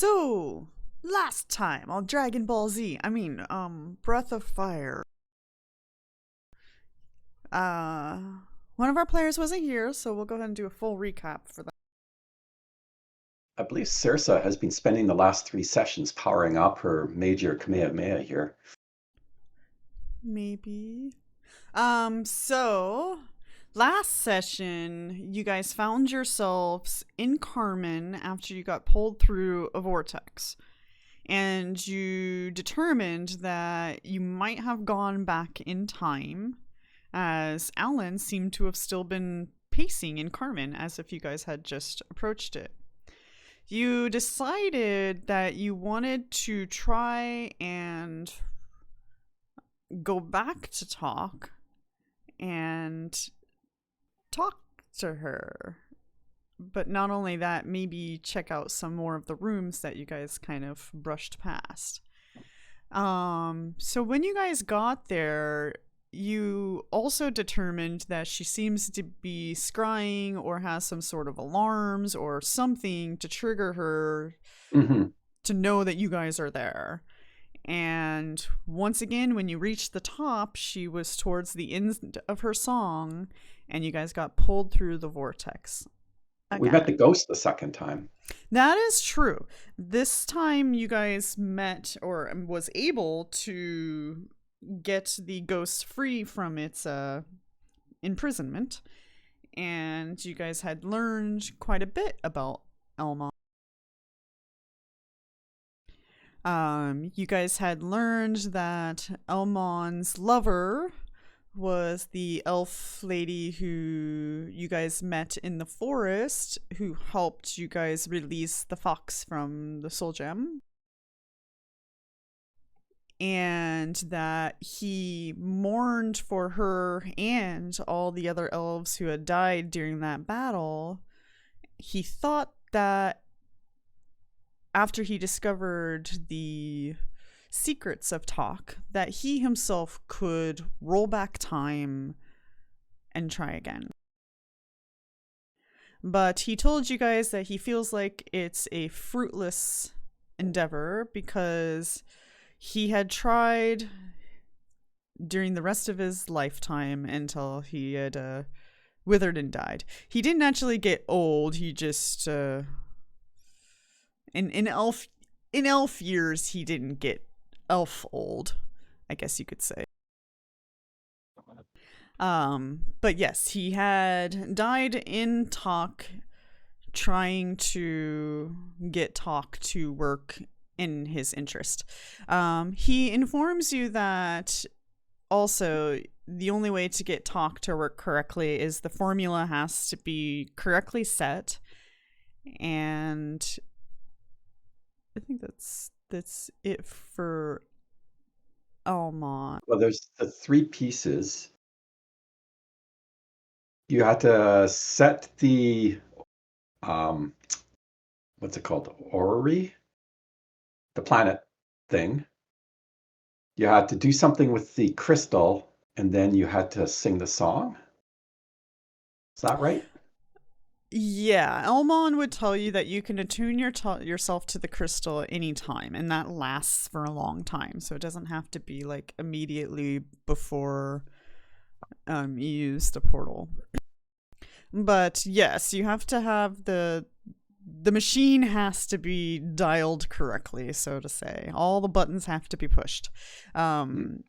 So, last time on Dragon Ball Z, Breath of Fire. Uh, One of our players wasn't here, so we'll go ahead and do a full recap for that. I believe Cirsa has been spending the last 3 sessions powering up her major Kamehameha here. Maybe. So last session, you guys found yourselves in Carmen after you got pulled through a vortex. And you determined that you might have gone back in time, as Alan seemed to have still been pacing in Carmen as if you guys had just approached it. You decided that you wanted to try and go back to talk and talk to her. But not only that, maybe check out some more of the rooms that you guys kind of brushed past. So when you guys got there, you also determined that she seems to be scrying or has some sort of alarms or something to trigger her to know that you guys are there. And once again, when you reached the top, she was towards the end of her song, and you guys got pulled through the vortex. We met the ghost the second time. That is true. This time you guys met or was able to get the ghost free from its imprisonment, and you guys had learned quite a bit about Elmon. You guys had learned that Elmon's lover was the elf lady who you guys met in the forest, who helped you guys release the fox from the soul gem. And that he mourned for her and all the other elves who had died during that battle. He thought that after he discovered the secrets of talk, that he himself could roll back time and try again. But he told you guys that he feels like it's a fruitless endeavor because he had tried during the rest of his lifetime until he had withered and died. He didn't actually get old, he just in elf years he didn't get elf old, I guess you could say. But yes, he had died in talk, trying to get talk to work in his interest. He informs you that also the only way to get talk to work correctly is the formula has to be correctly set, and I think that's it for Elmon. Well, there's the 3 pieces. You had to set the what's it called? Orrery? The planet thing. You had to do something with the crystal, and then you had to sing the song. Is that right? Yeah, Elmon would tell you that you can attune yourself to the crystal at any time, and that lasts for a long time. So it doesn't have to be like immediately before you use the portal. But yes, you have to have the machine has to be dialed correctly, so to say. All the buttons have to be pushed. And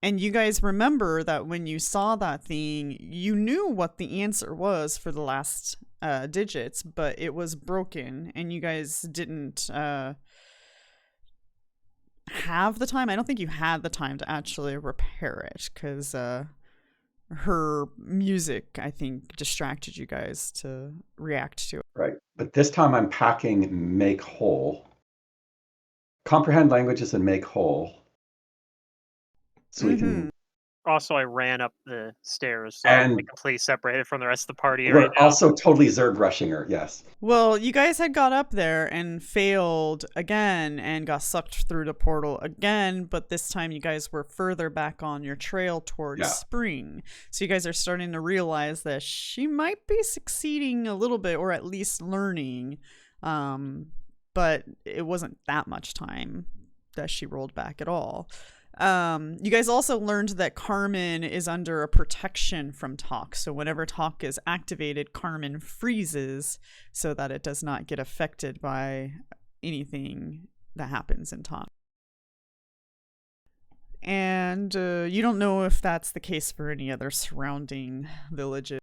you guys remember that when you saw that thing, you knew what the answer was for the last digits, but it was broken, and you guys didn't have the time. I don't think you had the time to actually repair it, because her music, I think, distracted you guys to react to it. Right. But this time I'm packing make whole. Comprehend languages and make whole. So we can. Also, I ran up the stairs, so And I'm completely separated from the rest of the party we're right now. also totally Zerg rushing her, yes. Well, you guys had got up there and failed again and got sucked through the portal again, but this time you guys were further back on your trail towards spring. So you guys are starting to realize that she might be succeeding a little bit, or at least learning. but it wasn't that much time that she rolled back at all. You guys also learned that Carmen is under a protection from talk. So whenever talk is activated, Carmen freezes so that it does not get affected by anything that happens in talk. And you don't know if that's the case for any other surrounding villages.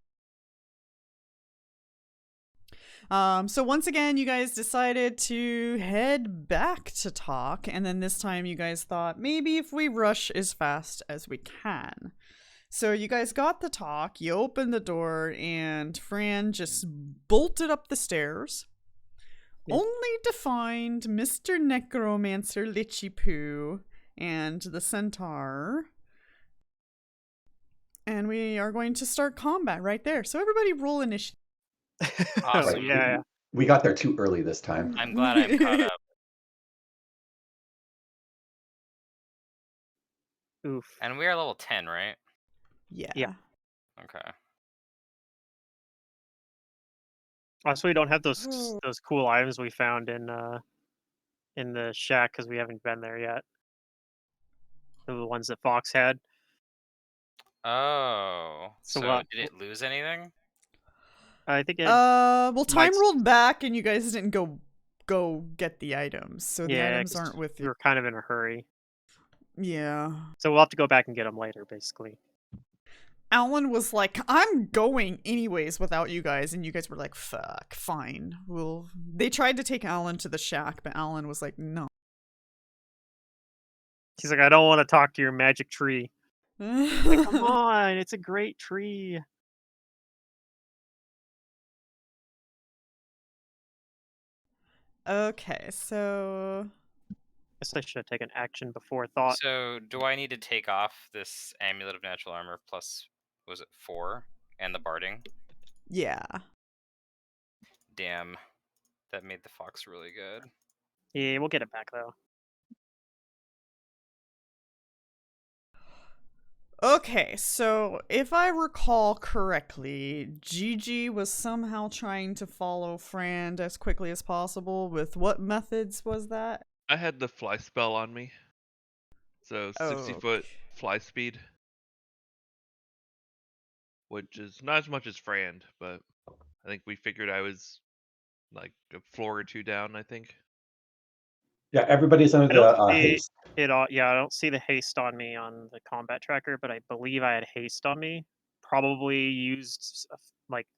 So once again, you guys decided to head back to talk, and then this time you guys thought maybe if we rush as fast as we can. So you guys got the talk, you opened the door, and Fran just bolted up the stairs, only to find Mr. Necromancer Lichipoo and the centaur. And we are going to start combat right there. So everybody roll initiative. Awesome. Right. Yeah. We got there too early this time. I'm glad I'm caught up. Oof. And we are level 10, right? Yeah. Okay. Also, we don't have those cool items we found in the shack because we haven't been there yet. The ones that Fox had. Oh. So So what- did it lose anything? I think it. Well, time might- rolled back, and you guys didn't go get the items, so the Yeah, items 'cause aren't with we you. were kind of in a hurry, Yeah. so we'll have to go back and get them later, basically. Alan was like, "I'm going anyways without you guys," and you guys were like, "Fuck, fine." Well, they tried to take Alan to the shack, but Alan was like, "No." He's like, I don't want to talk to your magic tree. Like, come on, it's a great tree. Okay, so Guess I should have taken action before thought. So do I need to take off this Amulet of Natural Armor plus, was it 4? And the Barding? yeah. Damn. That made the fox really good. Yeah, we'll get it back though. Okay, so if I recall correctly, Gigi was somehow trying to follow Fran as quickly as possible. With what methods was that? I had the fly spell on me. So 60-foot fly speed. Which is not as much as Fran, but I think we figured I was like a floor or two down, I think. Yeah, everybody's under I don't the see haste. it all. Yeah, I don't see the haste on me on the combat tracker, but I believe I had haste on me. Probably used like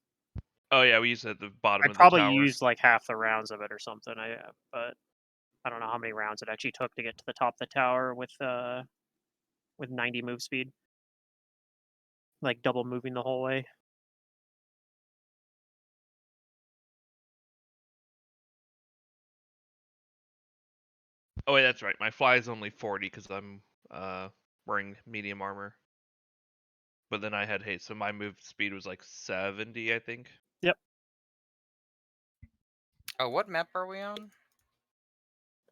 Oh yeah, we used it at the bottom I of the probably tower. used like half the rounds of it or something. But I don't know how many rounds it actually took to get to the top of the tower with 90 move speed. Like double moving the whole way. Oh wait, that's right. My fly is only 40 because I'm wearing medium armor. But then I had haste, so my move speed was like 70, I think. Oh, what map are we on?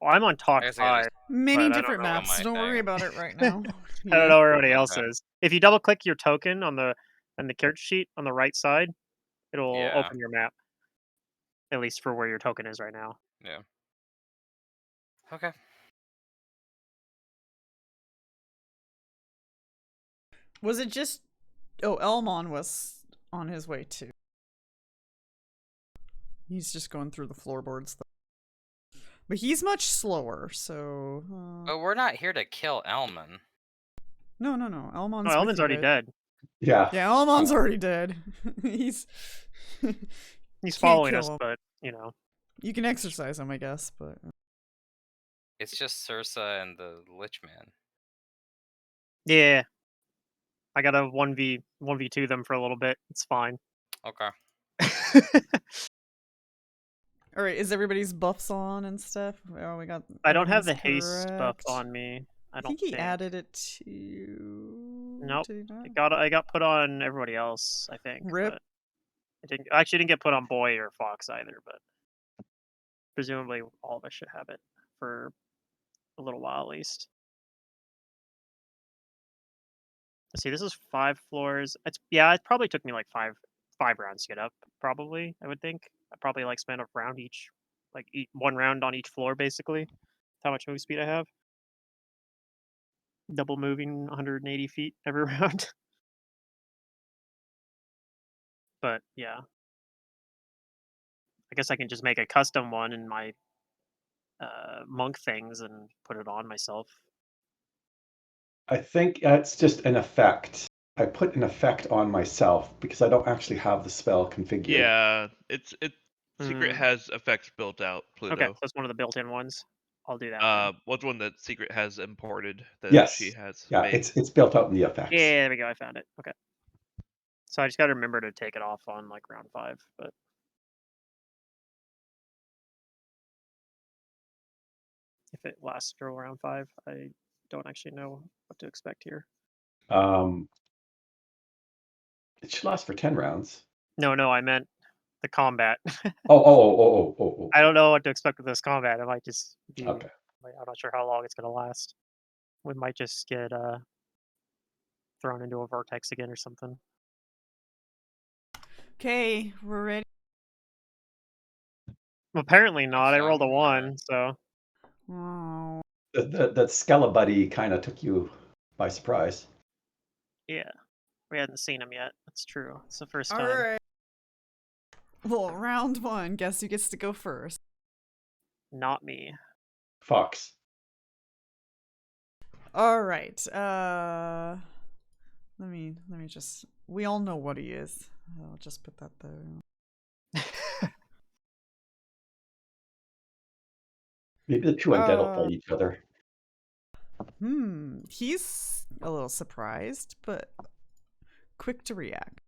Well, I'm on talk I guess I gotta 5. Many But I don't different know maps. my Don't worry thing. about it right now. I don't know where everybody else Okay. is. If you double click your token on the character sheet on the right side, it'll Yeah. open your map. At least for where your token is right now. Yeah. Okay. Was it just... Oh, Elmon was on his way too. He's just going through the floorboards. But he's much slower, so... But we're not here to kill Elman. No. Elmon's No, Elman's already dead. Yeah. Yeah, Elmon's already dead. He's... He's Can't following kill us, him. but you know. You can exercise him, I guess, but... It's just Sursa and the Lich Man. Yeah. I gotta 1v2 them for a little bit. It's fine. Okay. Alright, is everybody's buffs on and stuff? Oh, we got... I don't have the everyone's haste buff correct. on me. I I don't think he added it to... Nope. Did he not? I got put on everybody else, I think. Rip. But it didn't actually didn't get put on Boy or Fox either, but presumably all of us should have it for a little while at least. Let's see, this is 5 floors. It probably took me like five rounds to get up, probably, I would think. I probably like spent a round each like 1 round on each floor, basically. How much move speed I have. Double moving 180 feet every round. But yeah, I guess I can just make a custom one in my monk things and put it on myself. I think it's just an effect. I put an effect on myself because I don't actually have the spell configured. Yeah, Secret Mm. has effects built out, Okay, Pluto. so it's one of the built-in ones. I'll do that. Then. What's one that Secret has imported that Yes. she has Yeah, made? it's built out in the effects. Yeah, there we go. I found it. Okay. So I just got to remember to take it off on like round 5, but if it lasts through round 5, I don't actually know what to expect here. It should last for 10 rounds. No, I meant the combat. Oh. I don't know what to expect with this combat. It might just be. Okay. I'm not sure how long it's gonna last. We might just get thrown into a vortex again or something. Okay, we're ready. Apparently not. I So, rolled a alright. 1, so Oh, That Skelebuddy kind of took you by surprise. yeah. We hadn't seen him yet. That's true. It's the first all time. right. Well, round 1. Guess who gets to go first? Not me. Fox. All right. Let me just. We all know what he is. I'll just put that there. Maybe the two undead will fight each other. He's a little surprised, but quick to react.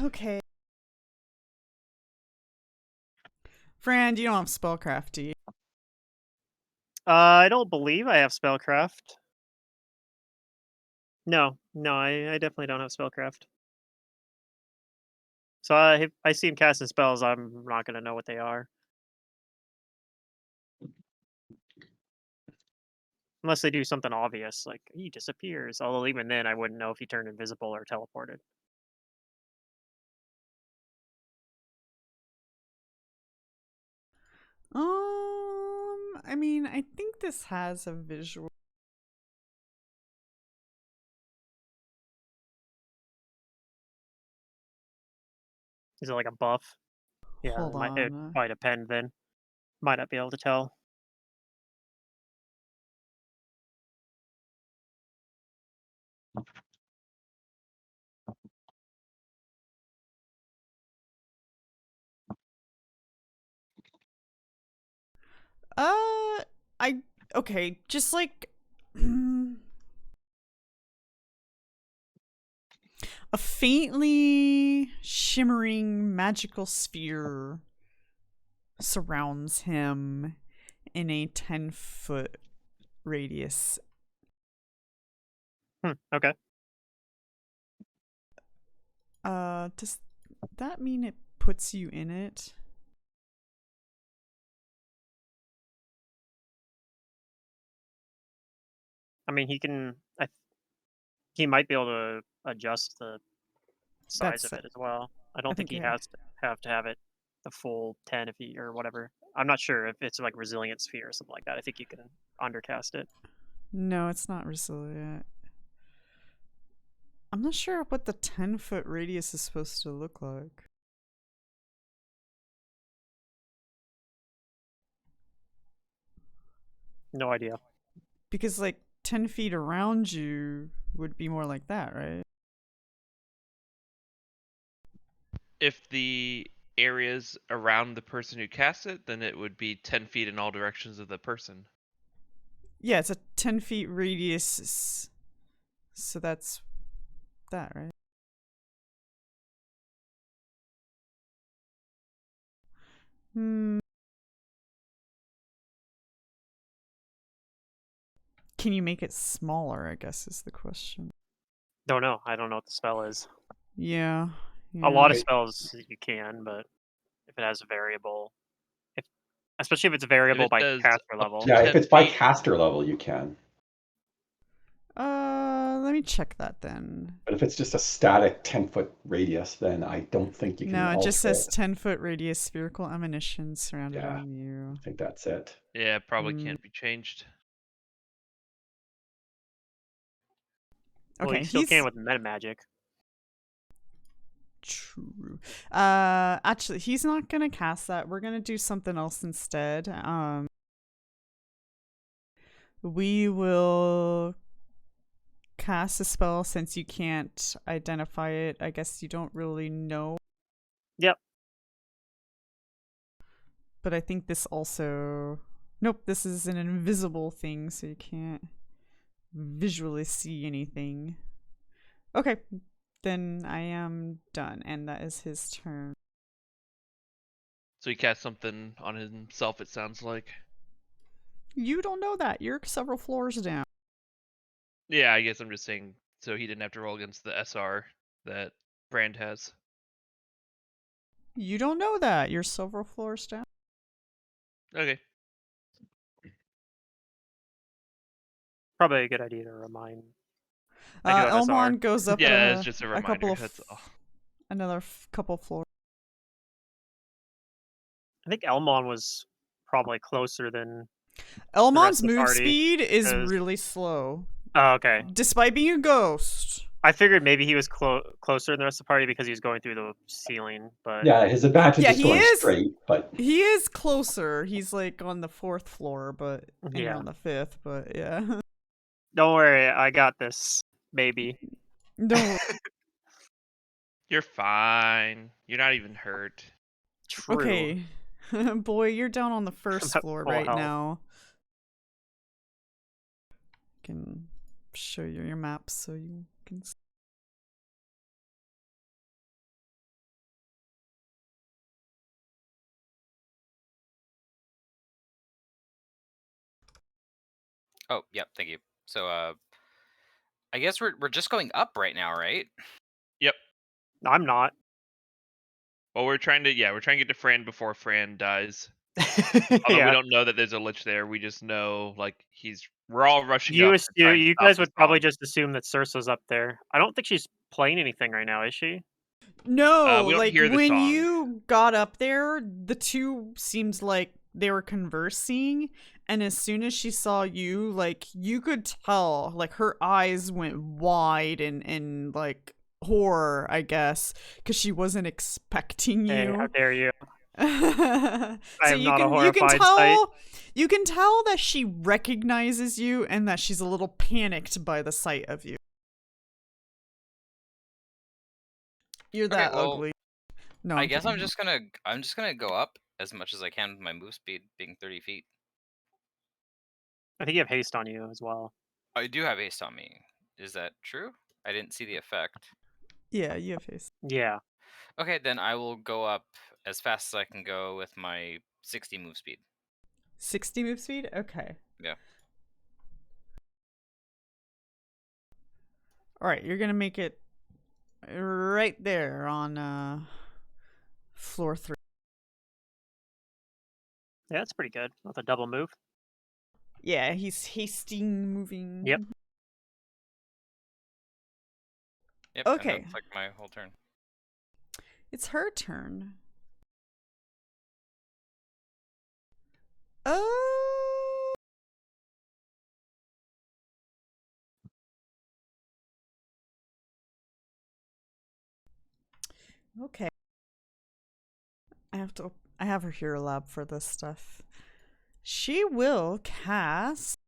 Okay. Fran, you don't have spellcraft, do you? I don't believe I have spellcraft. No, I definitely don't have spellcraft. So if I see him casting spells, I'm not gonna know what they are. Unless they do something obvious, like he disappears. Although even then, I wouldn't know if he turned invisible or teleported. I mean, I think this has a visual. Is it like a buff? Yeah, Hold it on. might depend then. Might not be able to tell. Okay, just like a faintly shimmering magical sphere surrounds him in a 10-foot radius. Okay. Does that mean it puts you in it? I mean, he might be able to adjust the size of That's it as well. I don't think think he yeah. has to have it the full 10 if he or whatever. I'm not sure if it's like resilient sphere or something like that. I think you can undercast it. No, it's not resilient. I'm not sure what the 10-foot radius is supposed to look like. No idea. Because, like, 10 feet around you would be more like that, right? If the areas around the person who casts it, then it would be 10 feet in all directions of the person. Yeah, it's a 10 feet radius. So that's that, right? Can you make it smaller, I guess is the question. Don't know. I don't know what the spell is. Yeah. A lot of Right. spells you can, but if it has a variable, Especially if it's variable it by does caster up level. to Yeah, 10 if it's by feet. caster level, you can. Let me check that then. But if it's just a static 10-foot radius, then I don't think you can No, it just alter says it. 10-foot radius spherical emanation surrounded Yeah. on you. I think that's it. Yeah, probably Mm. can't be changed. Well, Okay, you still he's can with meta magic. true. Actually, he's not gonna cast that. We're gonna do something else instead. We will cast a spell since you can't identify it. I guess you don't really know. Yep. But I think this also. Nope, this is an invisible thing, so you can't visually see anything. Okay, then I am done, and that is his turn. So he cast something on himself, it sounds like. You don't know that. You're several floors down. Yeah, I guess I'm just saying so he didn't have to roll against the SR that Brand has. You don't know that. You're several floors down. Okay. Probably a good idea to remind. I do have Elmon SR. goes up Yeah, it's just a reminder. couple of That's all. another couple floors. I think Elmon was probably closer than. Elmon's of the move party speed is is- really slow, Oh, okay. despite being a ghost. I figured maybe he was closer than the rest of the party because he was going through the ceiling, but Yeah, his advantage Yeah, is he going is. straight, but He is closer. He's like on the 4th floor, but and you're yeah. on the 5th. But yeah, Don't worry, I got this. Maybe. don't. You're fine. You're not even hurt. True. Okay, boy, you're down on the I'm 1st at floor full right health. now. I can show you your map so you can. Oh, yep, thank you. So I guess we're just going up right now, right? Yep. I'm not. Well, we're trying to get to Fran before Fran dies. Although we Yeah. don't know that there's a lich there, we just know like we're all rushing You up to try and you stop guys the would probably song. just assume that Circe's up there. I don't think she's playing anything right now, is she? No, we don't like hear the when song. you got up there, the two seemed like they were conversing, and as soon as she saw you, like you could tell, like her eyes went wide and like horror, I guess, because she wasn't expecting Hey, how you. dare you? So am not a you can horrified tell sight. you can tell that she recognizes you and that she's a little panicked by the sight of you. You're Okay, that well, ugly. No, I guess kidding. I'm just gonna go up as much as I can with my move speed being 30 feet. I think you have haste on you as well. I do have haste on me. Is that true? I didn't see the effect. Yeah, you have haste. Yeah. Okay, then I will go up as fast as I can go with my 60 move speed. 60 move speed? Okay. Yeah. Alright, you're gonna make it right there on floor 3. Yeah, that's pretty good. With a double move. Yeah, he's hasting moving. Yep. Yep. Okay. And that's like my whole turn. It's her turn. Okay. I have her hero lab for this stuff. She will cast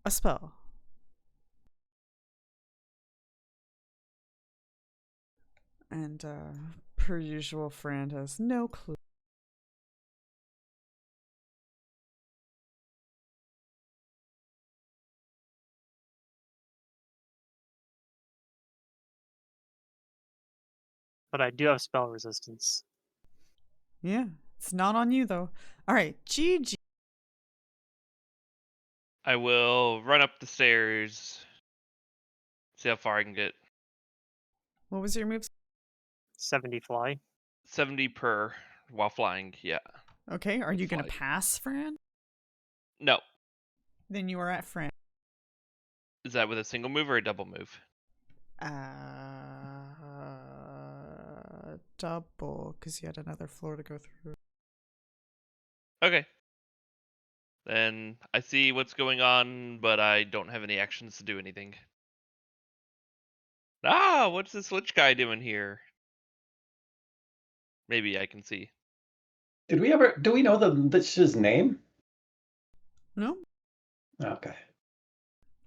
a spell. And per usual, Fran has no clue. But I do have spell resistance. Yeah, it's not on you though. All right, GG. I will run up the stairs. See how far I can get. What was your move? 70 fly. 70 per while flying. Yeah. Okay, are you gonna Fly. pass, Fran? No. Then you are at Fran. Is that with a single move or a double move? Double, because you had another floor to go through. Okay. Then I see what's going on, but I don't have any actions to do anything. Ah, what's this lich guy doing here? Maybe I can see. Do we know the Lich's name? No? Okay.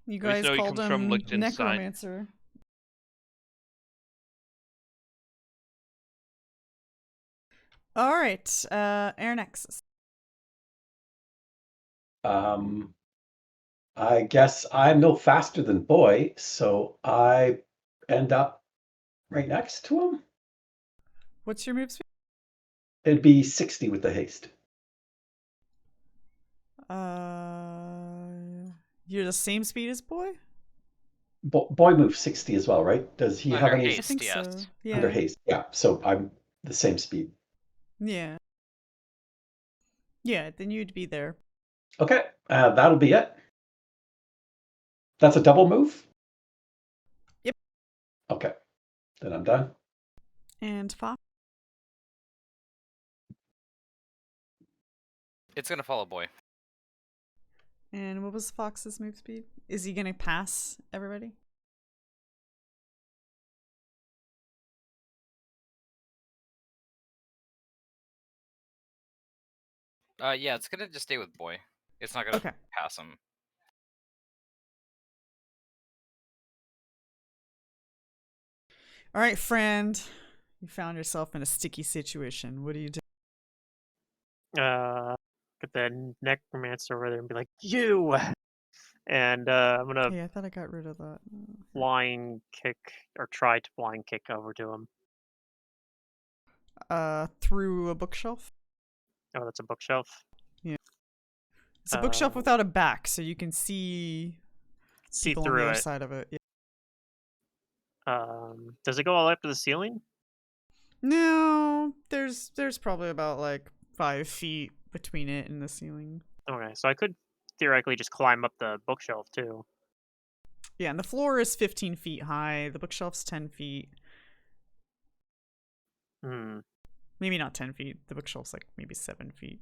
You We just guys know he called comes from him Liechtenstein. Necromancer. Alright, Aranexus. I guess I'm no faster than Boy, so I end up right next to him. What's your move speed? It'd be 60 with the haste. You're the same speed as Boy? Boy moves 60 as well, right? Does he have Under any I haste, think yes. so. Yeah. under haste? Yeah, so I'm the same speed. Yeah. Yeah, then you'd be there. Okay, that'll be it. That's a double move? Yep. Okay, then I'm done. And Fox? It's gonna follow Boy. And what was Fox's move speed? Is he gonna pass everybody? Yeah, it's gonna just stay with Boy. It's not gonna Okay. pass him. Alright, friend. You found yourself in a sticky situation. What do you do? Get the necromancer over there and be like, you! And I'm gonna Hey, I thought I got rid of that. flying kick, or try to flying kick over to him. Through a bookshelf? Oh, that's a bookshelf. It's a bookshelf without a back, so you can see See people on the through other it. side of it. Yeah. Does it go all the way up to the ceiling? No, there's probably about like 5 feet between it and the ceiling. Okay, so I could theoretically just climb up the bookshelf too. Yeah, and the floor is 15 feet high. The bookshelf's 10 feet. Hmm. Maybe not 10 feet. The bookshelf's like maybe 7 feet.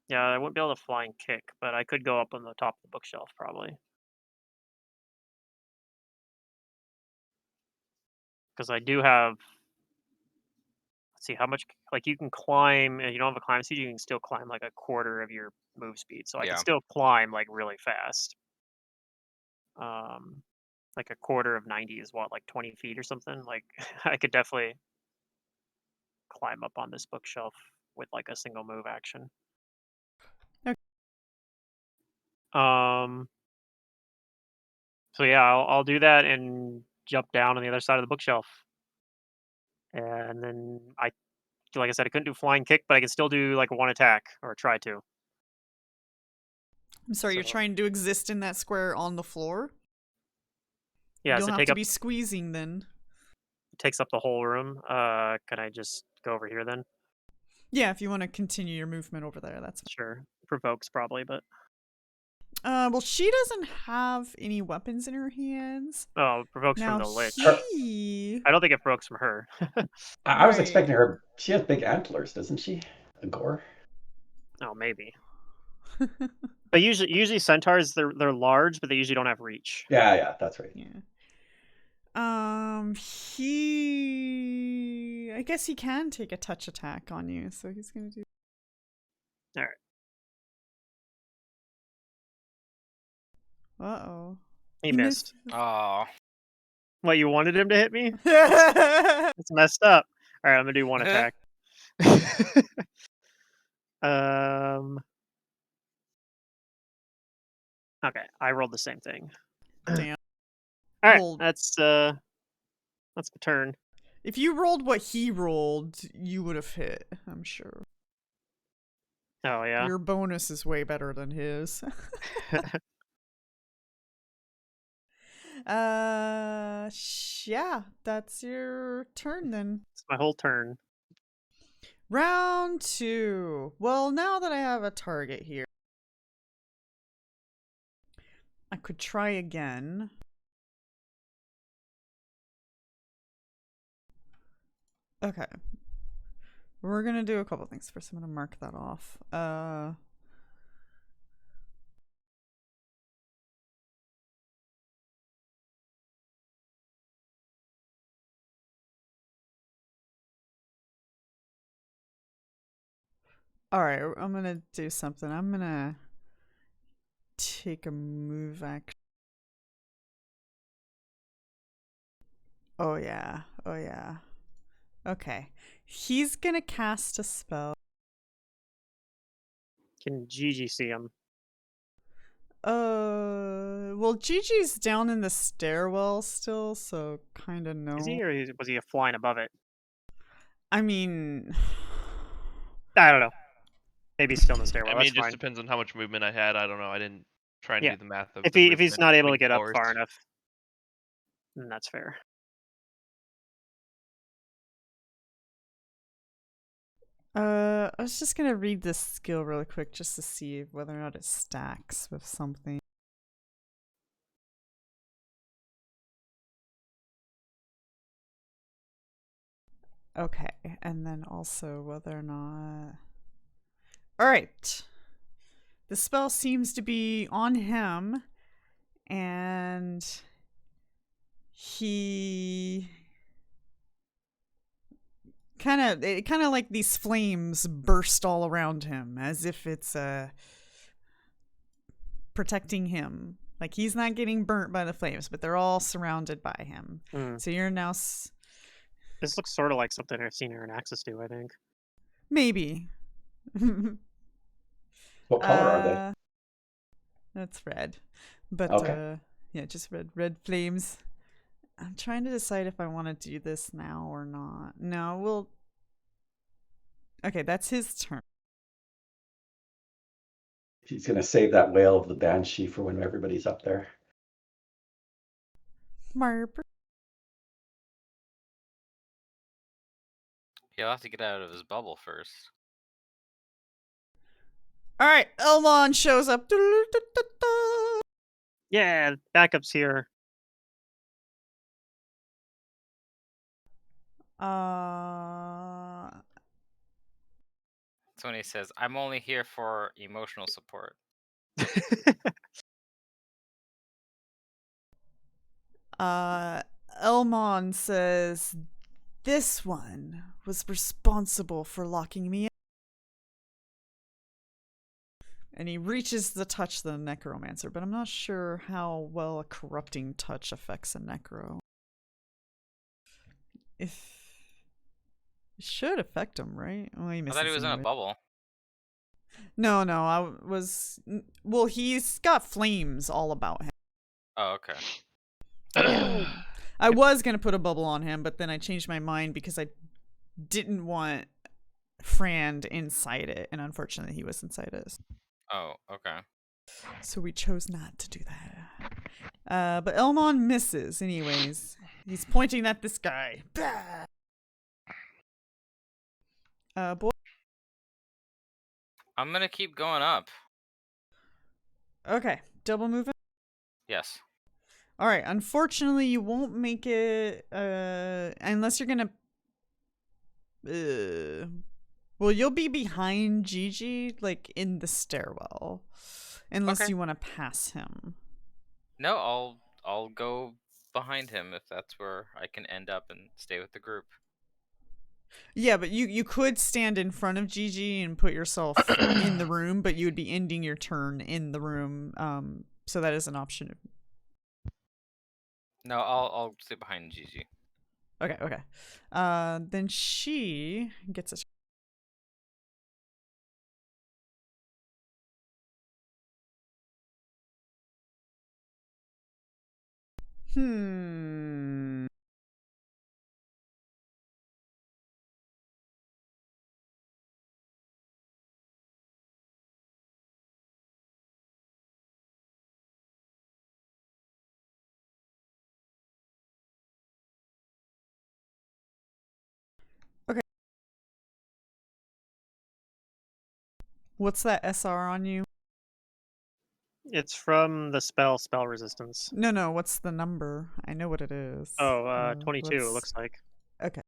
Yeah, I wouldn't be able to flying kick, but I could go up on the top of the bookshelf probably. Because I do have. Let's see how much. Like you can climb. You don't have a climb speed. You can still climb like a quarter of your move speed. So I Yeah. can still climb like really fast. Like a quarter of 90 is what, like 20 feet or something. Like I could definitely climb up on this bookshelf with like a single move action. Okay. So yeah, I'll do that and jump down on the other side of the bookshelf. And then like I said, I couldn't do flying kick, but I can still do like one attack or try to. I'm sorry, you're So- trying to exist in that square on the floor? Yeah, you so don't have take to up be squeezing then. takes up the whole room. Can I just go over here then? Yeah, if you want to continue your movement over there, that's Sure. Provokes probably, but well, she doesn't have any weapons in her hands. oh, provokes Now from the lich. he... I don't think it provokes from her. I was Right. expecting her. She has big antlers, doesn't she? A gore. Oh, maybe. But usually centaurs they're large, but they usually don't have reach. Yeah, that's right. Yeah. I guess he can take a touch attack on you, so he's gonna do. All right. Uh-oh. He missed. Oh, What, you wanted him to hit me? Yeah. It's messed up. All right, I'm gonna do one attack. Okay, I rolled the same thing. Damn. All right, Rolled. that's the turn. If you rolled what he rolled, you would have hit, I'm sure. Oh yeah. Your bonus is way better than his. Yeah, that's your turn then. It's my whole turn. Round 2. Well, now that I have a target here, I could try again. Okay. We're gonna do a couple things. First, I'm gonna mark that off. Alright, I'm gonna do something. I'm gonna take a move action. Oh yeah. Oh yeah. Okay. He's gonna cast a spell. Can Gigi see him? Well, Gigi's down in the stairwell still, so kind of no. Is he, or was he flying above it? I mean, I don't know. Maybe he's still in the I stairwell. mean, it That's just fine. depends on how much movement I had. I don't know. I didn't try and Yeah. do the math of If the he's movement not able to between get up floors. far enough, then that's fair. I was just gonna read this skill really quick just to see whether or not it stacks with something. Okay, and then also whether or not. Alright. The spell seems to be on him, and he kind of like these flames burst all around him as if it's protecting him. Like he's not getting burnt by the flames, but they're all surrounded by him. So you're now This looks sort of like something I've seen Aaron Axis do, I think. maybe. What color are they? That's red. But Okay. yeah, just red flames. I'm trying to decide if I want to do this now or not. No, we'll. Okay, that's his turn. He's gonna save that wail of the banshee for when everybody's up there. Marp. He'll have to get out of his bubble first. All right, Elmon shows up. Yeah, backup's here. That's when he says, "I'm only here for emotional support." Elmon says, "This one was responsible for locking me in." And he reaches to touch the necromancer, but I'm not sure how well a corrupting touch affects a necro. If it should affect him, right? Oh, he I misses thought he was in a anyway. bubble. No, I was. Well, he's got flames all about him. Oh, okay. I was gonna put a bubble on him, but then I changed my mind because I didn't want Frand inside it, and unfortunately, he was inside it. Oh, okay. So we chose not to do that. But Elmon misses, anyways. He's pointing at this guy. Boy. I'm gonna keep going up. Okay, double movement. Yes. All right. Unfortunately, you won't make it unless you're gonna. Well, you'll be behind Gigi, like in the stairwell, unless Okay. you want to pass him. No, I'll go behind him if that's where I can end up and stay with the group. Yeah, but you could stand in front of Gigi and put yourself in the room, but you would be ending your turn in the room. So that is an option. No, I'll sit behind Gigi. Okay. Then she gets a. Hmm. What's that SR on you? It's from the spell resistance. No, what's the number? I know what it is. Oh, 22, it let's- looks like. Okay.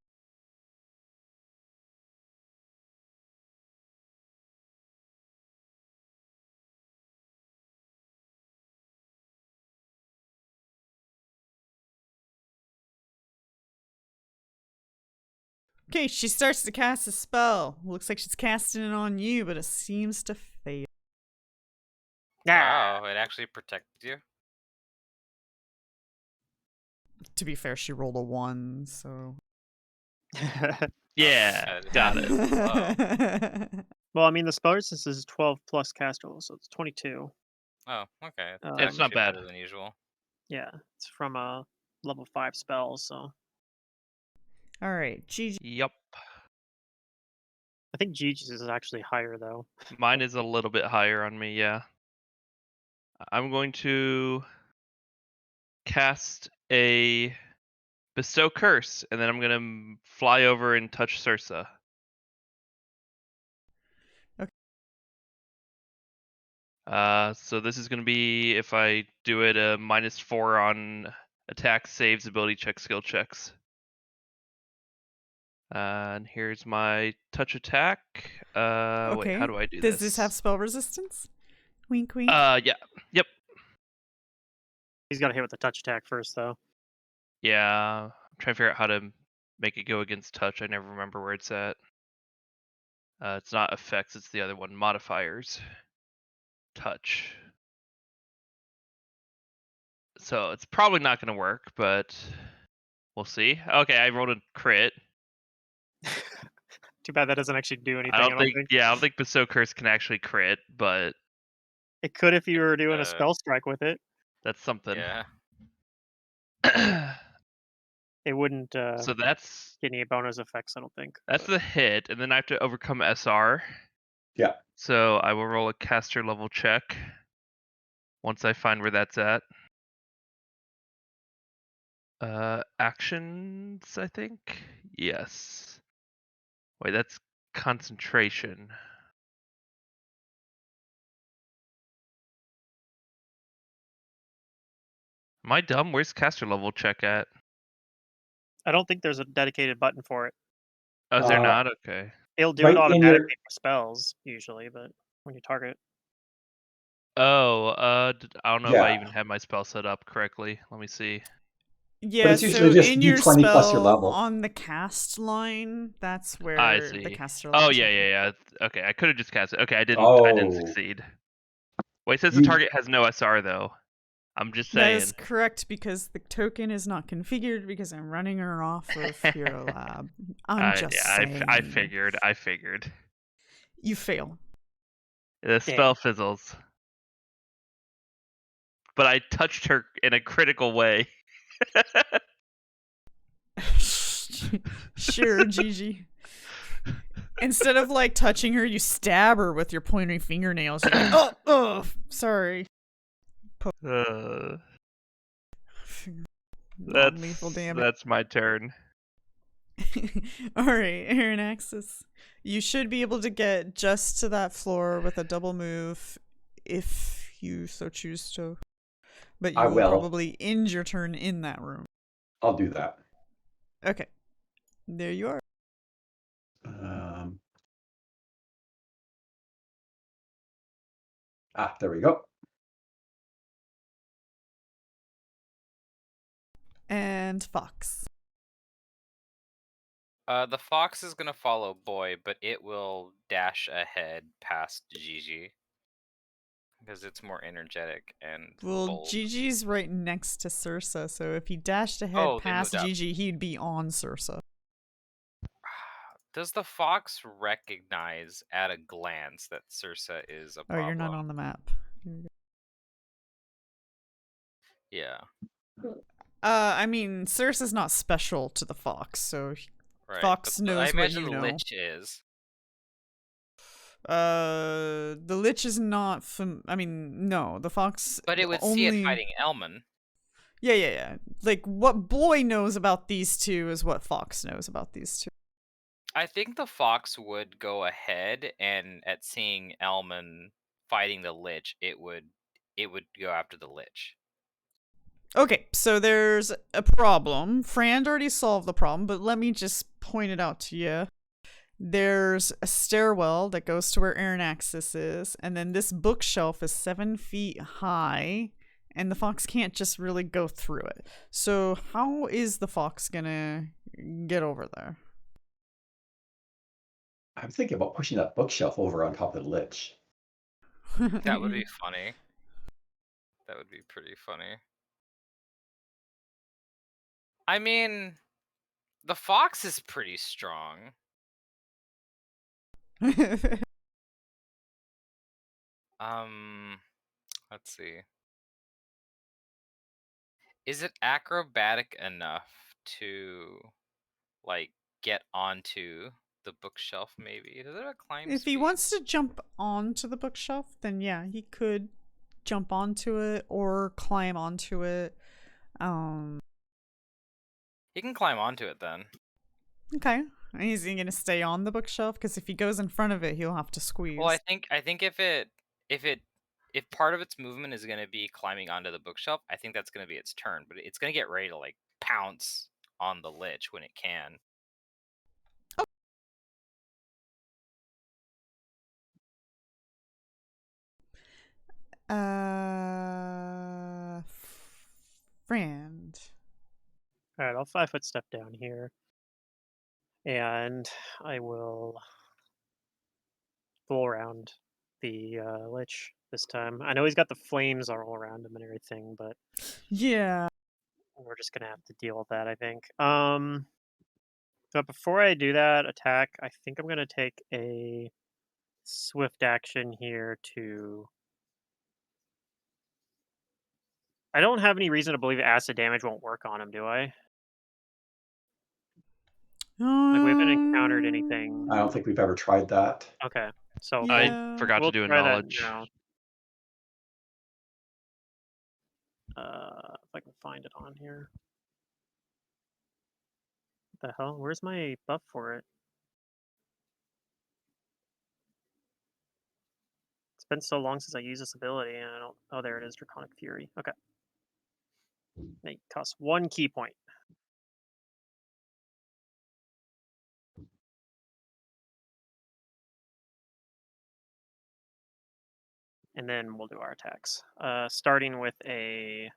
Okay, she starts to cast a spell. Looks like she's casting it on you, but it seems to fail. Ah! Wow, it actually protected you. To be fair, she rolled a 1, so. Yeah, that is got it. Wow. Well, I mean, the spell resistance is 12 plus cast roll, so it's 22. Oh, okay. It's It's not actually bad. better than usual. Yeah, it's from a level 5 spell, so All right, Gigi. Yup. I think Gigi's is actually higher though. Mine is a little bit higher on me, yeah. I'm going to cast a Bestow Curse, and then I'm going to fly over and touch Sursa. Okay. So this is going to be, if I do it, a -4 on attack, saves, ability check, skill checks. And here's my touch attack. Okay. Wait, how do I do this? Does this have spell resistance? Wink, wink. Yeah. Yep. He's got to hit with the touch attack first though. Yeah. I'm trying to figure out how to make it go against touch. I never remember where it's at. It's not effects, it's the other one. Modifiers. Touch. So it's probably not going to work, but we'll see. Okay, I rolled a crit. Too bad that doesn't actually do anything. I don't think. Yeah, I don't think Bestow Curse can actually crit, but It could if you were doing a spell strike with it. that's something. Yeah. It wouldn't So that's get any bonus effects, I don't think. that's the hit, and then I have to overcome SR. Yeah. So I will roll a caster level check once I find where that's at. Actions, I think. Yes. Wait, that's concentration. Am I dumb? Where's caster level check at? I don't think there's a dedicated button for it. Oh, is there not? Okay. It'll do Right it in automatically your- for spells usually, but when you target. Oh, I don't know if I Yeah. even have my spell set up correctly. Let me see. Yeah, it's usually so just in your D20 plus your spell level. on the cast line, that's where I the see. caster Oh level yeah, check is. yeah. Okay, I could have just cast it. Okay, I didn't Oh. succeed. Wait, it says the You- target has no SR though. I'm just That saying. is correct because the token is not configured because I'm running her off of Hero Lab. I'm just saying. I figured. You fail. The spell fizzles. But I touched her in a critical way. Sure, Gigi. Instead of like touching her, you stab her with your pointy fingernails. You're like, oh, sorry. Non-lethal damage. That's my turn. All right, Aaron Axis. You should be able to get just to that floor with a double move if you so choose to. But you I will. probably end your turn in that room. I'll do that. Okay. There you are. There we go. And Fox. The fox is gonna follow Boy, but it will dash ahead past Gigi because it's more energetic and Well, bold. Gigi's right next to Sursa, so if he dashed ahead Oh, they past moved up. Gigi, he'd be on Sursa. Does the fox recognize at a glance that Sursa is a Oh, problem? you're not on the map. Yeah. I mean, Sursa's not special to the fox, so Right. Fox but knows I what imagine you the know. lich is. The Lich is not I mean, no, the Fox But it would only... see it fighting Elman. Yeah. Like, what Boy knows about these two is what Fox knows about these two. I think the fox would go ahead, and at seeing Elman fighting the lich, it would go after the lich. Okay, so there's a problem. Fran already solved the problem, but let me just point it out to you. There's a stairwell that goes to where Aranaxis is, and then this bookshelf is 7 feet high, and the fox can't just really go through it. So how is the fox gonna get over there? I'm thinking about pushing that bookshelf over on top of the lich. That would be funny. That would be pretty funny. I mean, the fox is pretty strong. Let's see. Is it acrobatic enough to, like, get onto the bookshelf, maybe? Does it have a climb If he speed? wants to jump onto the bookshelf, then yeah, he could jump onto it or climb onto it. He can climb onto it then. Okay. Is he gonna stay on the bookshelf? Because if he goes in front of it, he'll have to squeeze. Well, I think if part of its movement is going to be climbing onto the bookshelf, I think that's going to be its turn. But it's going to get ready to, like, pounce on the lich when it can. Friend. All right, I'll 5-foot step down here, and I will go around the lich this time. I know he's got the flames all around him and everything, but Yeah. we're just gonna have to deal with that, I think. But before I do that attack, I think I'm gonna take a swift action here to. I don't have any reason to believe acid damage won't work on him, do I? Like, we haven't encountered anything. I don't think we've ever tried that. Okay, so Yeah. I forgot we'll to do a try that knowledge. now. If I can find it on here. What the hell? Where's my buff for it? It's been so long since I used this ability, and I don't. Oh, there it is, Draconic Fury. Okay. It costs 1 key point. And then we'll do our attacks. Starting with a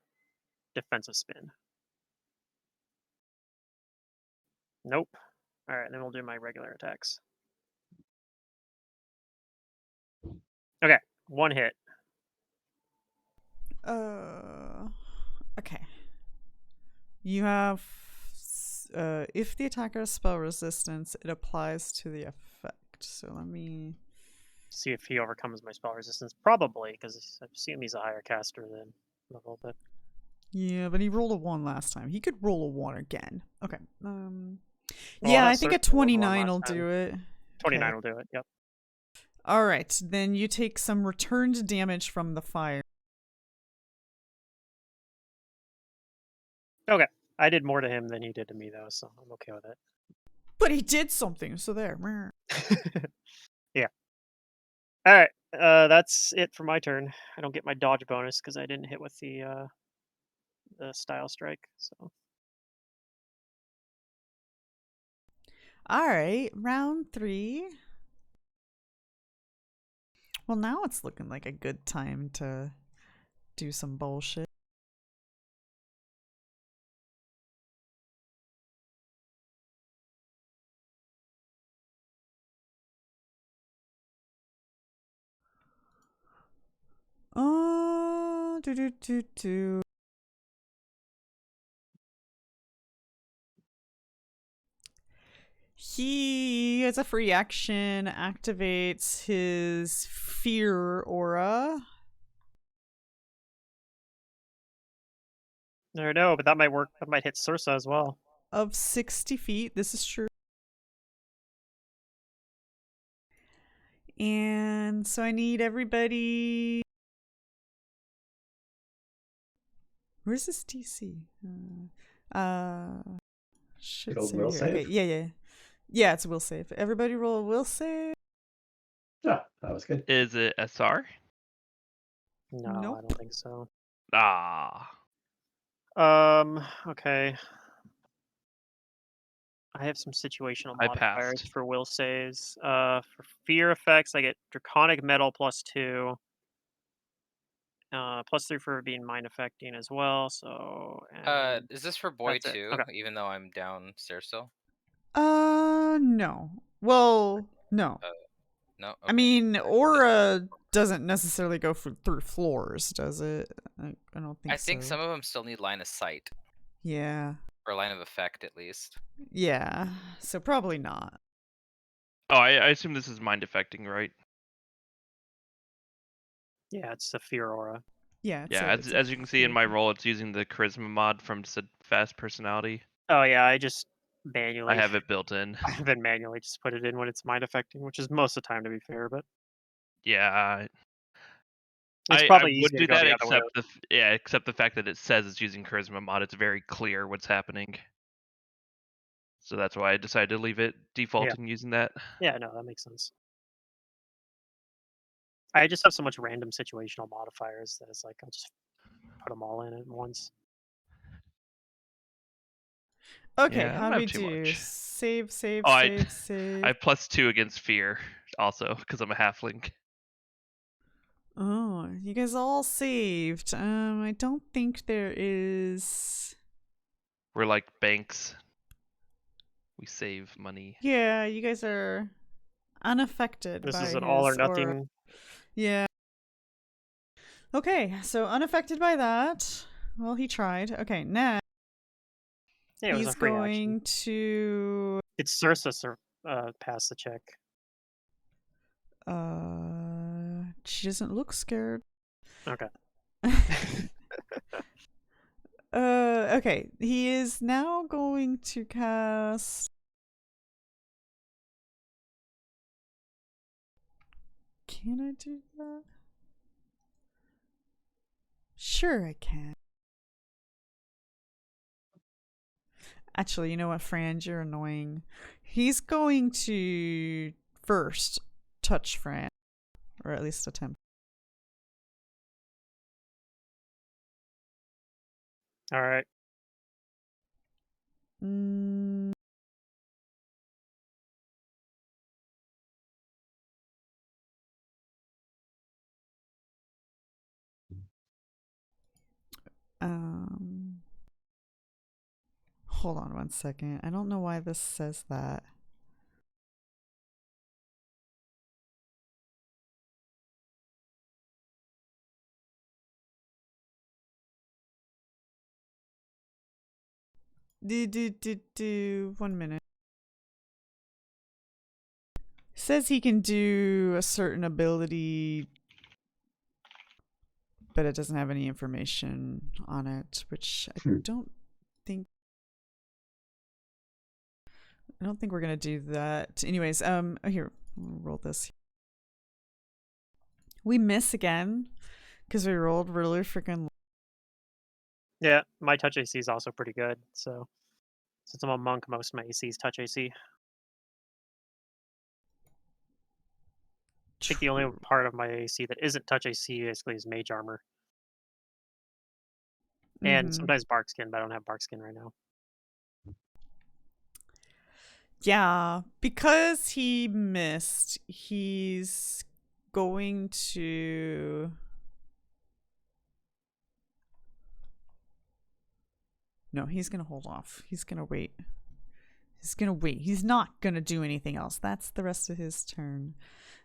defensive spin. Nope. All right, then we'll do my regular attacks. Okay, 1 hit. Okay. You have. If the attacker has spell resistance, it applies to the effect. So let me. See if he overcomes my spell resistance. Probably, because I assume he's a higher caster than level, but. Yeah, but he rolled a 1 last time. He could roll a 1 again. Okay. Well, Yeah, that I think a certainly rolled 1 29 will last time. do it. 29 Okay. will do it, yep. All right, then you take some returned damage from the fire. Okay. I did more to him than he did to me, though, so I'm okay with it. But he did something, so there. Yeah. All right. That's it for my turn. I don't get my dodge bonus because I didn't hit with the style strike. So All right, round 3. Well, now it's looking like a good time to do some bullshit. Oh, do. He, as a free action, activates his fear aura. I don't know, but that might work. That might hit Sursa as well. Of 60 feet. This is true. And so I need everybody. Where's this DC? Should Good old say will here. save? Okay, yeah. Yeah, it's a will save. Everybody roll a will save. Yeah, that was good. Is it SR? No, I Nope. don't think so. Ah. Okay. I have some situational I modifiers passed. for will saves. For fear effects, I get Draconic Metal +2. +3 for being mind affecting as well. So, and Is this for boy that's it. too? Okay. Even though I'm downstairs still. No. Well, no. No. I Okay. mean, Just- aura doesn't necessarily go through floors, does it? I don't think I think so. some of them still need line of sight Yeah. or line of effect at least. Yeah. So probably not. Oh, I assume this is mind affecting, right? Yeah, it's a fear aura. Yeah. It's Yeah, it's a as you can see in fear. my roll, it's using the charisma mod from Fast Personality. Oh yeah, I just I manually. have it built in. I've been manually just put it in when it's mind affecting, which is most of the time, to be fair. But Yeah, it's I probably would easier to do go that the other way. except the fact that it says it's using charisma mod. It's very clear what's happening. So that's why I decided to leave it defaulting using that. Yeah, no, that makes sense. I just have so much random situational modifiers that it's like I'll just put them all in at once. Okay. Yeah, I How don't do have we too do? much. Save. Save. Oh, Save. I Save. have +2 against fear also because I'm a halfling. Oh, you guys all saved. I don't think there is. We're like banks. We save money. Yeah, you guys are unaffected This by is an all or his aura. nothing. Yeah. Okay, so unaffected by that. Well, he tried. Okay, next Yeah, it was he's a free action. going to. It's Sursa pass the check. She doesn't look scared. Okay. Okay. He is now going to cast. Can I do that? Sure, I can. Actually, you know what, Fran? You're annoying. He's going to first touch Fran, or at least attempt. All right. Mm, um, hold on one second. I don't know why this says that. Do 1 minute. Says he can do a certain ability, but it doesn't have any information on it, which I don't think. I don't think we're gonna do that. Anyways, here, I'll roll this. We miss again because we rolled really freaking. Yeah, my touch AC is also pretty good. So since I'm a monk, most of my AC is touch AC. I think the only part of my AC that isn't touch AC basically is mage armor. And sometimes bark skin, but I don't have bark skin right now. Yeah, because he missed, he's going to. No, he's gonna hold off. He's gonna wait. He's gonna wait. He's not gonna do anything else. That's the rest of his turn.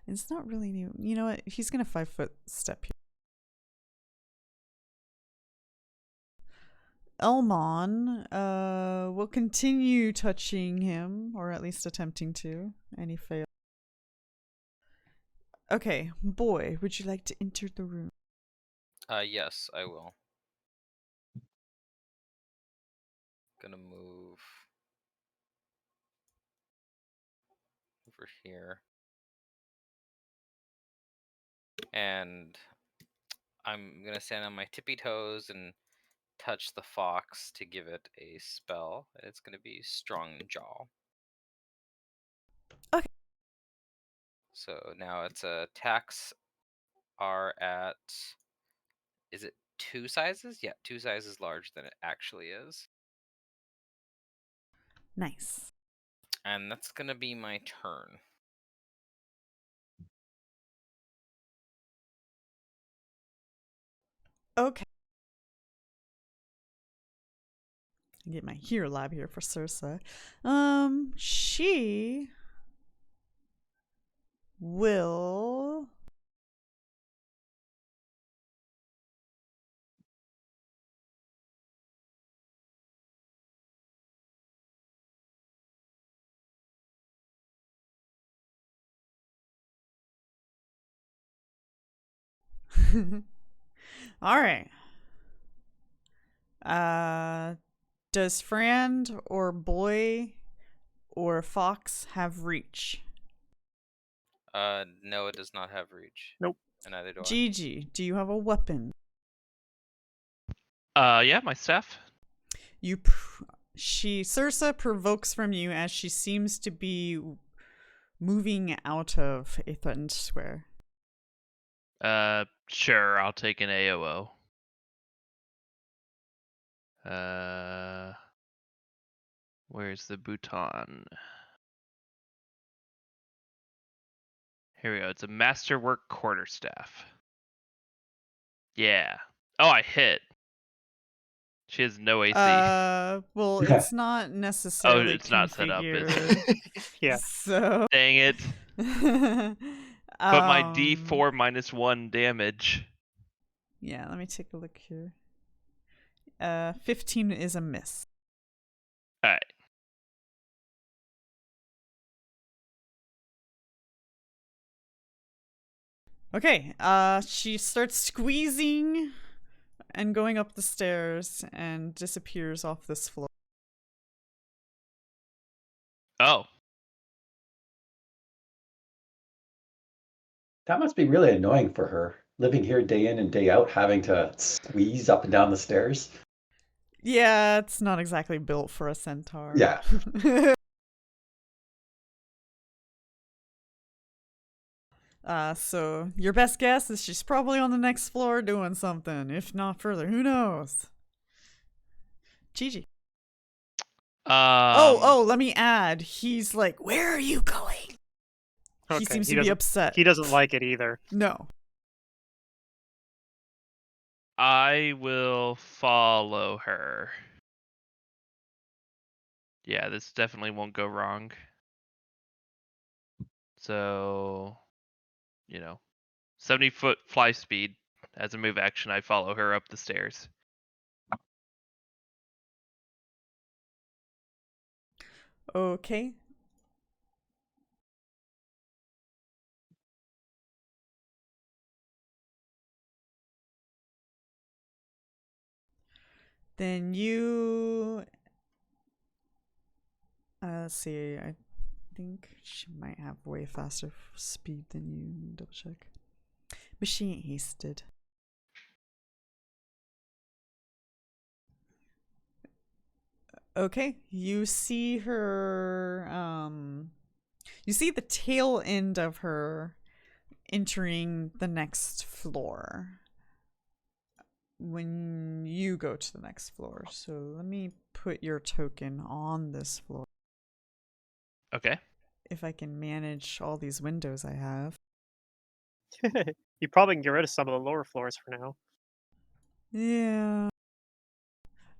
It's not really new. You know what? He's gonna 5-foot step here. Elmon will continue touching him, or at least attempting to, and he failed. Okay, boy, would you like to enter the room? Yes, I will. Gonna move over here. And I'm gonna stand on my tippy toes and touch the fox to give it a spell. It's gonna be Strong Jaw. So now its attacks are at. Is it 2 sizes? Yeah, 2 sizes larger than it actually is. Nice. And that's gonna be my turn. Okay. Get my hero lab here for Circe. She will all right. Does Frand or Boy or Fox have reach? No, it does not have reach. Nope. And neither do I. Gigi, do you have a weapon? Yeah, my staff. Circe provokes from you as she seems to be moving out of a threatened square. Sure, I'll take an AOO. Where's the bouton? Here we go. It's a masterwork quarterstaff. Yeah. Oh, I hit. She has no AC. Well, it's not necessarily it's not set up, is configured. it? Yeah. So. Dang it. But my D4 -1 damage. Yeah, let me take a look here. 15 is a miss. Alright. Okay, she starts squeezing and going up the stairs and disappears off this floor. Oh. That must be really annoying for her, living here day in and day out, having to squeeze up and down the stairs. Yeah, it's not exactly built for a centaur. Yeah. So your best guess is she's probably on the next floor doing something, if not further. Who knows? Gigi. Let me add. He's like, "Where are you going?" Okay, he seems to be upset. He doesn't like it either. No. I will follow her. Yeah, this definitely won't go wrong. So, 70-foot fly speed. As a move action, I follow her up the stairs. Okay. Then you... let's see, I think she might have way faster speed than you. Double check. But she ain't hasted. Okay, you see her, you see the tail end of her entering the next floor when you go to the next floor. So let me put your token on this floor. Okay. If I can manage all these windows I have. You probably can get rid of some of the lower floors for now. Yeah.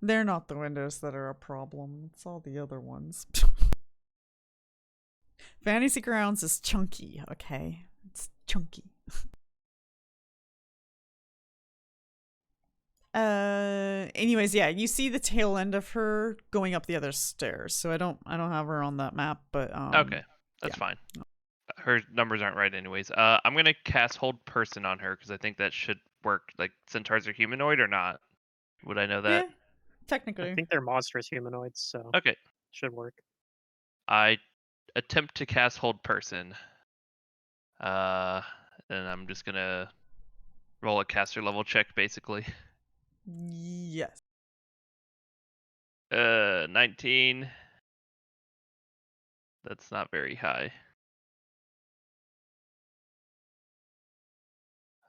They're not the windows that are a problem. It's all the other ones. Fantasy Grounds is chunky, okay? It's chunky. Anyways, yeah, you see the tail end of her going up the other stairs. So I don't have her on that map, but Okay. That's fine. Her numbers aren't right anyways. I'm going to cast Hold Person on her because I think that should work. Like, centaurs are humanoid or not? Would I know that? Yeah, technically. I think they're monstrous humanoids, so Okay. should work. I attempt to cast Hold Person. And I'm just going to roll a caster level check, basically. Yes. 19. That's not very high.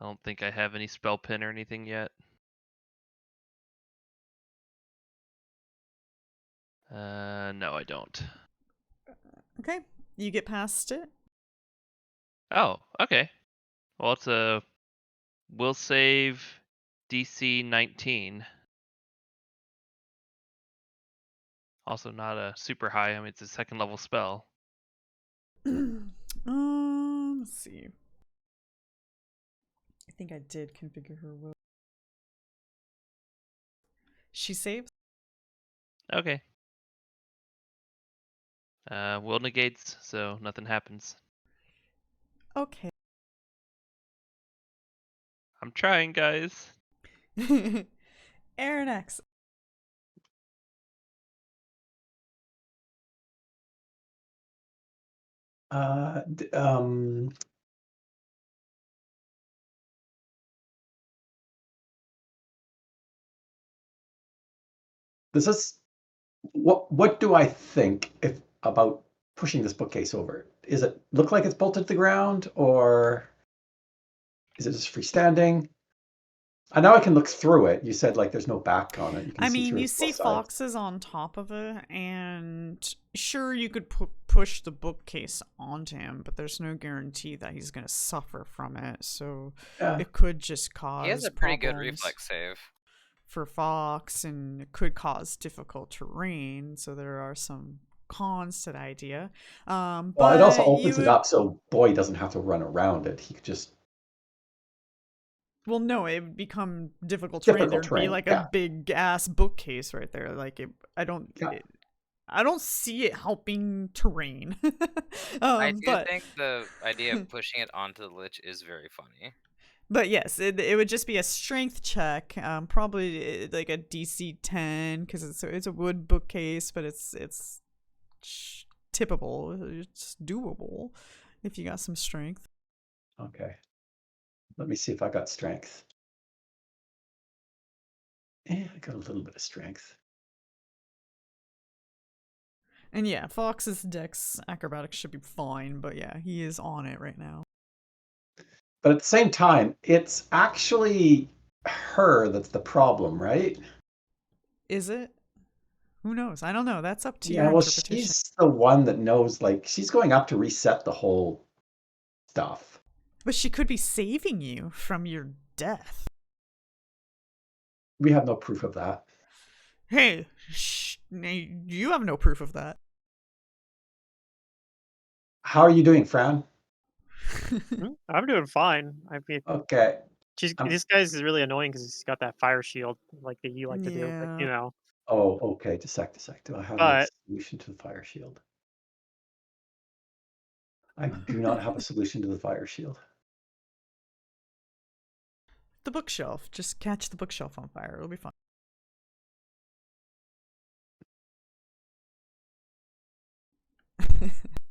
I don't think I have any spell pin or anything yet. No, I don't. Okay, you get past it. Oh, okay. Well, it's a will save DC 19. Also not a super high. I mean, it's a second level spell. Let's see. I think I did configure her will. She saves. Okay. Will negates, so nothing happens. Okay. I'm trying, guys. Aaron X. Uh, d- um, this is what do I think if about pushing this bookcase over? Is it look like it's bolted to the ground, or is it just freestanding? I know I can look through it. You said like there's no back on it. You can I see mean, through you it see both sides. foxes on top of it, and sure, you could push the bookcase onto him, but there's no guarantee that he's going to suffer from it. So Yeah. it could just He has cause a pretty good problems reflex save. for Fox, and it could cause difficult terrain. So there are some cons to the idea. Well, it But also you opens it would. up so Boy doesn't have to run around it. He could just Well, no, it would become difficult terrain. difficult There'd be terrain. like a Yeah. big ass bookcase right there. Like Yeah. I don't see it helping terrain. I do But think the idea of pushing it onto the lich is very funny. but yes, it would just be a strength check. Probably like a DC 10 because it's a wood bookcase, but it's tippable. It's doable if you got some strength. Okay. Let me see if I got strength. I got a little bit of strength. And yeah, Fox's dex acrobatics should be fine, but yeah, he is on it right now. But at the same time, it's actually her that's the problem, right? Is it? Who knows? I don't know. That's up to Yeah, your well, interpretation. she's the one that knows, like, she's going up to reset the whole stuff. But she could be saving you from your death. We have no proof of that. Hey, you have no proof of that. How are you doing, Fran? I'm doing fine. I mean, Okay. this guy's really annoying because he's got that fire shield like that you like to do, but Yeah. Oh, okay. Just a sec. Do I have a But solution to the fire shield? I do not have a solution to the fire shield. The bookshelf. Just catch the bookshelf on fire. It'll be fine.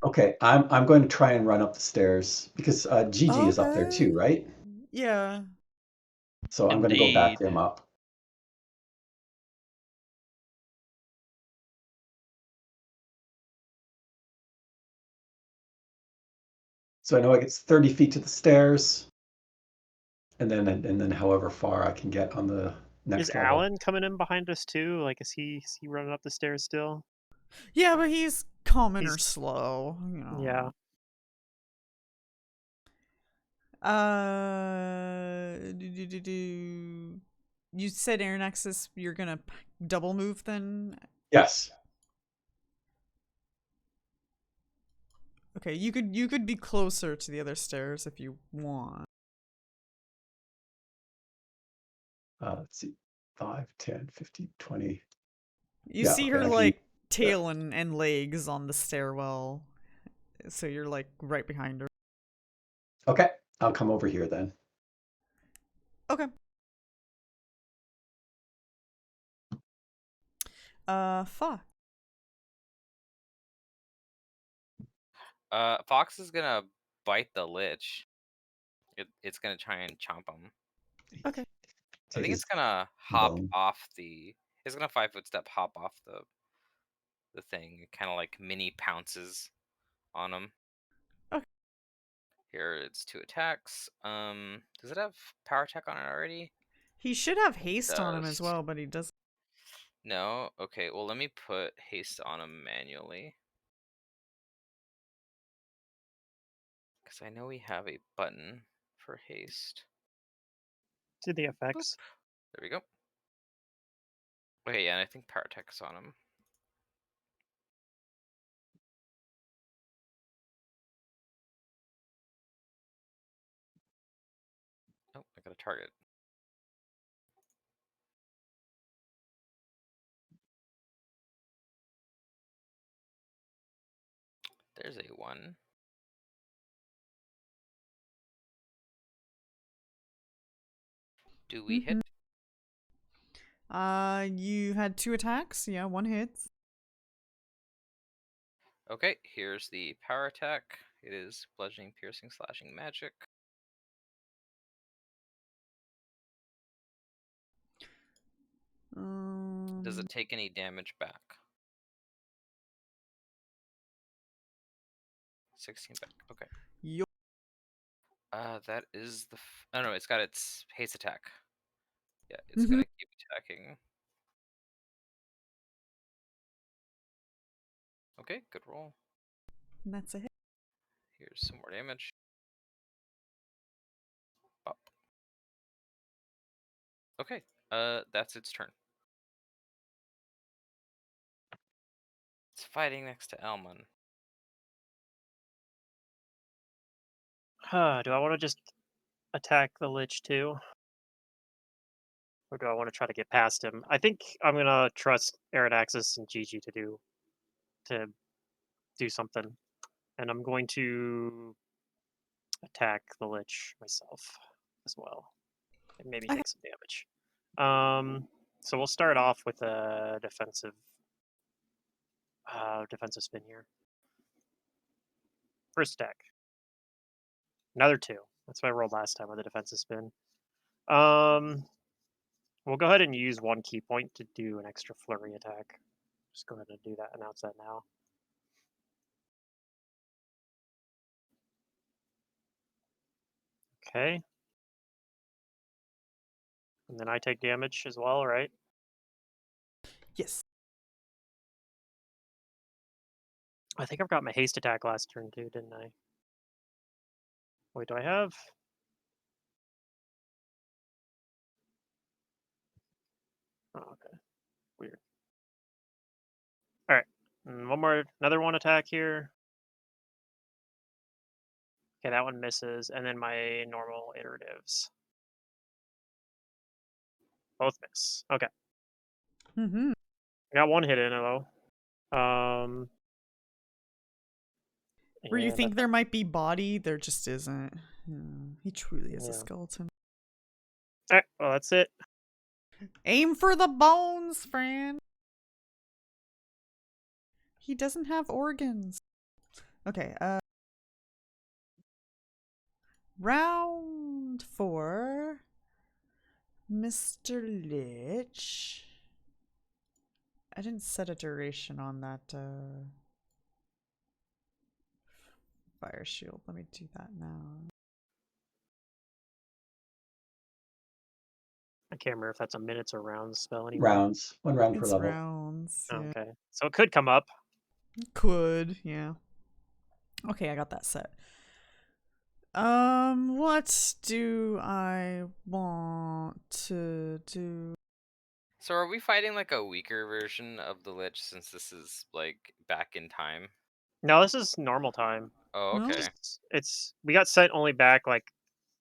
Okay, I'm going to try and run up the stairs because Gigi is up there too, right? Yeah. So I'm going to go back Indeed. him up. So I know it gets 30 feet to the stairs, and then however far I can get on the is next level. Alan coming in behind us too? Like, is he running up the stairs still? Yeah, but he's common or He's- slow. You know. Yeah. You said Air Nexus, you're gonna double move then? Yes. Okay, you could be closer to the other stairs if you want. Let's see. 5, 10, 15, 20. You Yeah, see okay, her I can- like tail and legs on the stairwell. So you're like right behind her. Okay, I'll come over here then. Okay. Fuck. Fox is gonna bite the lich. It's gonna try and chomp him. Okay. I Take think his it's gonna hop bone. off the. It's gonna 5-foot step hop off the thing. It kind of like mini pounces on him. Okay. Here it's 2 attacks. Does it have power attack on it already? He should have haste on him as Does. well, but he doesn't. No? Okay, well let me put haste on him manually. Because I know we have a button for haste. To the effects. There we go. Okay, yeah, and I think power attack is on him. Oh, I got a target. There's a 1. Do we hit? You had 2 attacks. Yeah, 1 hits. Okay, here's the power attack. It is bludgeoning, piercing, slashing, magic. Does it take any damage back? 16 back. Okay. Yo. That is the. Oh no, it's got its haste attack. Yeah, it's gonna keep attacking. Okay, good roll. And that's a hit. Here's some more damage. Bop. Okay, that's its turn. It's fighting next to Elman. Do I want to just attack the Lich too? Or do I want to try to get past him? I think I'm gonna trust Aranaxis and Gigi to do something. And I'm going to attack the Lich myself as well. And maybe Okay. take some damage. So we'll start off with a defensive spin here. First attack. Another 2. That's what I rolled last time with a defensive spin. We'll go ahead and use 1 key point to do an extra flurry attack. Just go ahead and do that. Announce that now. Okay. And then I take damage as well, right? Yes. I think I've got my haste attack last turn too, didn't I? Wait, do I have? Oh, okay. Weird. All right. And another 1 attack here. Okay, that one misses, and then my normal iteratives. Both miss. Okay. Mm-hmm. I got 1 hit in it though. Where you And think there might be body, there just isn't. Yeah, he truly is a Yeah. skeleton. All right. Well, that's it. Aim for the bones, Fran. He doesn't have organs. Okay, round 4. Mr. Lich. I didn't set a duration on that, fire shield. Let me do that now. I can't remember if that's a minutes or rounds spell anymore. Rounds. 1 round per It's level. rounds. Yeah. Okay. So it could come up. Could, yeah. Okay, I got that set. What do I want to do? So are we fighting like a weaker version of the Lich since this is like back in time? No, this is normal time. Oh, No. okay. We got sent only back like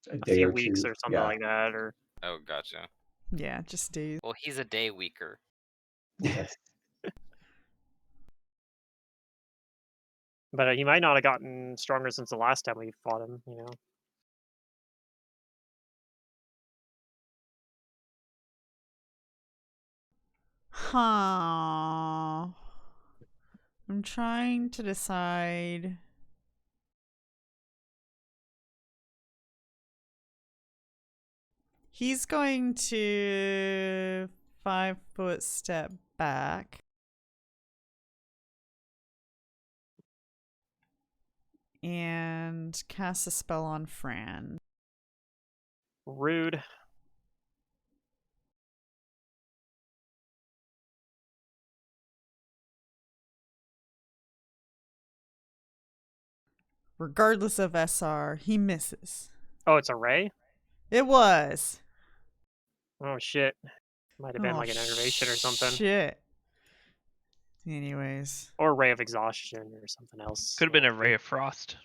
A a day few or weeks 2. or something Yeah. like that, or Oh, gotcha. Yeah, just days. Well, he's a day weaker. Yes. but he might not have gotten stronger since the last time we fought him. You know. Huh. I'm trying to decide. He's going to 5-foot step back. and cast a spell on Fran. Rude. Regardless of SR, he misses. Oh, it's a ray? It was. Oh, shit. Might have been Oh, like an enervation or something. Shit. Anyways. Or ray of exhaustion or something else. Could have been a ray of frost.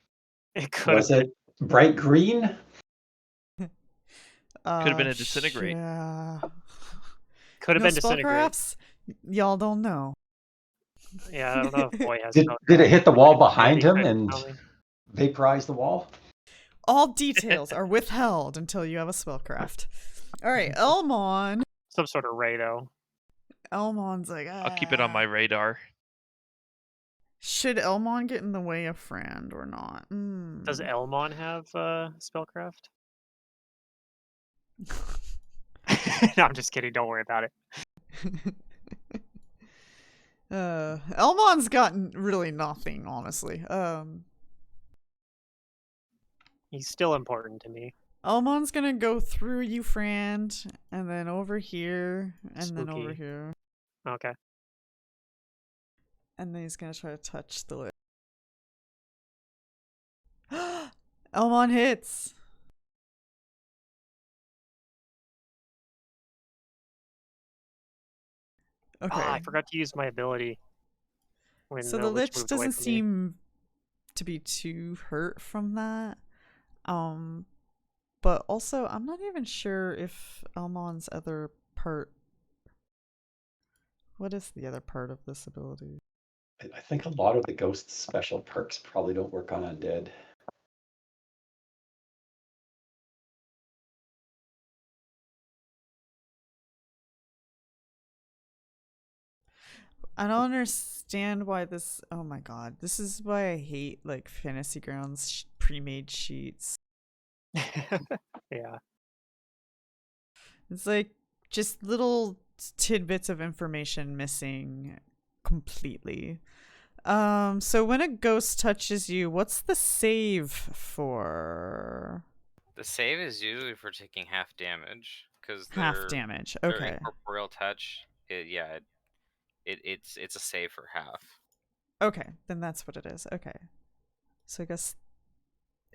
It could Was have it bright green? Could have been a disintegrate. Yeah. Could have been disintegrate. spellcrafts? Y'all don't know. Yeah, I don't know if boy has Did spellcraft. it hit the wall Like, behind maybe him could and tell me. vaporize the wall? All details are withheld until you have a spellcraft. All right, Elmon. Some sort of ray, though. Elmon's like, I'll keep it on my radar. Should Elmon get in the way of Frand or not? Does Elmon have spellcraft? No, I'm just kidding. Don't worry about it. Elmon's gotten really nothing, honestly. He's still important to me. Elmon's gonna go through you, Frand, and then over here, and then over Spooky. here. Okay. And then he's gonna try to touch the lid. Elmon hits. Okay. Ah, I forgot to use my ability. When So the Lich moved away doesn't from me. seem to be too hurt from that. But also I'm not even sure if Elmon's other part. What is the other part of this ability? I think a lot of the ghost special perks probably don't work on undead. I don't understand why this. Oh my god, this is why I hate like Fantasy Grounds pre-made sheets. Yeah. It's like just little tidbits of information missing completely. So when a ghost touches you, what's the save for? The save is usually for taking half damage because Half damage. their Okay. incorporeal touch. It's a save for half. Okay, then that's what it is. Okay. So I guess.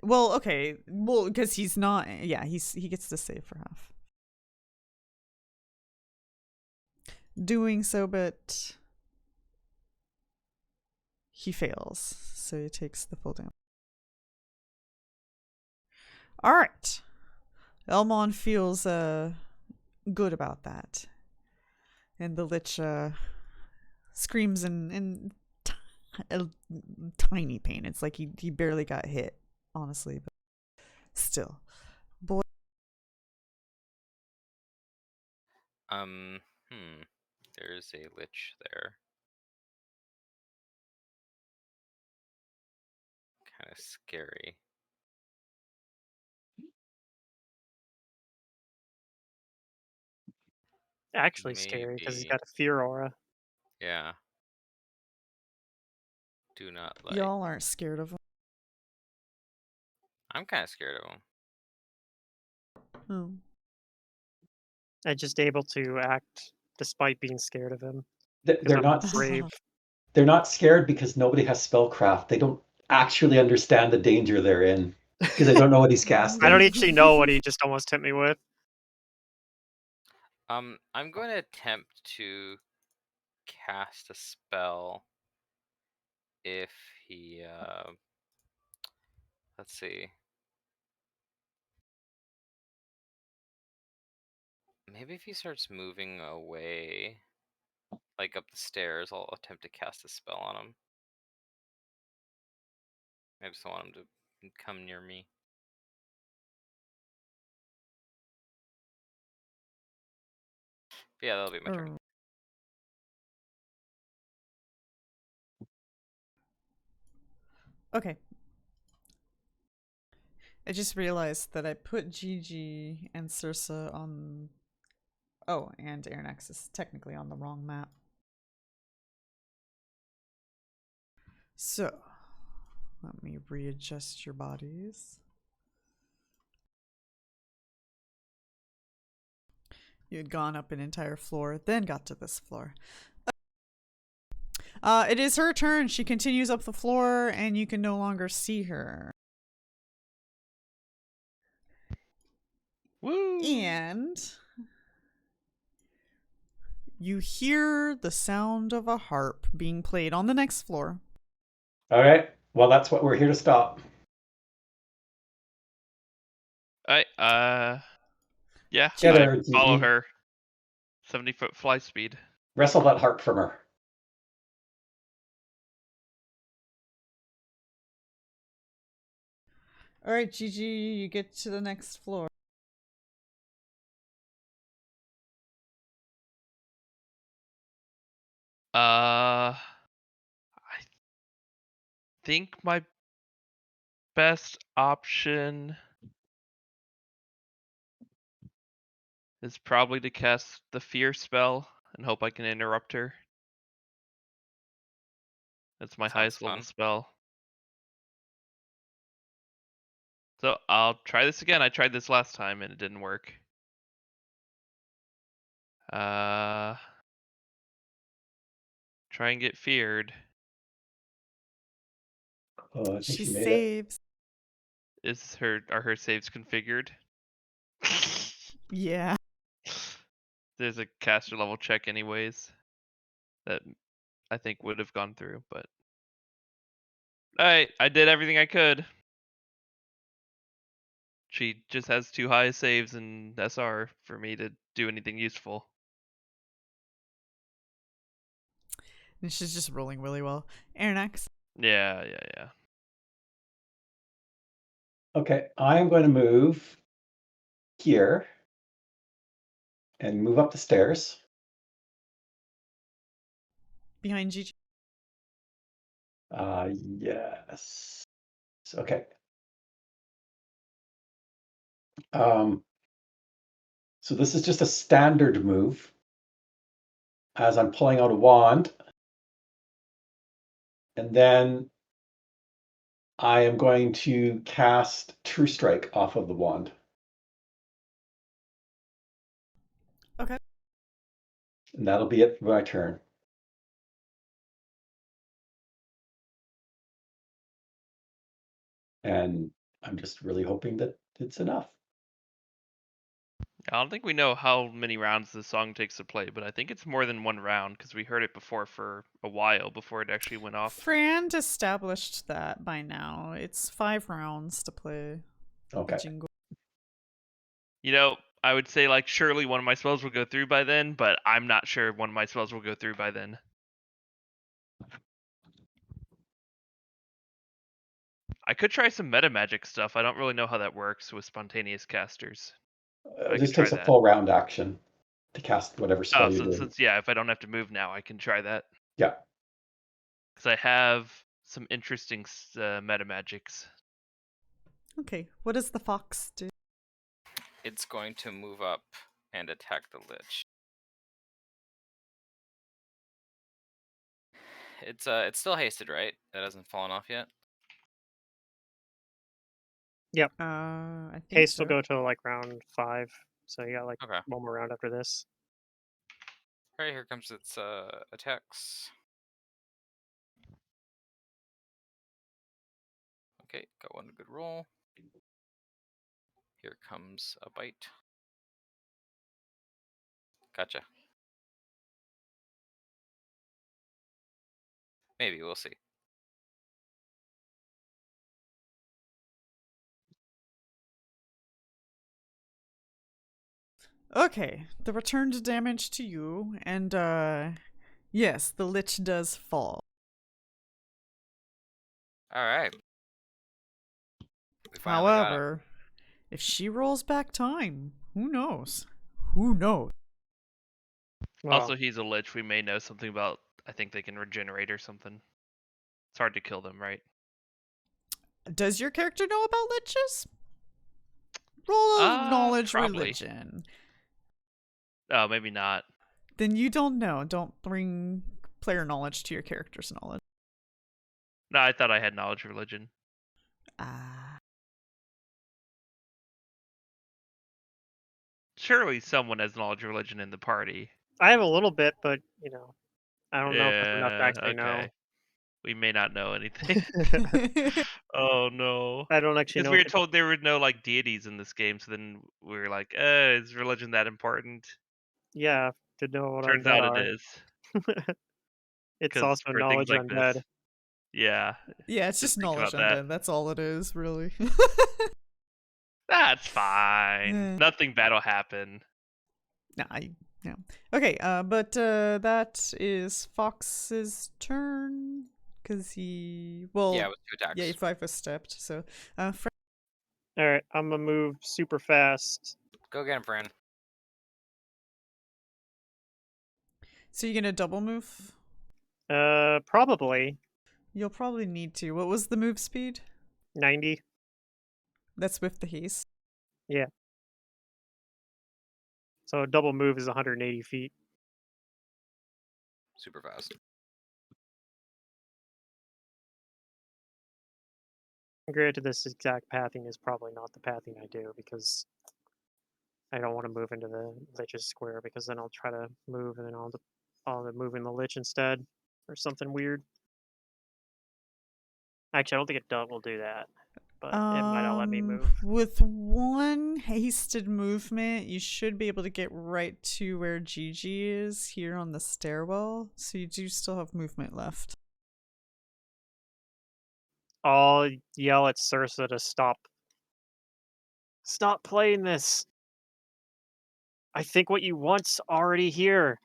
Well, okay. Well, because he's not. Yeah, he gets to save for half. Doing so, but he fails, so he takes the full damage. All right. Elmon feels good about that, and the Lich screams in tiny pain. It's like he barely got hit, honestly, but still. Boy. There's a Lich there. Kind of scary. Actually scary because he's Maybe. got a fear aura. Yeah. Do not like. Y'all aren't scared of him. I'm kind of scared of him. Oh. And just able to act despite being scared of him. They're I'm not brave. they're not scared because nobody has spellcraft. They don't actually understand the danger they're in because they don't know what he's casting. I don't actually know what he just almost hit me with. I'm going to attempt to cast a spell if he let's see. Maybe if he starts moving away, like up the stairs, I'll attempt to cast a spell on him. I just want him to come near me. But yeah, that'll be my turn. Okay. I just realized that I put Gigi and Cirsa on. Oh, and Airnex is technically on the wrong map. So, Let me readjust your bodies. You had gone up an entire floor, then got to this floor. It is her turn. She continues up the floor, and you can no longer see her. Woo! And you hear the sound of a harp being played on the next floor. All right. Well, that's what we're here to stop. Alright, yeah, Get I her, follow Gigi. her. 70-foot fly speed. Wrestle that harp from her. All right, Gigi, you get to the next floor. I think my best option is probably to cast the fear spell and hope I can interrupt her. That's my Sounds highest level fun. spell. So I'll try this again. I tried this last time and it didn't work. Try and get feared. Oh, I think She she made it. saves. Are her saves configured? Yeah. There's a caster level check anyways that I think would have gone through, but alright, I did everything I could. She just has too high saves and SR for me to do anything useful. And she's just rolling really well. Airnax. Yeah. Okay, I'm going to move here and move up the stairs. Behind Gigi. Yes. Okay. So this is just a standard move. As I'm pulling out a wand, and then I am going to cast True Strike off of the wand. Okay. And that'll be it for my turn. And I'm just really hoping that it's enough. I don't think we know how many rounds the song takes to play, but I think it's more than one round because we heard it before for a while before it actually went off. Fran established that by now. It's 5 rounds to play the Okay. jingle. You know, I would say like surely one of my spells will go through by then, but I'm not sure one of my spells will go through by then. I could try some meta magic stuff. I don't really know how that works with spontaneous casters. I This could try takes a that. full round action to cast whatever spell Oh, you're so doing. since if I don't have to move now, I can try that. Yeah. Because I have some interesting meta magics. Okay, what does the fox do? It's going to move up and attack the Lich. It's still hasted, right? That hasn't fallen off yet. I think Haste so. will go to like round 5, so you got like Okay. one more round after this. All right, here comes its attacks. Okay, got one good roll. Here comes a bite. Gotcha. Maybe, we'll see. Okay, the returned damage to you, and yes, the lich does fall. All right. We finally got it. However, if she rolls back time, who knows? Who knows? Well, Also, he's a lich. We may know something about. I think they can regenerate or something. It's hard to kill them, right? Does your character know about liches? Roll of knowledge Probably. religion. Oh, maybe not. Then you don't know. Don't bring player knowledge to your character's knowledge. No, I thought I had knowledge religion. Ah. Surely someone has knowledge religion in the party. I have a little bit, but I don't know if that's enough to Yeah, actually know. okay. We may not know anything. Oh no. I don't actually Because know. we What were told there were no like deities in this game, so then we were like, is religion that important? Yeah, to know what Turns undead out it are. is. It's Because also for things knowledge like undead. this. Yeah. Yeah, it's just think knowledge about that. undead. That's all it is, really. That's fine. Yeah. Nothing bad will happen. No. Okay, but that is Fox's turn because he Yeah, with 2 attacks. yeah, he 5 was stepped. So, All right, I'm gonna move super fast. Go get him, Fran. so you're gonna double move. Probably You'll probably need to. What was the move speed? 90. That's with the haste. Yeah. So a double move is 180 feet. Super fast. Granted, this exact pathing is probably not the pathing I do because I don't want to move into the Lich's square because then I'll try to move and then I'll move in the Lich instead or something weird. Actually, I don't think it will do that, but it might not let me move. With one hasted movement, you should be able to get right to where Gigi is here on the stairwell. So you do still have movement left. I'll yell at Sursa to stop. Stop playing this. I think what you want's already here.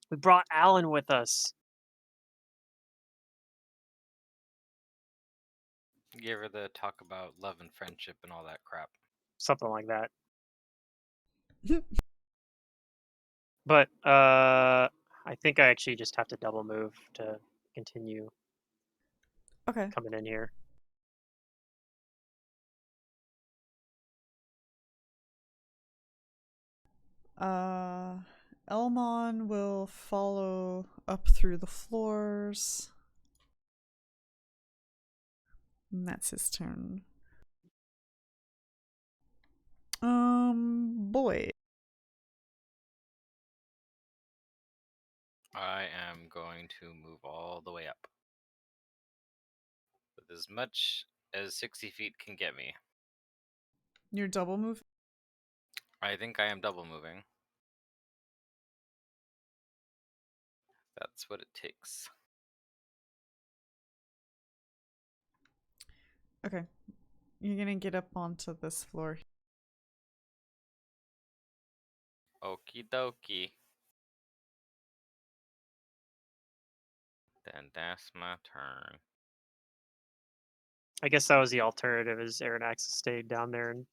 We brought Alan with us. Give her the talk about love and friendship and all that crap. Something like that. But I think I actually just have to double move to continue Okay. coming in here. Elmon will follow up through the floors. And that's his turn. Boy. I am going to move all the way up. With as much as 60 feet can get me. Your double move? I think I am double moving. That's what it takes. Okay. You're gonna get up onto this floor. Okie dokie. Then that's my turn. I guess that was the alternative is Aranax stayed down there and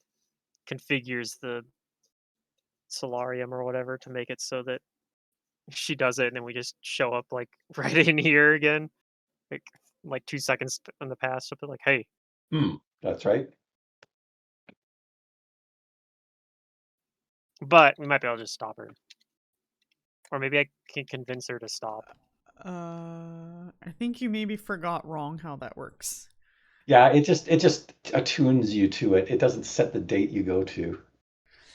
configures the solarium or whatever to make it so that she does it and then we just show up like right in here again. Like 2 seconds in the past, something like, hey. That's right. But we might be able to just stop her. Or maybe I can convince her to stop. I think you maybe forgot wrong how that works. Yeah, it just attunes you to it. It doesn't set the date you go to.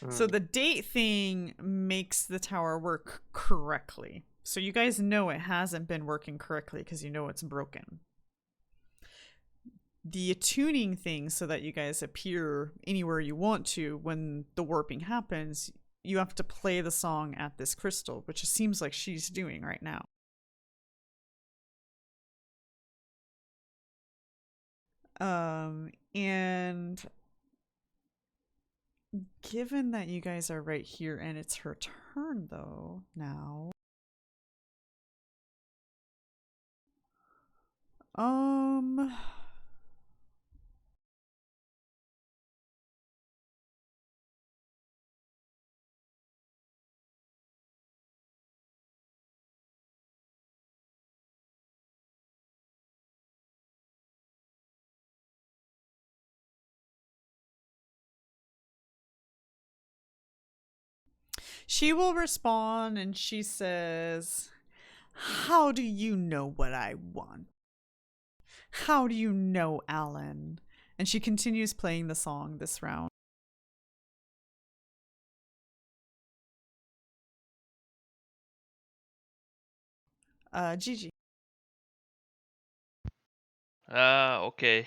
So the date thing makes the tower work correctly. So you guys know it hasn't been working correctly because you know it's broken. The attuning thing so that you guys appear anywhere you want to when the warping happens, you have to play the song at this crystal, which it seems like she's doing right now. And given that you guys are right here and it's her turn though now. She will respond and she says, How do you know what I want? How do you know, Alan? And she continues playing the song this round. Gigi. Okay.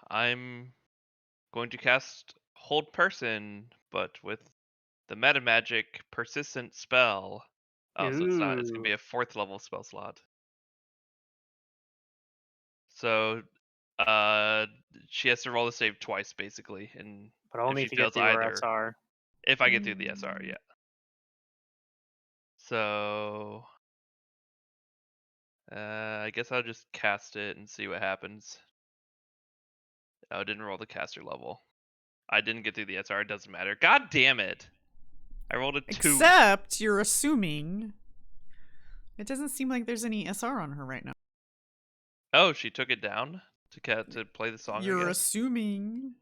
I'm going to cast Hold Person, but with the meta magic persistent spell. Oh, so it's not. It's gonna Ooh. be a 4th level spell slot. So, she has to roll the save twice, basically, and But if only she if you get fails through your either, SR. if I get through the SR, yeah. So, I guess I'll just cast it and see what happens. Oh, it didn't roll the caster level. I didn't get through the SR. It doesn't matter. God damn it! I rolled a 2. Except you're assuming it doesn't seem like there's any SR on her right now. Oh, she took it down to play the song. You're I guess. assuming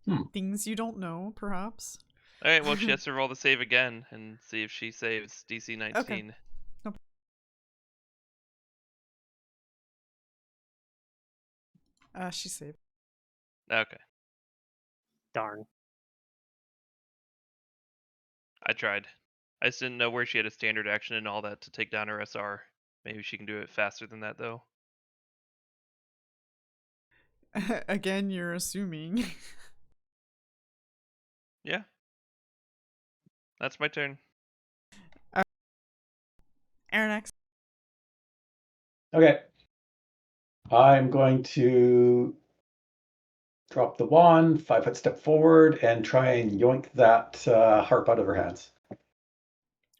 Hmm. things you don't know, perhaps. All right. Well, she has to roll the save again and see if she saves DC 19. She saved. Okay. Darn. I tried. I just didn't know where she had a standard action and all that to take down her SR. Maybe she can do it faster than that, though. Again, you're assuming. Yeah. That's my turn. Aranex. Okay. I'm going to drop the wand, 5-foot step forward, and try and yoink that harp out of her hands.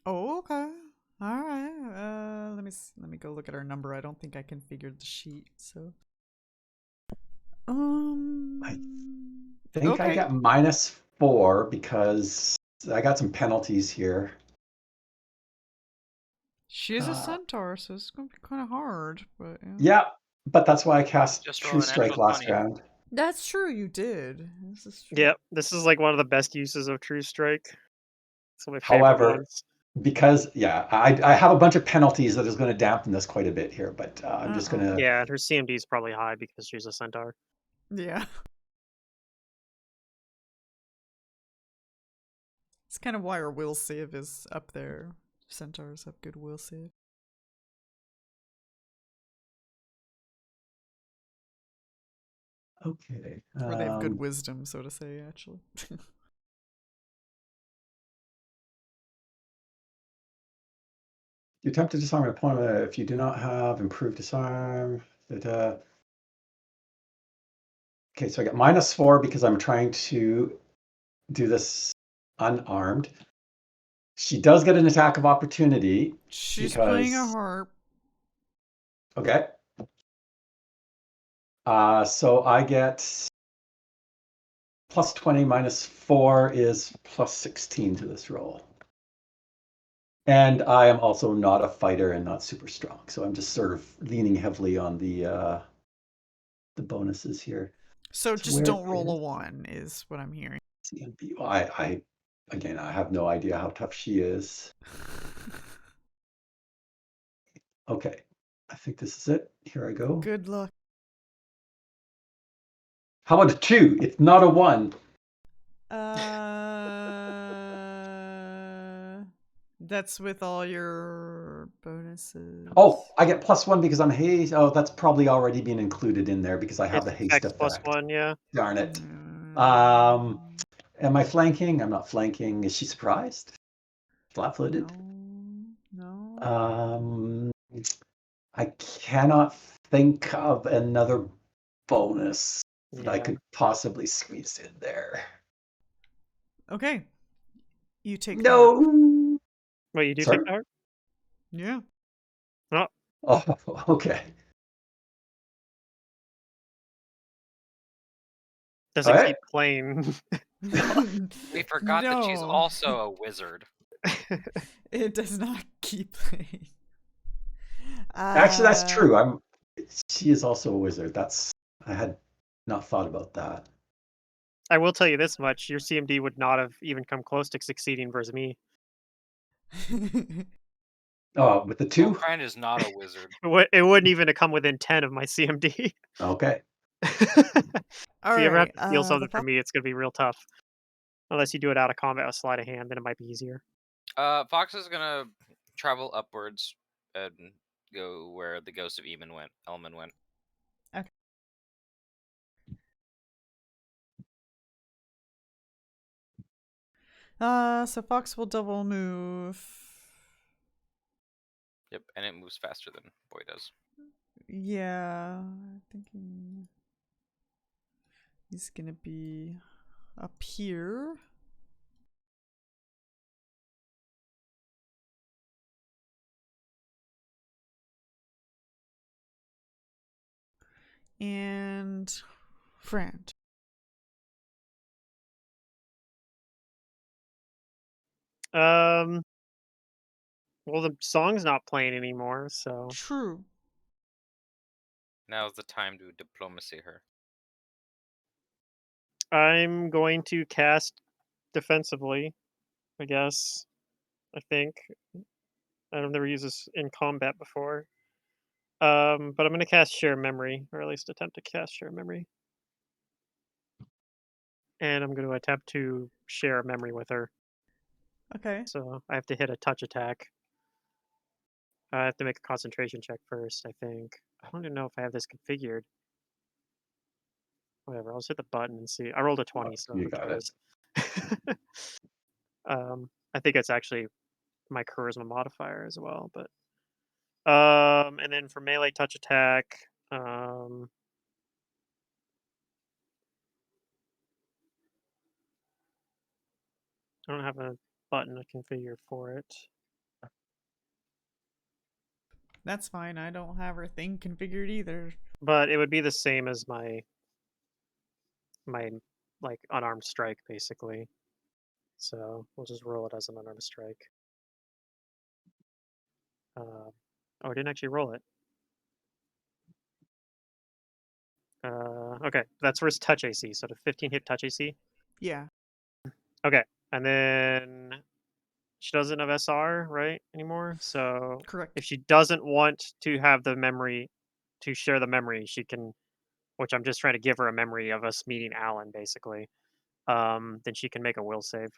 Oh, okay. All right. Let me go look at our number. I don't think I configured the sheet. So. I think I Okay. got -4 because I got some penalties here. She is a centaur, so it's gonna be kind of hard. But Yeah, but that's why I cast Just roll True a Strike natural last 20. round. That's true. You did. This is true. Yep, this is like one of the best uses of True Strike. It's one of my favorite However, ones. because I have a bunch of penalties that is going to dampen this quite a bit here, but I'm just going to. Yeah, and her CMD is probably high because she's a centaur. Yeah. It's kind of why our will save is up there. Centaurs have good will save. Okay. Or they have good wisdom, so to say, actually. You attempt to disarm an opponent if you do not have improved disarm. Okay, so I get -4 because I'm trying to do this unarmed. She does get an attack of opportunity. She's playing a harp. Okay. So I get +20 -4 is +16 to this roll. And I am also not a fighter and not super strong, so I'm just sort of leaning heavily on the bonuses here. So just don't roll a 1 is what I'm hearing. CMB. I again, I have no idea how tough she is. Okay, I think this is it. Here I go. Good luck. How about a 2? It's not a 1. That's with all your bonuses. Oh, I get +1 because I'm haste. Oh, that's probably already been included in there because I have the haste X effect. +1, yeah. Darn it. Mm. Am I flanking? I'm not flanking. Is she surprised? Flat-footed? No. I cannot think of another bonus that I Yeah. could possibly squeeze in there. Okay. You take No. Wait, you do Sorry? take the heart? Yeah. Oh, okay. Does it All right. keep playing? We forgot that she's No. also a wizard. It does not keep playing. Actually, that's true. She is also a wizard. I had not thought about that. I will tell you this much: your CMD would not have even come close to succeeding versus me. Oh, with the Well, two? Brian is not a wizard. It wouldn't even come within 10 of my CMD. Okay. All If you ever have right. to steal The something from fox. me, it's gonna be real tough. Unless you do it out of combat with sleight of hand, then it might be easier. Fox is gonna travel upwards and go where the ghost of Elman went. Okay. So fox will double move. Yep, and it moves faster than boy does. Yeah, I'm thinking he's gonna be up here. And friend. Well, the song's not playing anymore, so True. Now's the time to diplomacy her. I'm going to cast defensively, I guess. I think. I've never used this in combat before. But I'm going to cast Share Memory, or at least attempt to cast Share Memory. And I'm going to attempt to share a memory with her. Okay. So I have to hit a touch attack. I have to make a concentration check first, I think. I don't even know if I have this configured. Whatever, I'll just hit the button and see. I rolled a 20, so You who got it. cares? I think it's actually my charisma modifier as well, but and then for melee touch attack, I don't have a button to configure for it. That's fine. I don't have her thing configured either. But it would be the same as my like unarmed strike basically. So we'll just roll it as an unarmed strike. Oh, I didn't actually roll it. Okay, that's for his touch AC. So the 15 hit touch AC. Yeah. Okay, and then she doesn't have SR right anymore. So Correct. if she doesn't want to have the memory, to share the memory, she can. Which I'm just trying to give her a memory of us meeting Alan, basically. Then she can make a will save.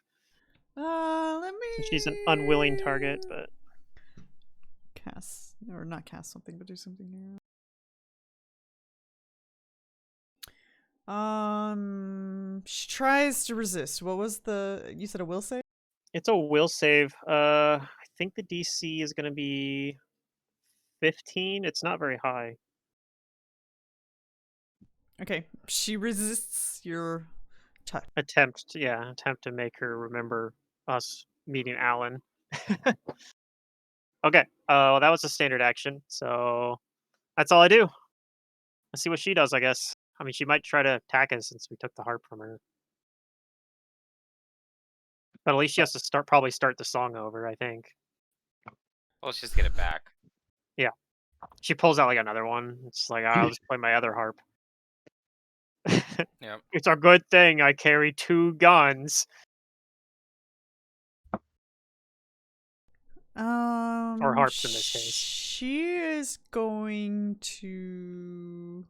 Let me. So she's an unwilling target, but cast or not cast something, but do something here. She tries to resist. What was you said a will save? it's a will save. I think the DC is going to be 15. It's not very high. Okay. She resists your touch. Attempt to make her remember us meeting Alan. Okay. Well, that was a standard action, so that's all I do. Let's see what she does, I guess. I mean, she might try to attack us since we took the harp from her. But at least she has to probably start the song over, I think. Well, let's just get it back. Yeah. She pulls out like another one. It's like, I'll just play my other harp. Yep. It's a good thing I carry 2 guns. Or harps in this case. She is going to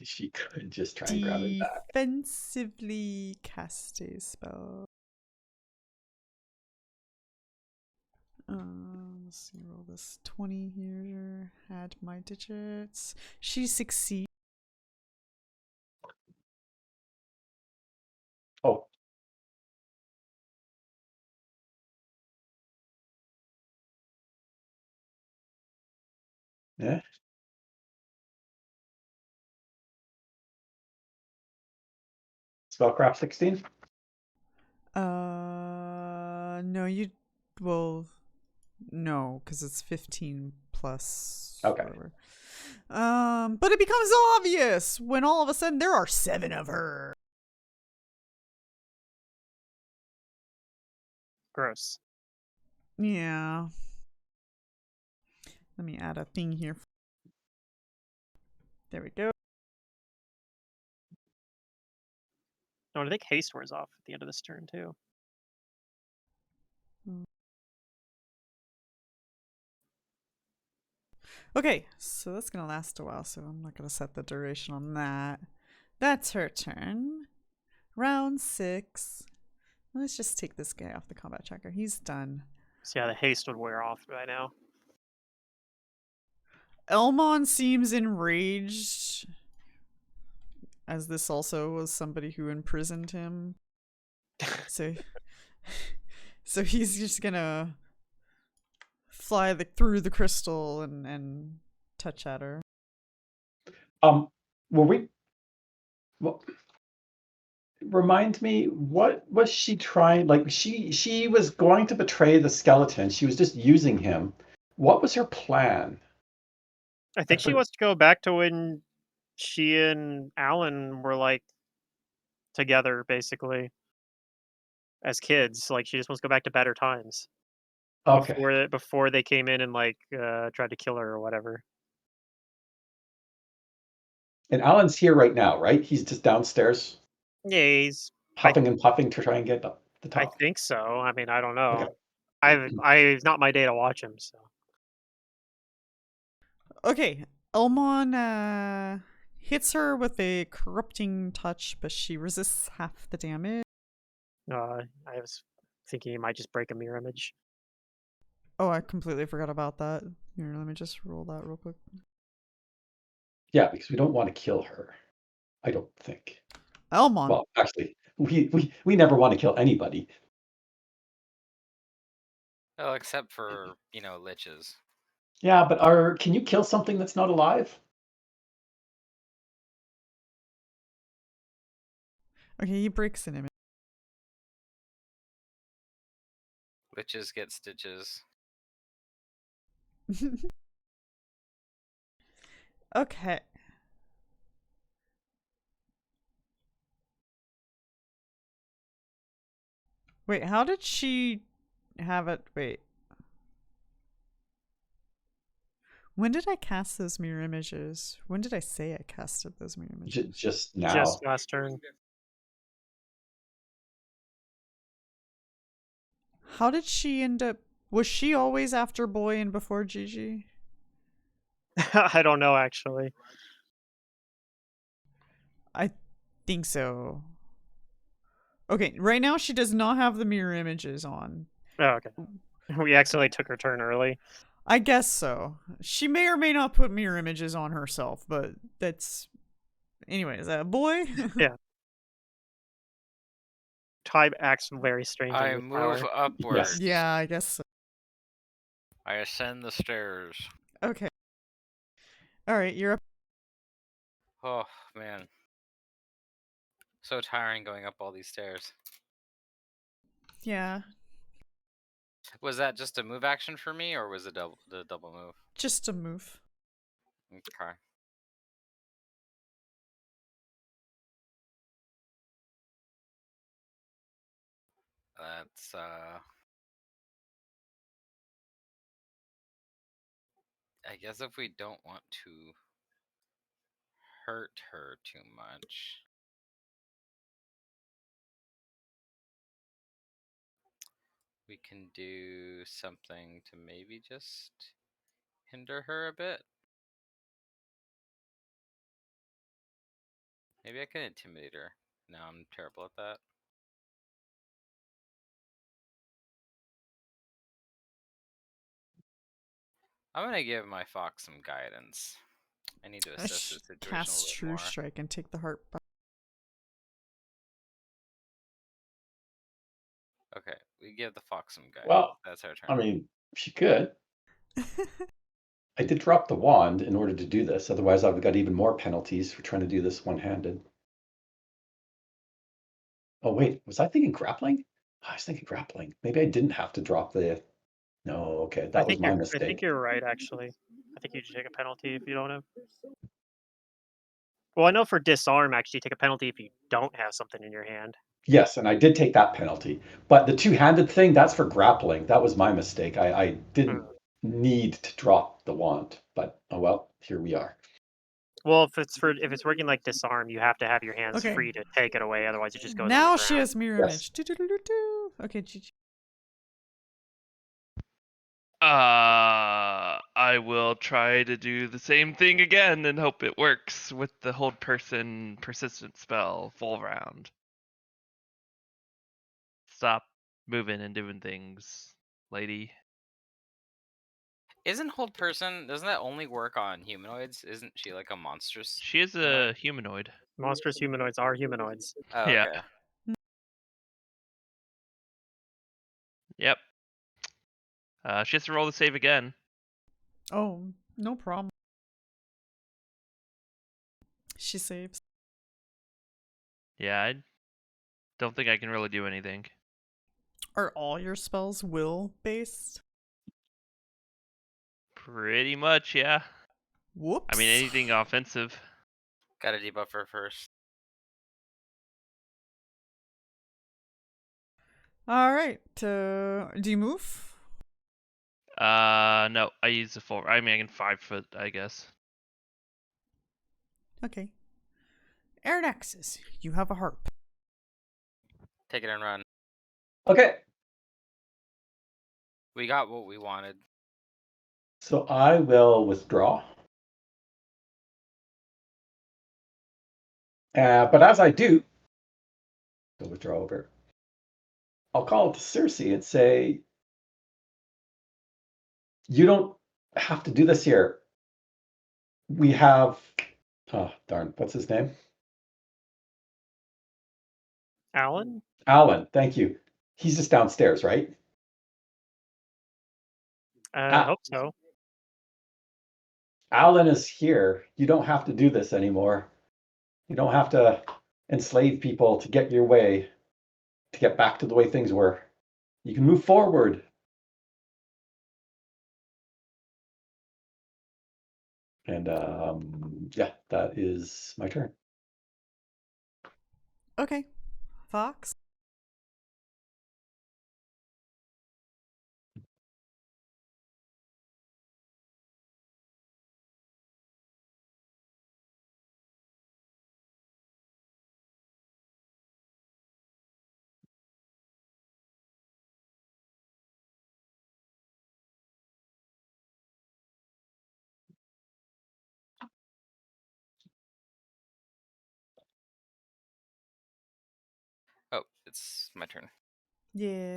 She could just try and grab it back. defensively cast a spell. Let's see, roll this 20 here. Add my digits. She succeeds. Oh. Yeah. Spellcraft 16? No, no, because it's 15 plus. Okay. Whatever. But it becomes obvious when all of a sudden there are 7 of her. Gross. Yeah. Let me add a thing here. There we go. No, I think haste wears off at the end of this turn too. Okay, so that's gonna last a while, so I'm not gonna set the duration on that. That's her turn. Round 6. Let's just take this guy off the combat tracker. He's done. So yeah, the haste would wear off by now. Elmon seems enraged, as this also was somebody who imprisoned him. So, so he's just gonna fly through the crystal and touch at her. Were we? Well, remind me, what was she trying? Like she was going to betray the skeleton. She was just using him. What was her plan? I think she wants to go back to when she and Alan were like together, basically, as kids. Like she just wants to go back to better times Okay. before they came in and like tried to kill her or whatever. And Alan's here right now, right? He's just downstairs, Yeah, he's. huffing and puffing to try and get up the I top. think so. I mean, I don't Okay. know. I've not my day to watch him. So Okay, Elmon hits her with a corrupting touch, but she resists half the damage. I was thinking he might just break a mirror image. Oh, I completely forgot about that. Here, let me just roll that real quick. Yeah, because we don't want to kill her. I don't think. Elmon. Well, actually, we never want to kill anybody. Oh, except for, liches. Yeah, but can you kill something that's not alive? Okay, he breaks an image. Liches get stitches. Okay. Wait, how did she have it? Wait. When did I cast those mirror images? When did I say I casted those mirror images? Just now. Just last turn. How did she end up? Was she always after Boy and before Gigi? I don't know actually. I think so. Okay, right now she does not have the mirror images on. Oh, okay. We accidentally took her turn early. I guess so. She may or may not put mirror images on herself, but that's. Anyways, Boy? Yeah. Time acts very strangely. I with move power. upwards. Yeah, I guess so. I ascend the stairs. Okay. Alright, you're up. Oh, man. So tiring going up all these stairs. Yeah, Was that just a move action for me, or was it the double move? just a move. Okay. That's, I guess if we don't want to hurt her too much, we can do something to maybe just hinder her a bit. Maybe I can intimidate her. No, I'm terrible at that. I'm gonna give my fox some guidance. I need to I assess the situation a cast little bit True more. Strike and take the heart back. Okay, we give the fox some guidance. Well, that's our turn. I mean, she could. I did drop the wand in order to do this. Otherwise, I've got even more penalties for trying to do this one-handed. Oh, wait, was I thinking grappling? I was thinking grappling. Maybe I didn't have to drop the... No, okay, that was my I mistake. think you're right, actually. I think you should take a penalty if you don't have. Well, I know for disarm, actually, you take a penalty if you don't have something in your hand. Yes, and I did take that penalty. But the two-handed thing, that's for grappling. That was my mistake. I didn't need to drop the wand. But, oh well, here we are. Well, if it's working like disarm, you have to have your hands Okay. free to take it away. Otherwise, it just goes. Now on the she ground. has mirror Yes. image. Do-do-do-do-do. Okay, Gigi. I will try to do the same thing again and hope it works with the hold person persistent spell full round. Stop moving and doing things, lady. Isn't hold person? Doesn't that only work on humanoids? Isn't she like a monstrous? She is a humanoid. Monstrous humanoids are humanoids. Oh, Yeah. okay. Yep. She has to roll the save again. Oh, no problem. She saves. Yeah, I don't think I can really do anything. Are all your spells will based? Pretty much, yeah. Whoops. I mean, anything offensive. Gotta debuff her first. All right. Do you move? No, I use the full. I mean, I can 5 foot, I guess. Okay. Aranaxis, you have a harp. Take it and run. Okay, We got what we wanted. so I will withdraw. But as I do, I'll withdraw over. I'll call it to Circe and say, you don't have to do this here. We have, oh, darn, what's his name? Alan? Alan, thank you. He's just downstairs, right? I hope so. Alan is here. You don't have to do this anymore. You don't have to enslave people to get your way, to get back to the way things were. You can move forward. And yeah, that is my turn. Okay. Fox? Oh, it's my turn. Yeah.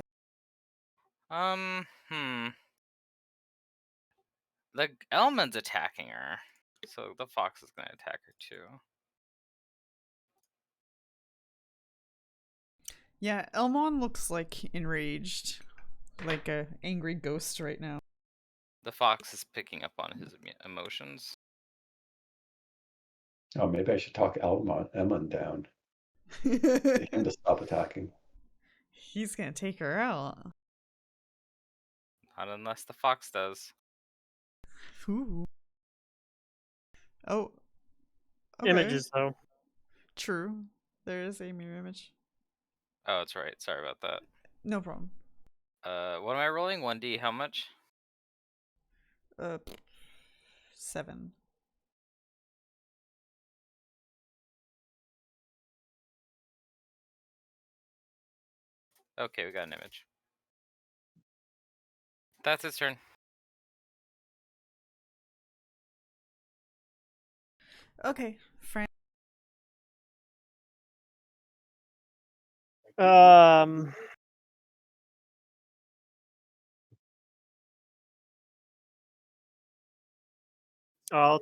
The Elman's attacking her, so the fox is gonna attack her too. Yeah, Elmon looks like enraged. Like a angry ghost right now. The fox is picking up on his emotions. Oh, maybe I should talk Emmon down. Get him to stop attacking. He's gonna take her out. Not unless the fox does. Ooh. Oh. Okay. Images, though. True. There is a mirror image. Oh, that's right. Sorry about that. No problem. What am I rolling? 1D. How much? 7. Okay, we got an image. That's his turn. Okay, Fran. I'll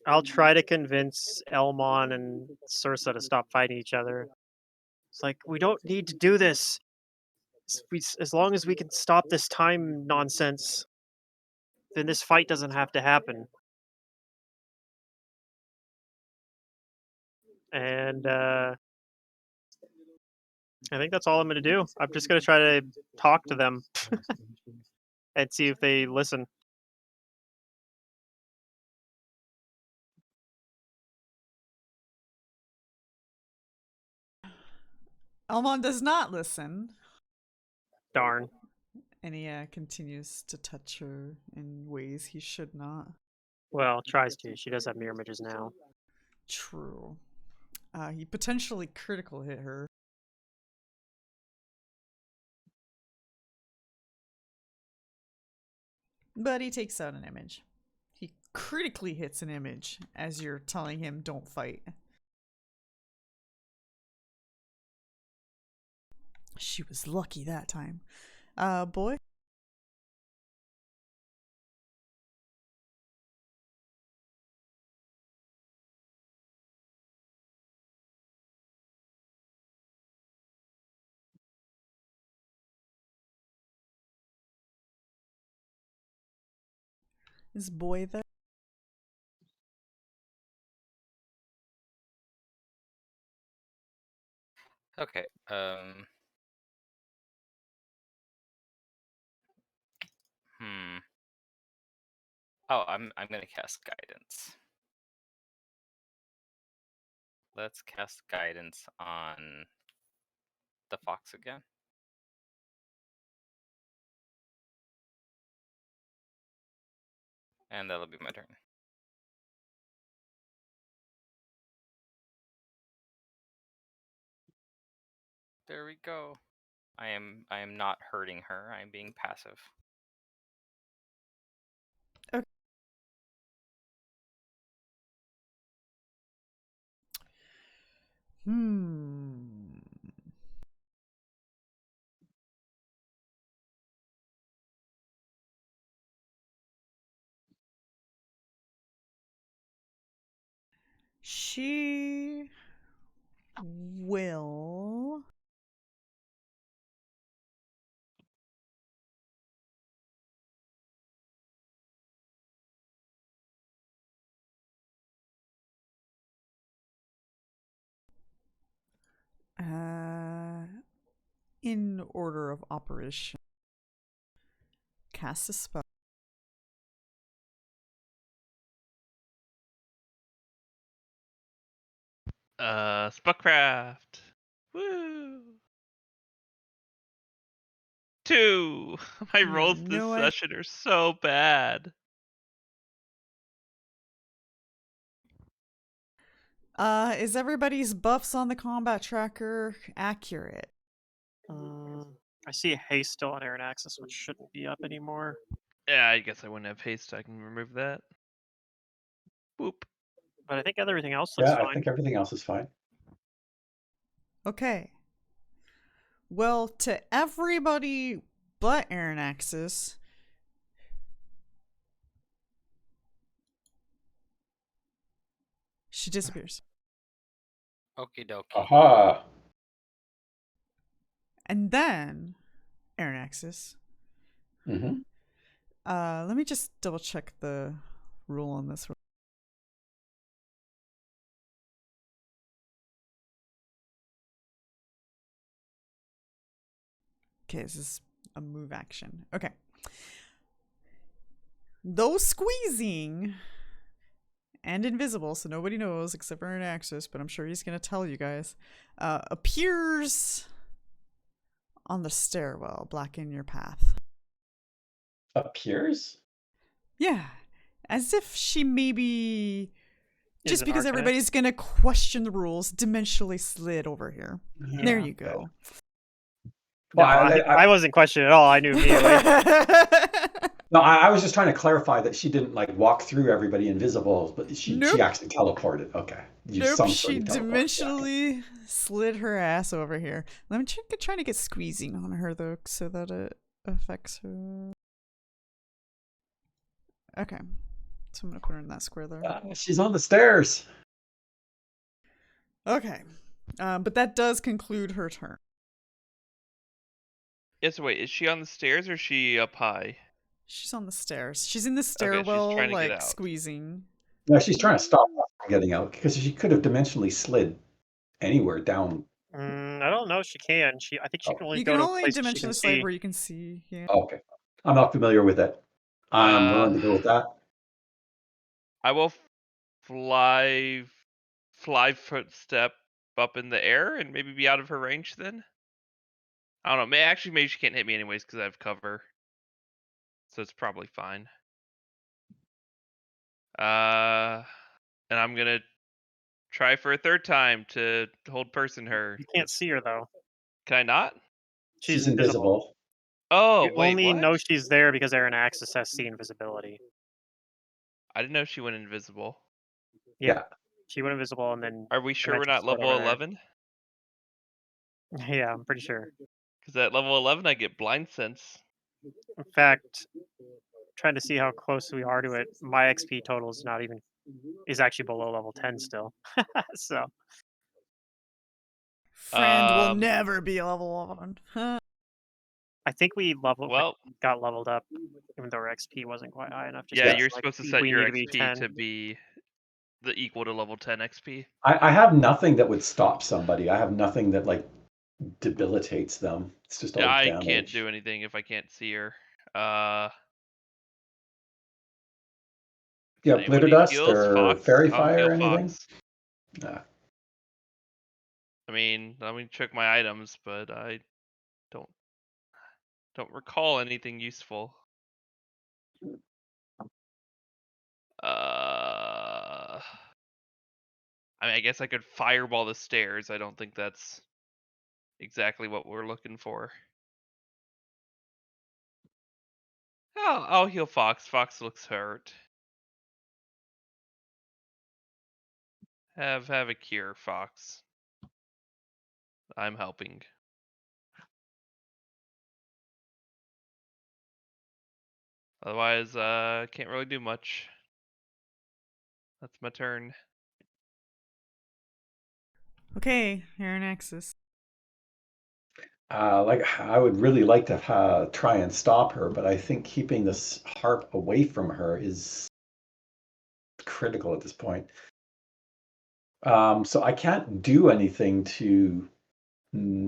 I'll try to convince Elmon and Circe to stop fighting each other. It's like, we don't need to do this. As long as we can stop this time nonsense, then this fight doesn't have to happen. And I think that's all I'm going to do. I'm just going to try to talk to them and see if they listen. Elmon does not listen. Darn. And he continues to touch her in ways he should not. Well, tries to. She does have mirror images now. True. He potentially critical hit her. But he takes out an image. He critically hits an image as you're telling him don't fight. She was lucky that time. Boy? Is boy there? Okay. Oh, I'm gonna cast guidance. Let's cast guidance on the fox again. And that'll be my turn. There we go. I am not hurting her. I am being passive. Okay. She will in order of operation cast a spell. Spellcraft. Woo! 2. My You have rolls this no idea. session are so bad. Is everybody's buffs on the combat tracker accurate? I see haste still on Aaron Axis, which shouldn't be up anymore. Yeah, I guess I wouldn't have haste. I can remove that. Boop. But I think everything else looks Yeah, fine. I think everything else is fine. Okay. Well, to everybody but Aaron Axis, she disappears. Okie dokie. Aha! And then Aaron Axis. Mm-hmm. Let me just double check the rule on this one. Okay, this is a move action. Okay. Though squeezing and invisible, so nobody knows except for an Axis, but I'm sure he's going to tell you guys, appears on the stairwell, blocking your path. Appears? Yeah. As if she maybe, Is just an because arcanist. everybody's going to question the rules, dimensionally slid over here. There Yeah. you go. No, Well, I wasn't questioning at all. I knew immediately. No, I was just trying to clarify that she didn't like walk through everybody invisible, but she Nope. actually teleported. Okay. Use Nope, some she sort of teleport. dimensionally slid her ass over here. Let me trying to get squeezing on her though, so that it affects her. Okay, so I'm gonna put her in that square there. She's on the stairs. Okay, but that does conclude her turn. Yes, wait, is she on the stairs or is she up high? She's on the stairs. She's in the she's stairwell, trying to get like out. squeezing. No, she's trying to stop us from getting out because she could have dimensionally slid anywhere down. I don't know if she can. I think she can only You go can to a only place that she can dimensionally slide see. where you can see. Yeah. Okay. I'm not familiar with it. I'm willing to go with that. I will fly footstep up in the air and maybe be out of her range then. I don't know. Maybe she can't hit me anyways because I have cover, so it's probably fine. And I'm gonna try for a third time to hold person her. You can't see her though. Can I not? She's invisible. Oh, You wait, only what? know she's there because Aaron Axis has seen invisibility. I didn't know she went invisible. Yeah. Yeah. She went invisible and then Are we sure we're eventually not slid level over there. 11? Yeah, I'm pretty sure. Because at level 11, I get blind sense. In fact, trying to see how close we are to it, my XP total is actually below level 10 still. So Friend will Um, never be level 11. I think we Well, got leveled up, even though our XP wasn't quite high enough. Just yeah, because you're like supposed to set we your need to be XP 10. to be the equal to level 10 XP. I have nothing that would stop somebody. I have nothing that like debilitates them. It's just Yeah, all I can't damage. do anything if I can't see her. Yeah, glitter Anybody dust heals or Fox? fairy I'll heal fire or anything? Fox. Nah. I mean, let me check my items, but I don't recall anything useful. I mean, I guess I could fireball the stairs. I don't think that's exactly what we're looking for. Oh, I'll heal Fox. Fox looks hurt. Have a cure, Fox. I'm helping. Otherwise, can't really do much. That's my turn. Okay, Aaron Axis. Like I would really like to try and stop her, but I think keeping this harp away from her is critical at this point. So I can't do anything to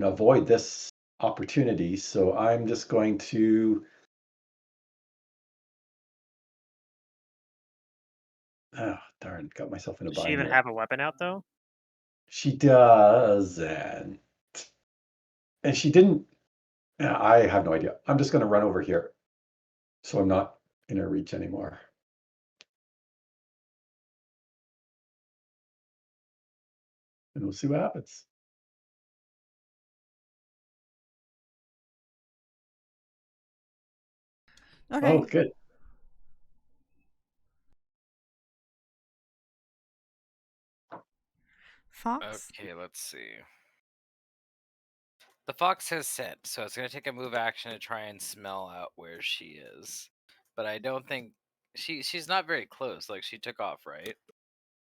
avoid this opportunity. So I'm just going to. Oh, darn, got myself in a Does she bind even here. have a weapon out though? She doesn't. And she didn't. Yeah, I have no idea. I'm just going to run over here. So I'm not in her reach anymore. And we'll see what happens. Okay. Oh, good. Fox? Okay, let's see. The fox has scent, so it's gonna take a move action to try and smell out where she is. But I don't think she's not very close. Like she took off, right?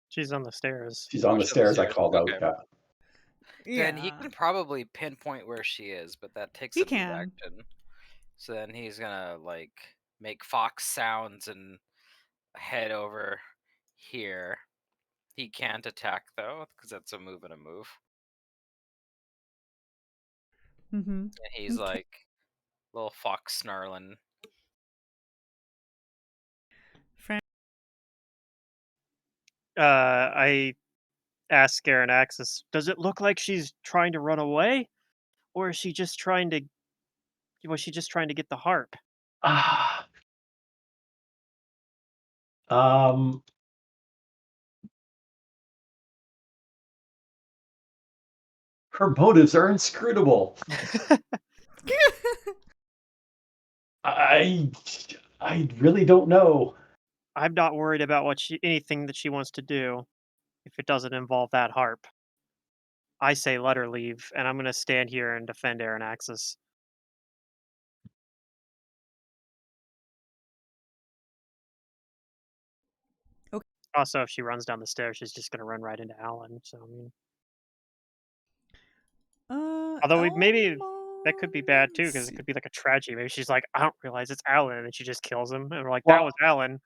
She's on the stairs. She's on Oh, the she's on the stairs. I stairs. called out. Okay. Yeah. Then he Yeah. can probably pinpoint where she is, but that takes He a move can. action. So then he's gonna like make fox sounds and head over here. He can't attack though, because that's a move and a move. Mm-hmm. And he's Okay. like little fox snarling. Friend. I asked Aaron Axis, does it look like she's trying to run away? Or is she just trying to was she just trying to get the harp? Ah. Um. Her motives are inscrutable. I I really don't know. I'm not worried about anything that she wants to do if it doesn't involve that harp. I say let her leave, and I'm gonna stand here and defend Aaron Axis. Okay. Also, if she runs down the stairs, she's just gonna run right into Alan. So I mean, although maybe that could be bad too, because it could be like a tragedy. Maybe she's like, I don't realize it's Alan, and then she just kills him, and we're like, that Well, was Alan.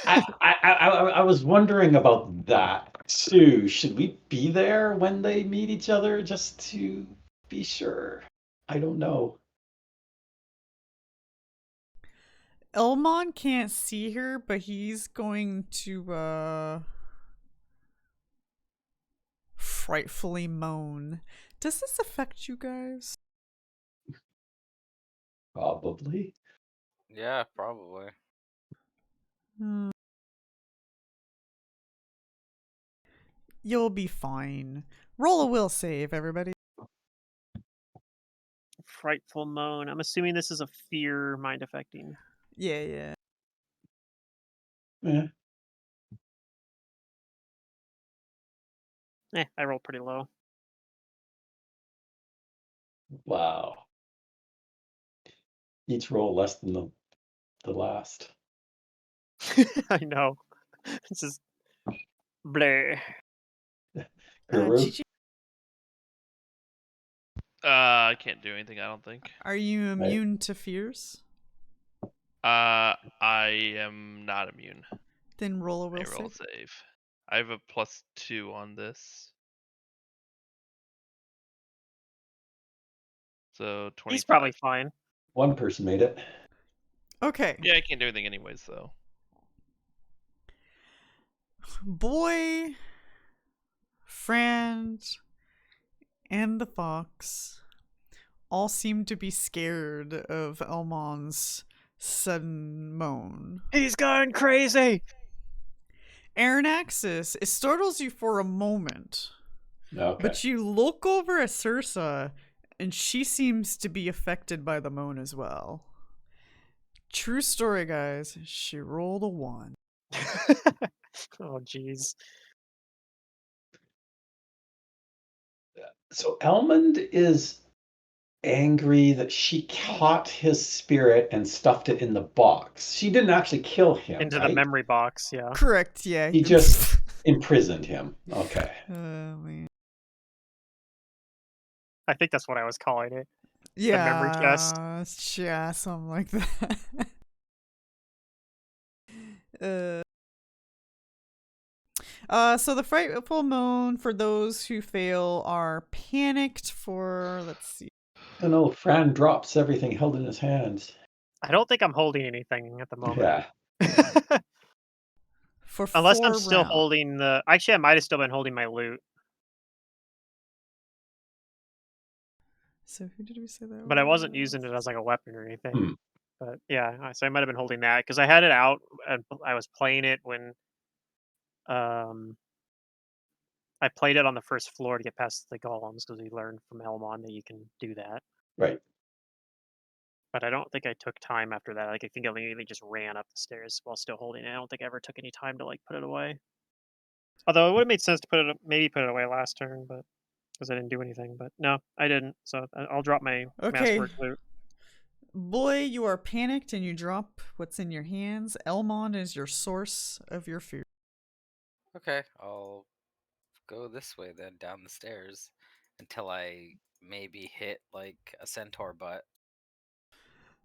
I was wondering about that too. Should we be there when they meet each other just to be sure? I don't know. Elmon can't see her, but he's going to frightfully moan. Does this affect you guys? Probably. Yeah, probably. Hmm. You'll be fine. Roll a will save, everybody. frightful moan. I'm assuming this is a fear mind affecting. Yeah. Yeah. I rolled pretty low. Wow. Each roll less than the last. I know. This is bleh. Guru? Gigi, I can't do anything, I don't think. are you immune to fears? I am not immune. Then roll a I will roll save. save. I have a +2 on this. So 25. He's probably fine. One person made it. Okay. Yeah, I can't do anything anyways, though. Boy, friend, and the fox all seem to be scared of Elmon's sudden moan. He's gone crazy. Aranaxis, it startles you for a moment, Okay. but you look over at Cirsa, and she seems to be affected by the moan as well. True story, guys. She rolled a 1. Oh, jeez. So Elmond is angry that she caught his spirit and stuffed it in the box. She didn't actually kill him, Into right? the memory box, yeah. Correct, yeah. He just imprisoned him. Okay. Oh, man. I think that's what I was calling it. Yeah, memory chest. Yeah, something like that. So the frightful moan for those who fail are panicked for, let's see. I know Fran drops everything held in his hands. I don't think I'm holding anything at the moment. Yeah. For Unless 4 I'm still rounds. holding the... Actually, I might have still been holding my loot. So who did we say that But I wasn't was? using it as like a weapon or anything. Hmm. But yeah, so I might have been holding that because I had it out and I was playing it when I played it on the first floor to get past the golems because we learned from Elmon that you can do that. Right. But I don't think I took time after that. Like I think I immediately just ran up the stairs while still holding it. I don't think I ever took any time to like put it away. Although it would have made sense to maybe put it away last turn, but because I didn't do anything. But no, I didn't. So I'll drop my Okay. masterwork loot. Boy, you are panicked and you drop what's in your hands. Elmond is your source of your fear. Okay, I'll go this way then, down the stairs, until I maybe hit like a centaur butt.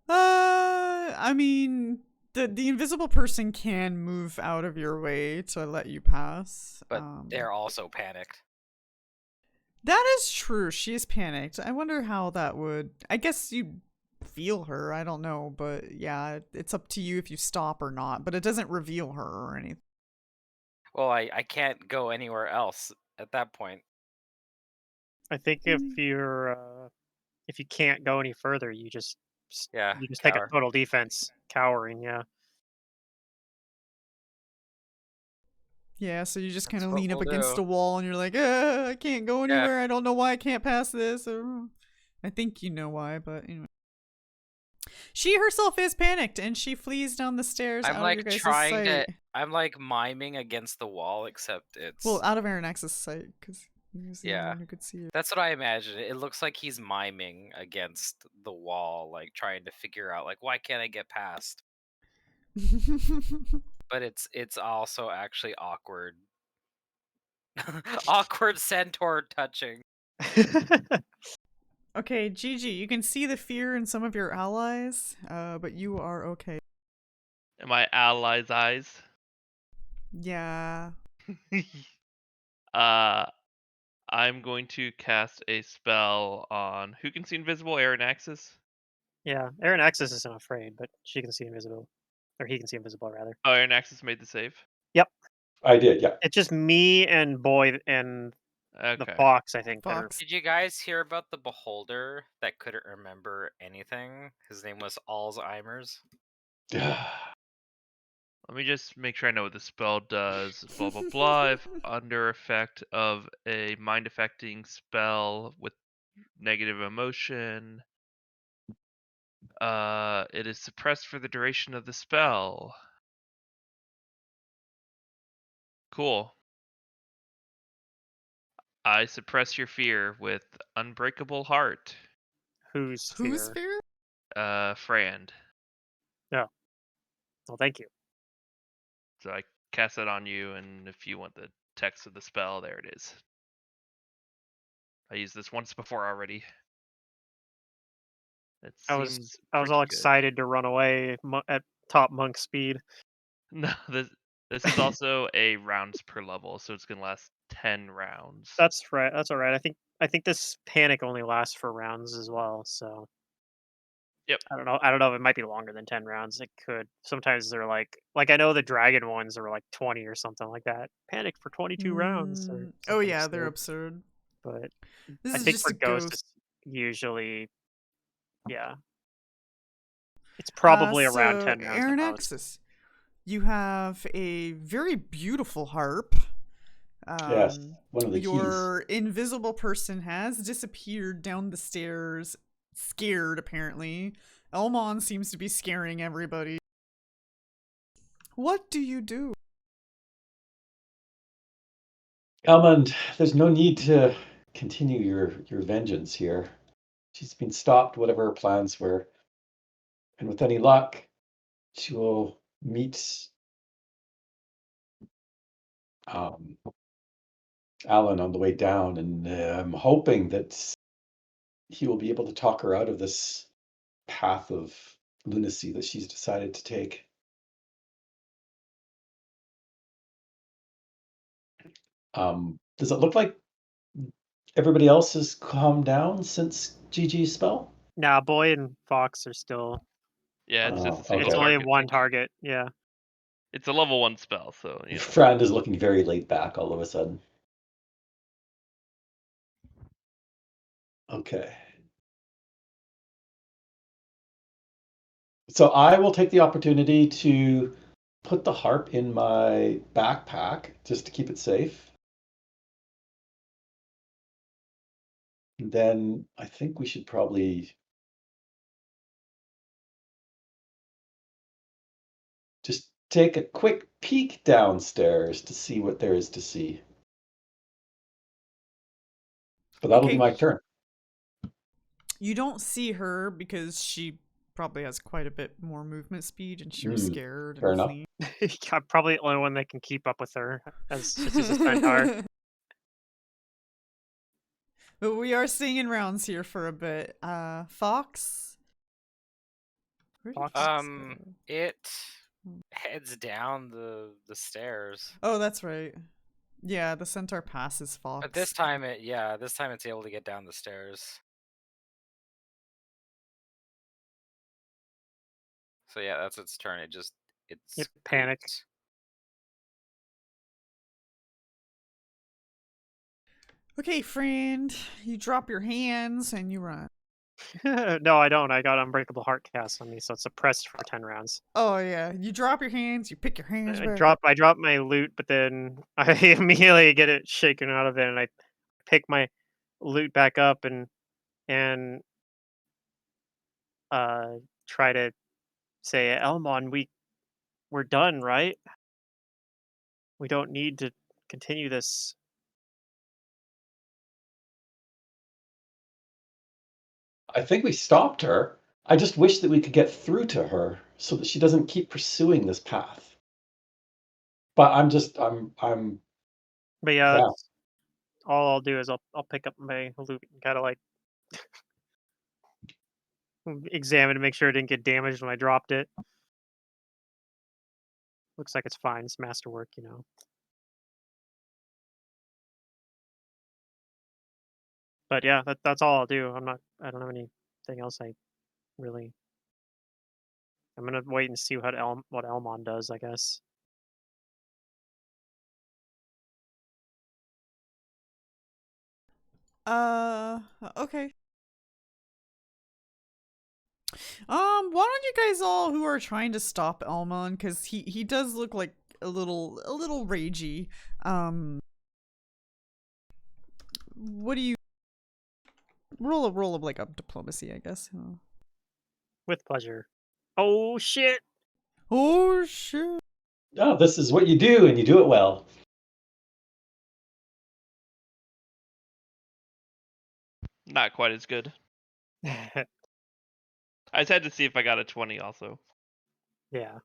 I mean, the invisible person can move out of your way to let you pass. But they're also panicked. That is true. She is panicked. I wonder how that would. I guess you feel her. I don't know, but yeah, it's up to you if you stop or not. But it doesn't reveal her or anything. Well, I can't go anywhere else at that point. I think if you can't go any further, you just take a cower. total defense, cowering. Yeah. Yeah, so you just kind That's of what lean up we'll against do. a wall and you're like, I can't go anywhere. I don't know why I can't pass this. I think you know why, but anyway. She herself is panicked and she flees down the stairs I'm out like of your guys' trying sight. to. I'm like miming against the wall, except it's Well, out of Aranax's sight, because he was the only one who could see it. That's what I imagine. It looks like he's miming against the wall, like trying to figure out, like, why can't I get past? But it's also actually awkward. Awkward centaur touching. Okay, Gigi, you can see the fear in some of your allies, but you are okay. In my allies' eyes. Yeah. I'm going to cast a spell on who can see invisible? Aranaxis? Yeah, Aranaxis isn't afraid, but she can see invisible, or he can see invisible rather. Oh, Aranaxis made the save. Yep. I did, yeah. It's just me and Boy and the fox, I think. Fox. Did you guys hear about the beholder that couldn't remember anything? His name was Alzheimer's. Let me just make sure I know what the spell does. Blah, blah, blah. If under effect of a mind affecting spell with negative emotion, It is suppressed for the duration of the spell. Cool. I suppress your fear with Unbreakable Heart. Whose Who's fear? fear? Frand. Oh. Well, thank you. So I cast it on you, and if you want the text of the spell, there it is. I used this once before already. It I was seems all pretty good. excited to run away at top monk speed. No, this is also a rounds per level, so it's gonna last 10 rounds. That's right. That's all right. I think this panic only lasts for rounds as well. So Yep. I don't know. I don't know if it might be longer than 10 rounds. It could. Sometimes they're like I know the dragon ones are like 20 or something like that. Panic for 22 rounds or Oh something yeah, they're absurd. absurd. But This I is think just for a ghosts, ghost. it's usually it's probably around So 10 rounds at most. Aranexus, you have a very beautiful harp. Yes, one of the keys. Your invisible person has disappeared down the stairs, scared apparently. Elmon seems to be scaring everybody. What do you do? Elmond, there's no need to continue your vengeance here. She's been stopped, whatever her plans were. And with any luck, she will meet Alan on the way down, and I'm hoping that he will be able to talk her out of this path of lunacy that she's decided to take. Does it look like everybody else has calmed down since GG's spell? Nah, Boy and Fox are still. Yeah, it's just a Oh, single It's okay. only target one thing. target. Yeah. It's a level 1 spell, so you know. Frand is looking very laid back all of a sudden. Okay. So I will take the opportunity to put the harp in my backpack just to keep it safe. And then I think we should probably just take a quick peek downstairs to see what there is to see. But that'll be Okay. my turn. You don't see her because she probably has quite a bit more movement speed and she was scared fair and enough. fleeing. I'm probably the only one that can keep up with her as she's a centaur. But we are singing rounds here for a bit. Fox? Where did Fox? Fox go? It heads down the stairs. Oh, that's right. Yeah, the centaur passes Fox. But this time it's able to get down the stairs. So yeah, that's its turn. It panicked. Okay, friend. You drop your hands and you run. No, I don't. I got Unbreakable Heart cast on me, so it's suppressed for 10 rounds. Oh yeah, you drop your hands. You pick your hands. I drop my loot, but then I immediately get it shaken out of it, and I pick my loot back up and try to say, Elmon, we're done, right? We don't need to continue this. I think we stopped her. I just wish that we could get through to her so that she doesn't keep pursuing this path. But I'm But yeah, yeah. that's all I'll do is I'll pick up my loot and kind of like examine to make sure it didn't get damaged when I dropped it. Looks like it's fine. It's masterwork, you know. But yeah, that's all I'll do. I don't have anything else I really. I'm gonna wait and see what Elmon does, I guess. Okay. Why don't you guys all who are trying to stop Elmon, because he does look like a little ragey. What do you roll of like up diplomacy, I guess. With pleasure. Oh shit! Oh shit! Oh, this is what you do, and you do it well. Not quite as good. I just had to see if I got a 20 also. Yeah.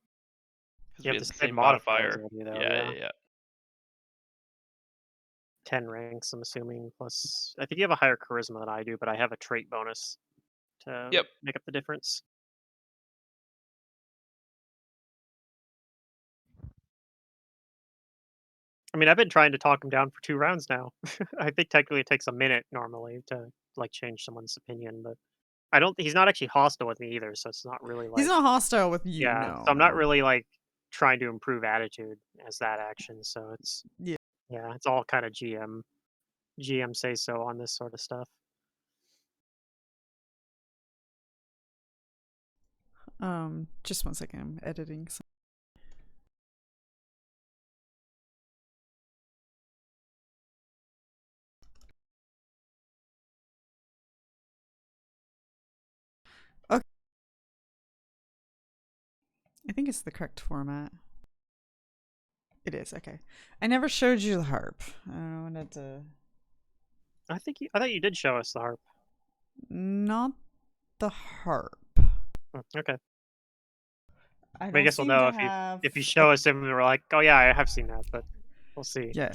Because You we have had the the same same modifiers, modifier. though, Yeah. 10 ranks, I'm assuming, plus... I think you have a higher charisma than I do, but I have a trait bonus to Yep. make up the difference. I mean, I've been trying to talk him down for 2 rounds now. I think technically it takes a minute normally to, like, change someone's opinion, but he's not actually hostile with me either, so it's not really He's like... not hostile with you, Yeah, no. so I'm not really, like, trying to improve attitude as that action, so it's... Yeah. Yeah, it's all kinda GM say so on this sort of stuff. Just one second, I'm editing. Okay. I think it's the correct format. It is, okay. I never showed you the harp. I wanted to... I thought you did show us the harp. Not the harp. Okay. I I don't guess we'll seem know to have... if you show us him and we're like, "Oh, yeah, I have seen that," but we'll see. Yeah,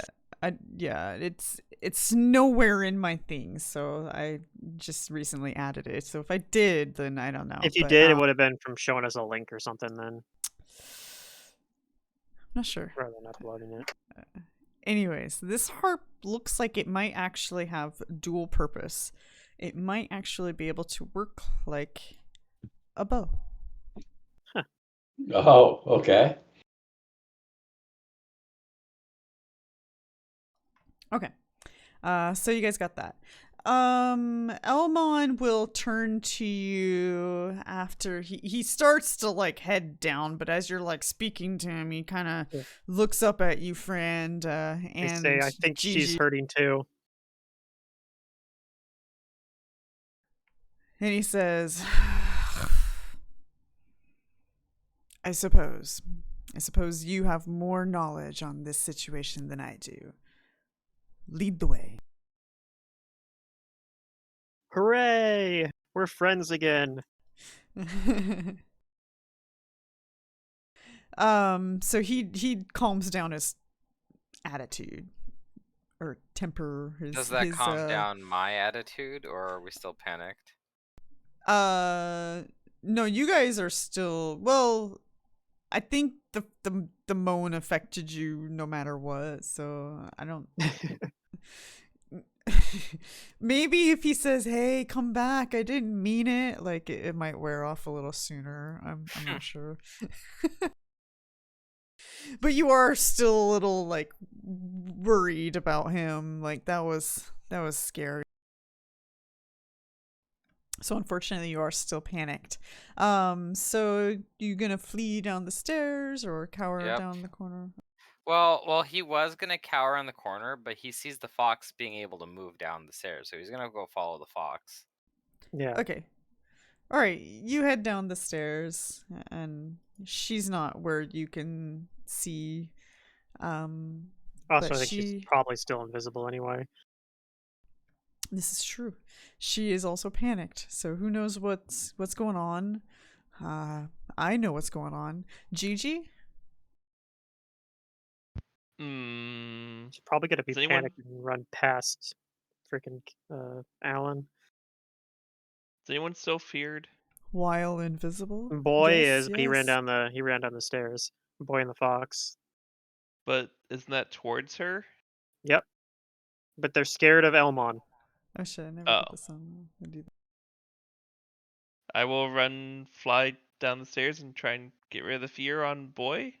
it's nowhere in my things, so I just recently added it. So if I did, then I don't know. If you but, did, it would have been from showing us a link or something then, I'm not sure. rather than uploading it. Anyways, this harp looks like it might actually have dual purpose. It might actually be able to work like a bow. Oh, okay. Okay. So you guys got that. Elmon will turn to you after he starts to like head down, but as you're like speaking to him, he kind of Yeah. looks up at you, friend, I and say, "I think she's Gigi, hurting too." and he says, I suppose you have more knowledge on this situation than I do. Lead the way." Hooray! We're friends again. So he calms down his attitude or temper. Does that calm down my attitude, or are we still panicked? No, you guys are still, well, I think the moan affected you no matter what, so I don't. Maybe if he says, "Hey, come back, I didn't mean it," like it might wear off a little sooner. I'm not sure. But you are still a little like worried about him. Like that was scary. So unfortunately you are still panicked. So you gonna flee down the stairs or cower Yep. down the corner? Well, he was gonna cower in the corner, but he sees the fox being able to move down the stairs, so he's gonna go follow the fox. Yeah. Okay. All right, you head down the stairs, and she's not where you can see. Also, But I think she's probably still invisible anyway. this is true. She is also panicked, so who knows what's going on. I know what's going on. Gigi? She's probably gonna be Is anyone panicked and run past freaking Alan. is anyone still feared? While invisible? Boy Yes, is, but he ran yes. down the stairs. Boy and the fox. But isn't that towards her? Yep. But they're scared of Elmon. Oh shit, I never Oh. put this on. I'll do that. I will fly down the stairs and try and get rid of the fear on boy.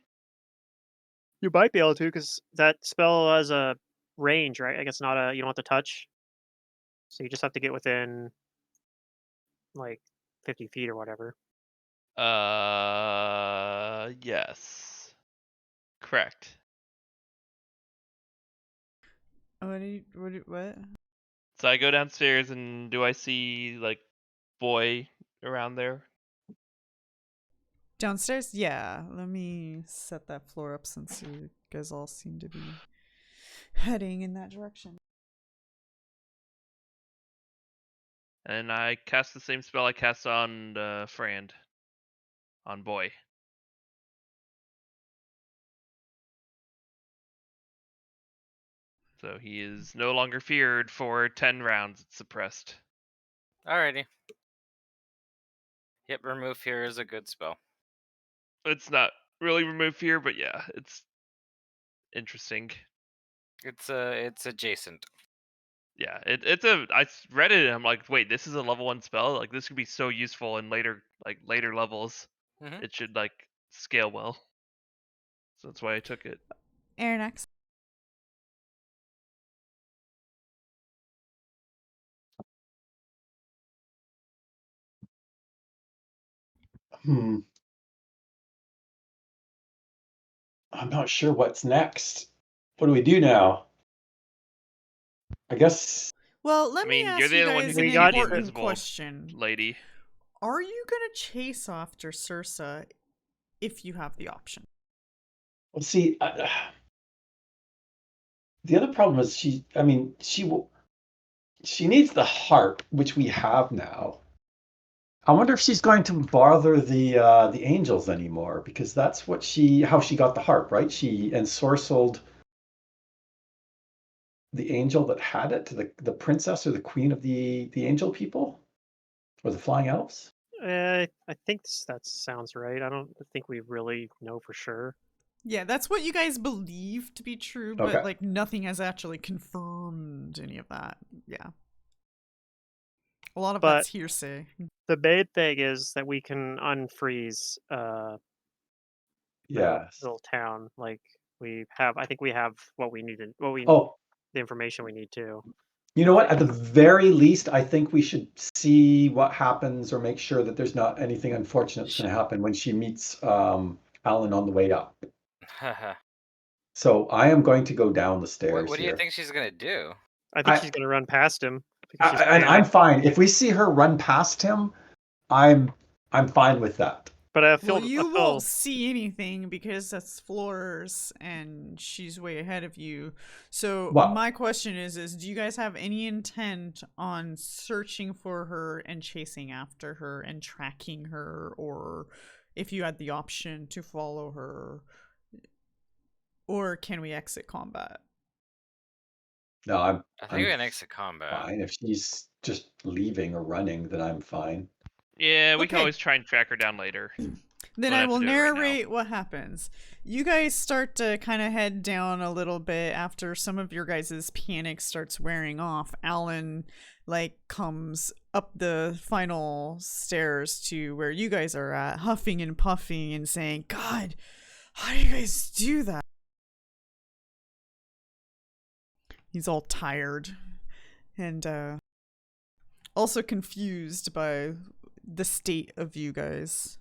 You might be able to, because that spell has a range, right? I guess not a... You don't have to touch. So you just have to get within, like, 50 feet or whatever. Yes. Correct. What? So I go downstairs and do I see like boy around there? Downstairs? Yeah. Let me set that floor up since you guys all seem to be heading in that direction. And I cast the same spell I cast on Frand. On Boy. So he is no longer feared for 10 rounds. It's suppressed. Alrighty. Yep, remove fear is a good spell. It's not really remove fear, but yeah, it's interesting. It's adjacent. Yeah, I read it and I'm like, wait, this is a level 1 spell? Like this could be so useful in later levels. Mhm. It should scale well. So that's why I took it. Aranex. I'm not sure what's next. What do we do now? I guess. Well, let I me mean, you're ask the you only one who guys can an We see the got- important invisible question. lady. Are you gonna chase after Sursa if you have the option? Well, see, the other problem is she needs the harp, which we have now. I wonder if she's going to bother the angels anymore, because that's how she got the harp, right? She ensorcelled the angel that had it, the princess or the queen of the angel people, or the flying elves. I think that sounds right. I don't think we really know for sure. Yeah, that's what you guys believe to be true, but Okay. like nothing has actually confirmed any of that. Yeah. A lot of But- that's hearsay. The main thing is that we can unfreeze the Yes. little town. Like I think we have what we needed. Oh, The information we need to. you know what? At the very least, I think we should see what happens, or make sure that there's not anything unfortunate that's going to happen when she meets Alan on the way up. So I am going to go down the stairs What do you here. think she's gonna do? I think I- she's gonna run past him. Because she's And I'm panicked. fine. If we see her run past him, I'm fine with that. But I feel Well, you won't see anything because that's floors and she's way ahead of you. So Well- my question is do you guys have any intent on searching for her and chasing after her and tracking her, or if you had the option to follow her, or can we exit combat? No, I think I'm we can exit combat. fine. If she's just leaving or running, then I'm fine. Yeah, we can Okay. always try and track her down later. Then Don't I have to will do it right now. narrate what happens. You guys start to kind of head down a little bit after some of your guys' panic starts wearing off. Alan comes up the final stairs to where you guys are at, huffing and puffing and saying, "God, how do you guys do that?" He's all tired and also confused by the state of you guys.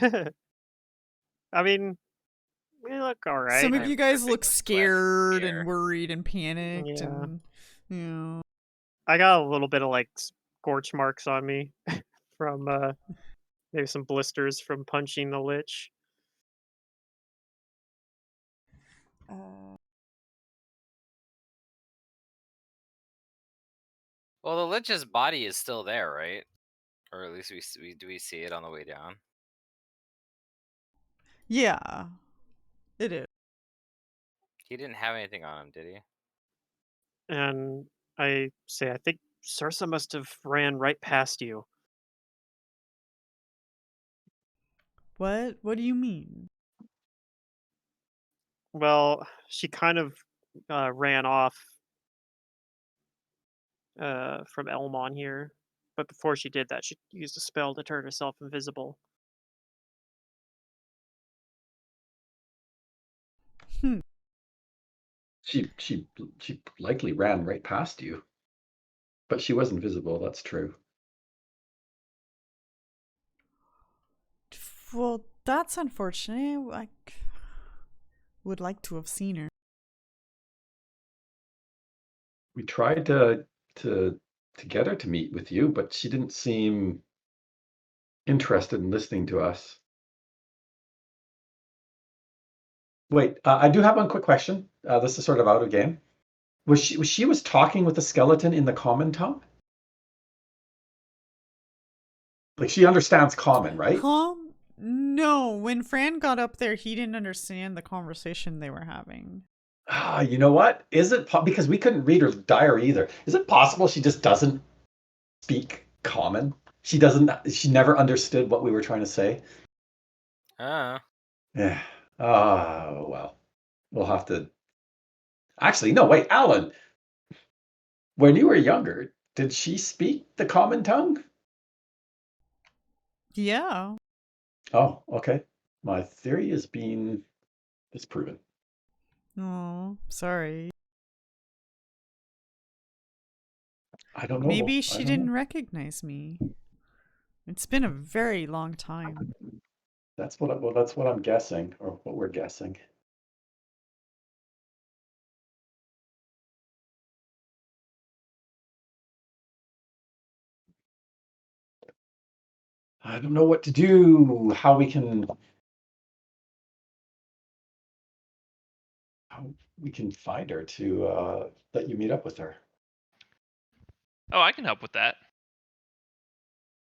I mean, we look all right. Some of I'm you guys dripping look with sweat scared here. and worried and panicked, Yeah. and you know. I got a little bit of scorch marks on me from maybe some blisters from punching the lich. Well, the lich's body is still there, right? Or at least we see it on the way down. Yeah, it is. He didn't have anything on him, did he? And I say, I think Sursa must have ran right past you. What? What do you mean? Well, she kind of ran off from Elmon here. But before she did that, she used a spell to turn herself invisible. She likely ran right past you, but she was invisible. That's true. Well, that's unfortunate. I would like to have seen her. We tried to get her to meet with you, but she didn't seem interested in listening to us. Wait, I do have one quick question. This is sort of out of game. Was she talking with the skeleton in the common tongue? Like she understands common, right? Huh? No, when Fran got up there, he didn't understand the conversation they were having. Ah, you know what? Is it because we couldn't read her diary either? Is it possible she just doesn't speak common? She doesn't. She never understood what we were trying to say. Uh, Yeah. Oh well. We'll have to. Actually, no. Wait, Alan. When you were younger, did she speak the common tongue? Yeah. Oh, okay. My theory is being disproven. Oh, sorry. I don't know. Maybe I she don't didn't know. recognize me. It's been a very long time. That's what I'm guessing, or what we're guessing. I don't know what to do. How we can find her to let you meet up with her. Oh, I can help with that.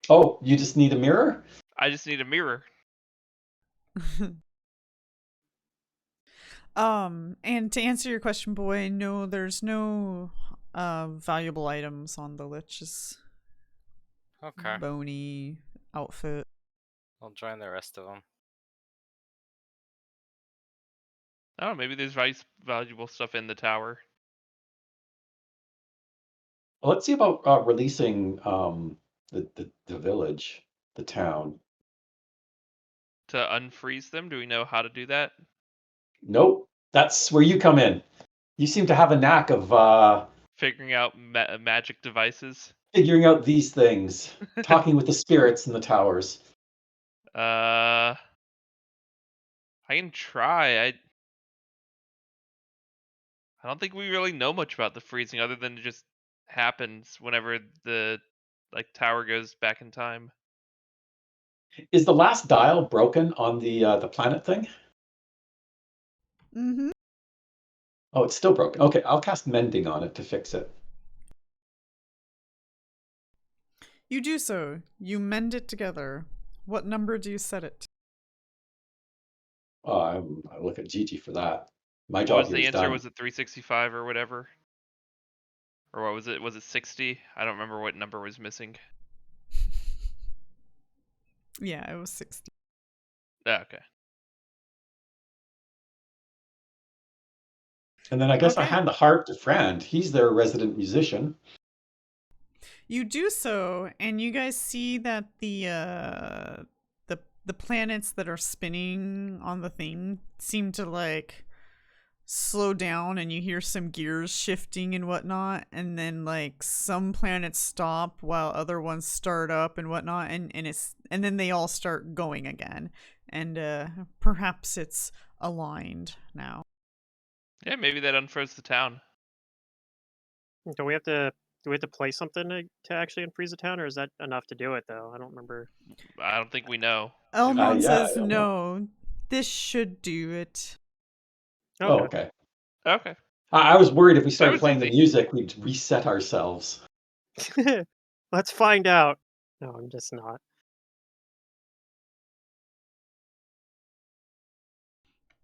Oh, you just need a mirror? I just need a mirror. And to answer your question, boy, no, there's no valuable items on the Lich's okay. bony outfit. I'll join the rest of them. I don't know, maybe there's valuable stuff in the tower. Well, let's see about releasing the village, the town. To unfreeze them, do we know how to do that? Nope, that's where you come in. You seem to have a knack of Figuring out magic devices. figuring out these things, talking with the spirits in the towers. I can try. I don't think we really know much about the freezing other than it just happens whenever the tower goes back in time. Is the last dial broken on the planet thing? Mm-hmm. Oh, it's still broken. Okay, I'll cast mending on it to fix it. You do so. You mend it together. What number do you set it to? Oh, I look at Gigi for that. My What job was here the is answer? done. Was it 365 or whatever? Or what was it? Was it 60? I don't remember what number was missing. Yeah, it was 60. Ah, okay. And then I guess I Okay. hand the harp to Frand. He's their resident musician. You do so, and you guys see that the planets that are spinning on the thing seem to like slow down, and you hear some gears shifting and whatnot, and then like some planets stop while other ones start up and whatnot, and then they all start going again, and perhaps it's aligned now. Yeah, maybe that unfroze the town. Do we have to play something to actually unfreeze the town, or is that enough to do it though? I don't remember. I don't think we know. Elmond Yeah, I says don't know. no. This should do it. Oh, Okay. okay. Okay. I was worried if we That started was playing the easy. music, we'd reset ourselves. Let's find out. No, I'm just not.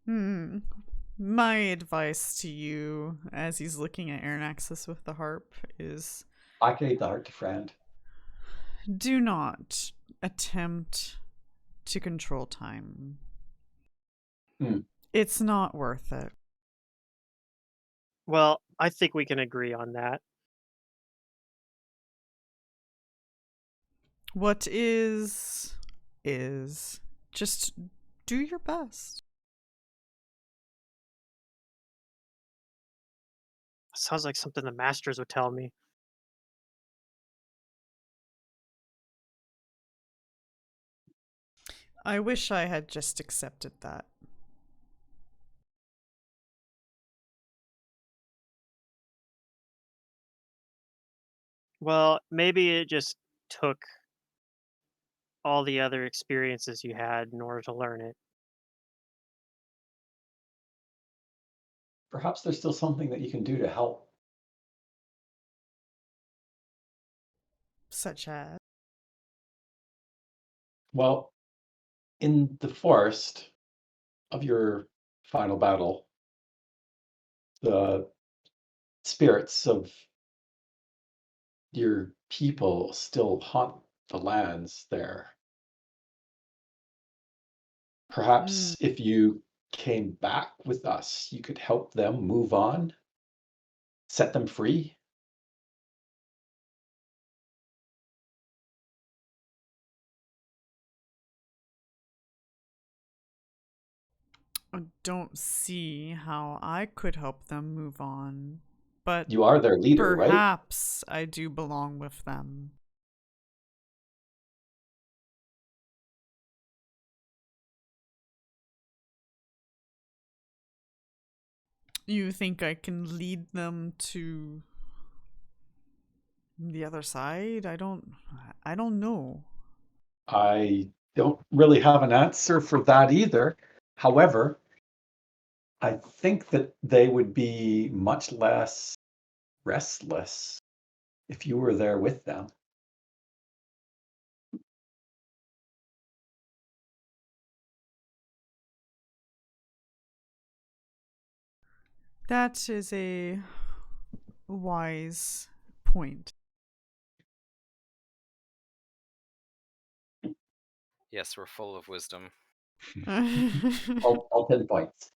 Hmm. My advice to you, as he's looking at Aranaxis with the harp, is I gave the harp to Frand. do not attempt to control time. Hmm. It's not worth it. Well, I think we can agree on that. What is. Just do your best. Sounds like something the masters would tell me. I wish I had just accepted that. Well, maybe it just took all the other experiences you had in order to learn it. Perhaps there's still something that you can do to help. Such as? Well, in the forest of your final battle, the spirits of your people still haunt the lands there. Perhaps if you came back with us, you could help them move on, set them free. I don't see how I could help them move on, but You are their leader, right? perhaps I do belong with them. You think I can lead them to the other side? I don't know. I don't really have an answer for that either. However, I think that they would be much less restless if you were there with them. That is a wise point. Yes, we're full of wisdom. All 10 points.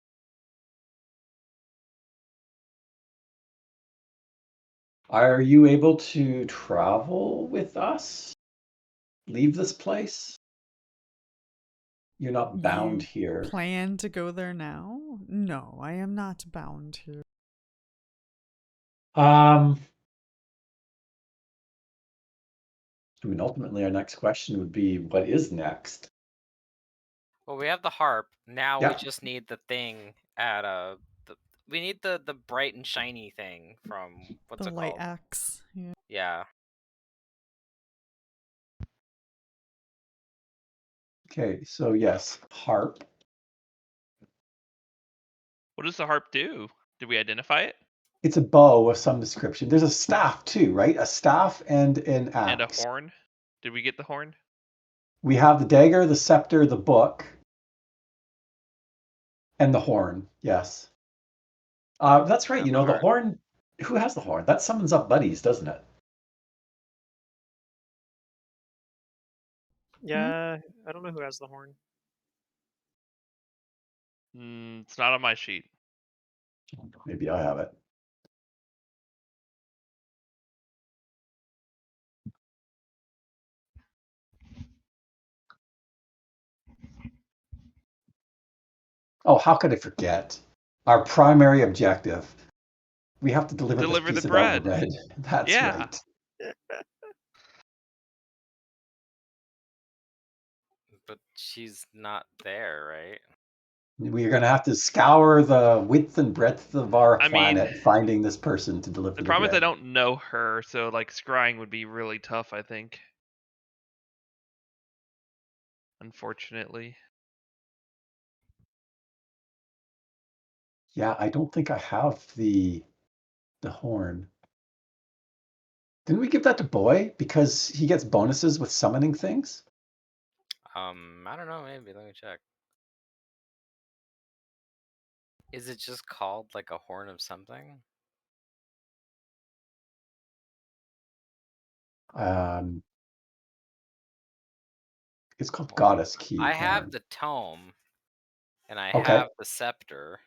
Are you able to travel with us? Leave this place? You're not bound You here. plan to go there now? No, I am not bound here. I mean, ultimately, our next question would be, what is next? Well, we have the harp. Now we Yeah. just need the thing at we need the bright and shiny thing from what's The it light called? axe. Yeah. Yeah. Okay, so yes, harp. What does the harp do? Did we identify it? It's a bow of some description. There's a staff too, right? A staff and an And a axe. horn? Did we get the horn? We have the dagger, the scepter, the book, and the horn. Yes. That's right. And You the know, the heart. horn. Who has the horn? That summons up buddies, doesn't it? Yeah, I don't know who has the horn. It's not on my sheet. Maybe I have it. Oh, how could I forget? Our primary objective. We have to deliver this Deliver the piece of elder bread. bread. That's Yeah. right. But she's not there, right? We are going to have to scour the width and breadth of our I mean, planet finding this person to deliver the the problem is I bread. don't know her, so like scrying would be really tough, I think. Unfortunately. Yeah, I don't think I have the horn. Didn't we give that to Boy because he gets bonuses with summoning things? I don't know. Maybe let me check. Is it just called like a horn of something? Um, it's called Well, Goddess Key I have Horn. the tome, and I Okay. have the scepter.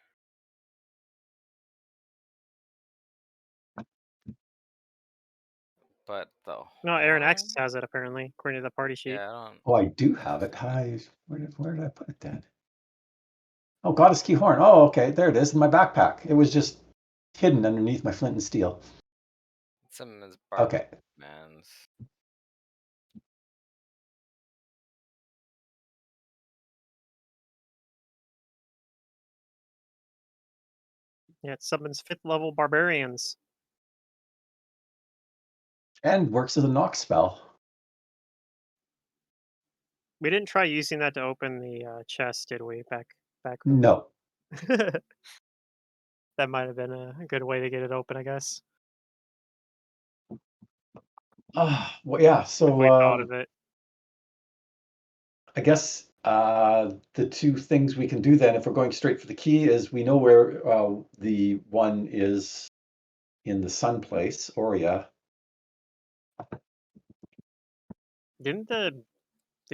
But the No, Aaron horn? X has it apparently, according to the party sheet. Yeah, I don't. Oh, I do have it. Where did I put it then? Oh, Goddess Key Horn. Oh, okay. There it is in my backpack. It was just hidden underneath my flint and steel. Some is Okay. man's. Yeah, it summons 5th level barbarians. And works as a knock spell. We didn't try using that to open the chest, did we? Back when No. That might have been a good way to get it open, I guess. Well, yeah. If So we thought of it. I guess the two things we can do then, if we're going straight for the key, is we know where the one is in the sun place, Oria. Didn't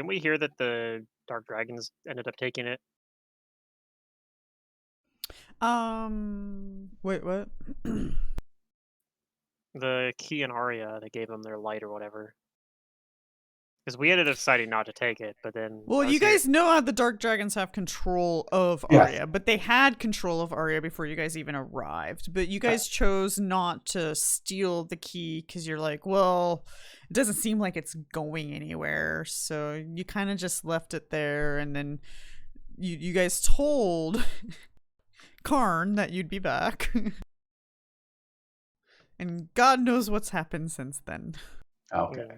we hear that the Dark Dragons ended up taking it? Wait, what? The key and Arya that gave them their light or whatever. Because we ended up deciding not to take it, but then Well, you guys know how the Dark Dragons have control of Yes. Arya, but they had control of Arya before you guys even arrived. But you guys chose not to steal the key because you're like, well, it doesn't seem like it's going anywhere. So you kind of just left it there, and then you guys told Karn that you'd be back. And God knows what's happened since then. Okay. Yeah.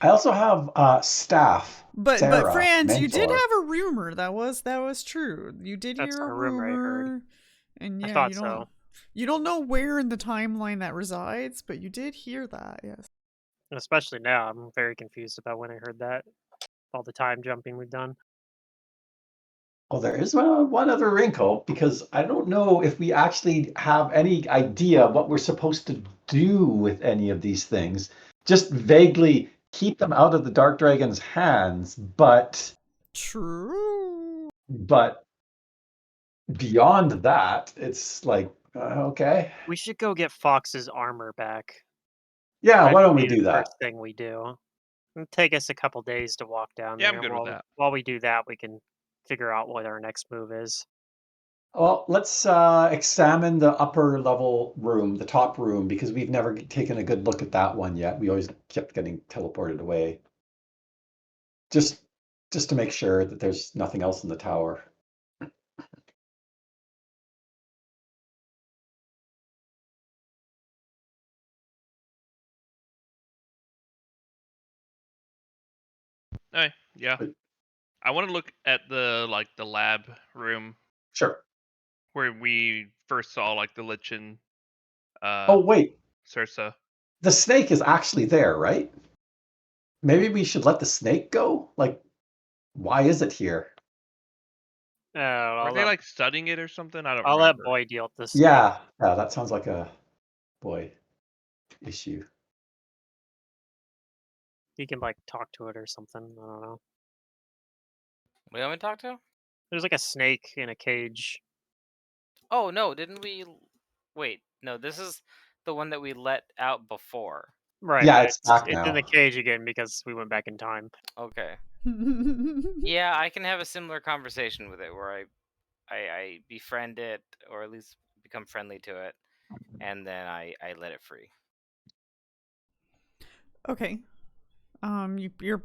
I also have staff. But Sarah, Franz, you did mentor. have a rumor that was true. You did That's hear a a rumor I heard. rumor, and I yeah, thought you don't so. you don't know where in the timeline that resides, but you did hear that. Yes. And especially now, I'm very confused about when I heard that. All the time jumping we've done. Well, there is one other wrinkle, because I don't know if we actually have any idea what we're supposed to do with any of these things. Just vaguely keep them out of the Dark Dragon's hands, but True. beyond that, it's like, okay. We should go get Fox's armor back. Yeah, That why don't should we be the do that? first thing we do. It'll take us a couple days to walk down Yeah, there. I'm good with that. While we do that, we can figure out what our next move is. Well, let's examine the upper level room, the top room, because we've never taken a good look at that one yet. We always kept getting teleported away. Just to make sure that there's nothing else in the tower. Yeah. But- I want to look at the lab room Sure. where we first saw the Lichen Oh, wait. Sursa. The snake is actually there, right? Maybe we should let the snake go? Like, why is it here? Were they studying it or something? I don't I'll let remember. Boy deal with the snake. Yeah, that sounds like a boy issue. He can talk to it or something. I don't know. We haven't talked to? There's a snake in a cage. Oh no, didn't we? Wait, no. This is the one that we let out before. Right, Yeah, but it's back it's in now. the cage again because we went back in time. Okay. Yeah, I can have a similar conversation with it where I befriend it, or at least become friendly to it, and then I let it free. Okay. You're.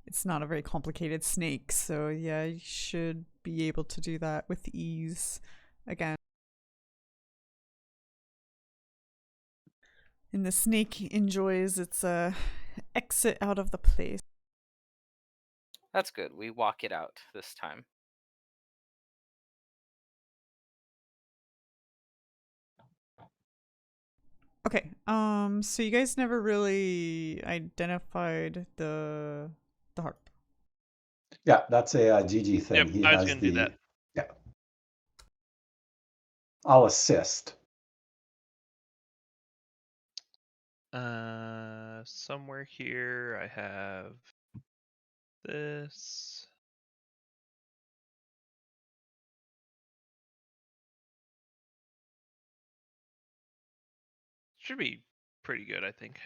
It's not a very complicated snake, so yeah, you should be able to do that with ease. Again. And the snake enjoys its exit out of the place. That's good. We walk it out this time. Okay. So you guys never really identified the harp. Yeah, that's a GG thing. Yep, He I was has gonna do that. Yeah. I'll assist. Somewhere here I have this. Should be pretty good, I think.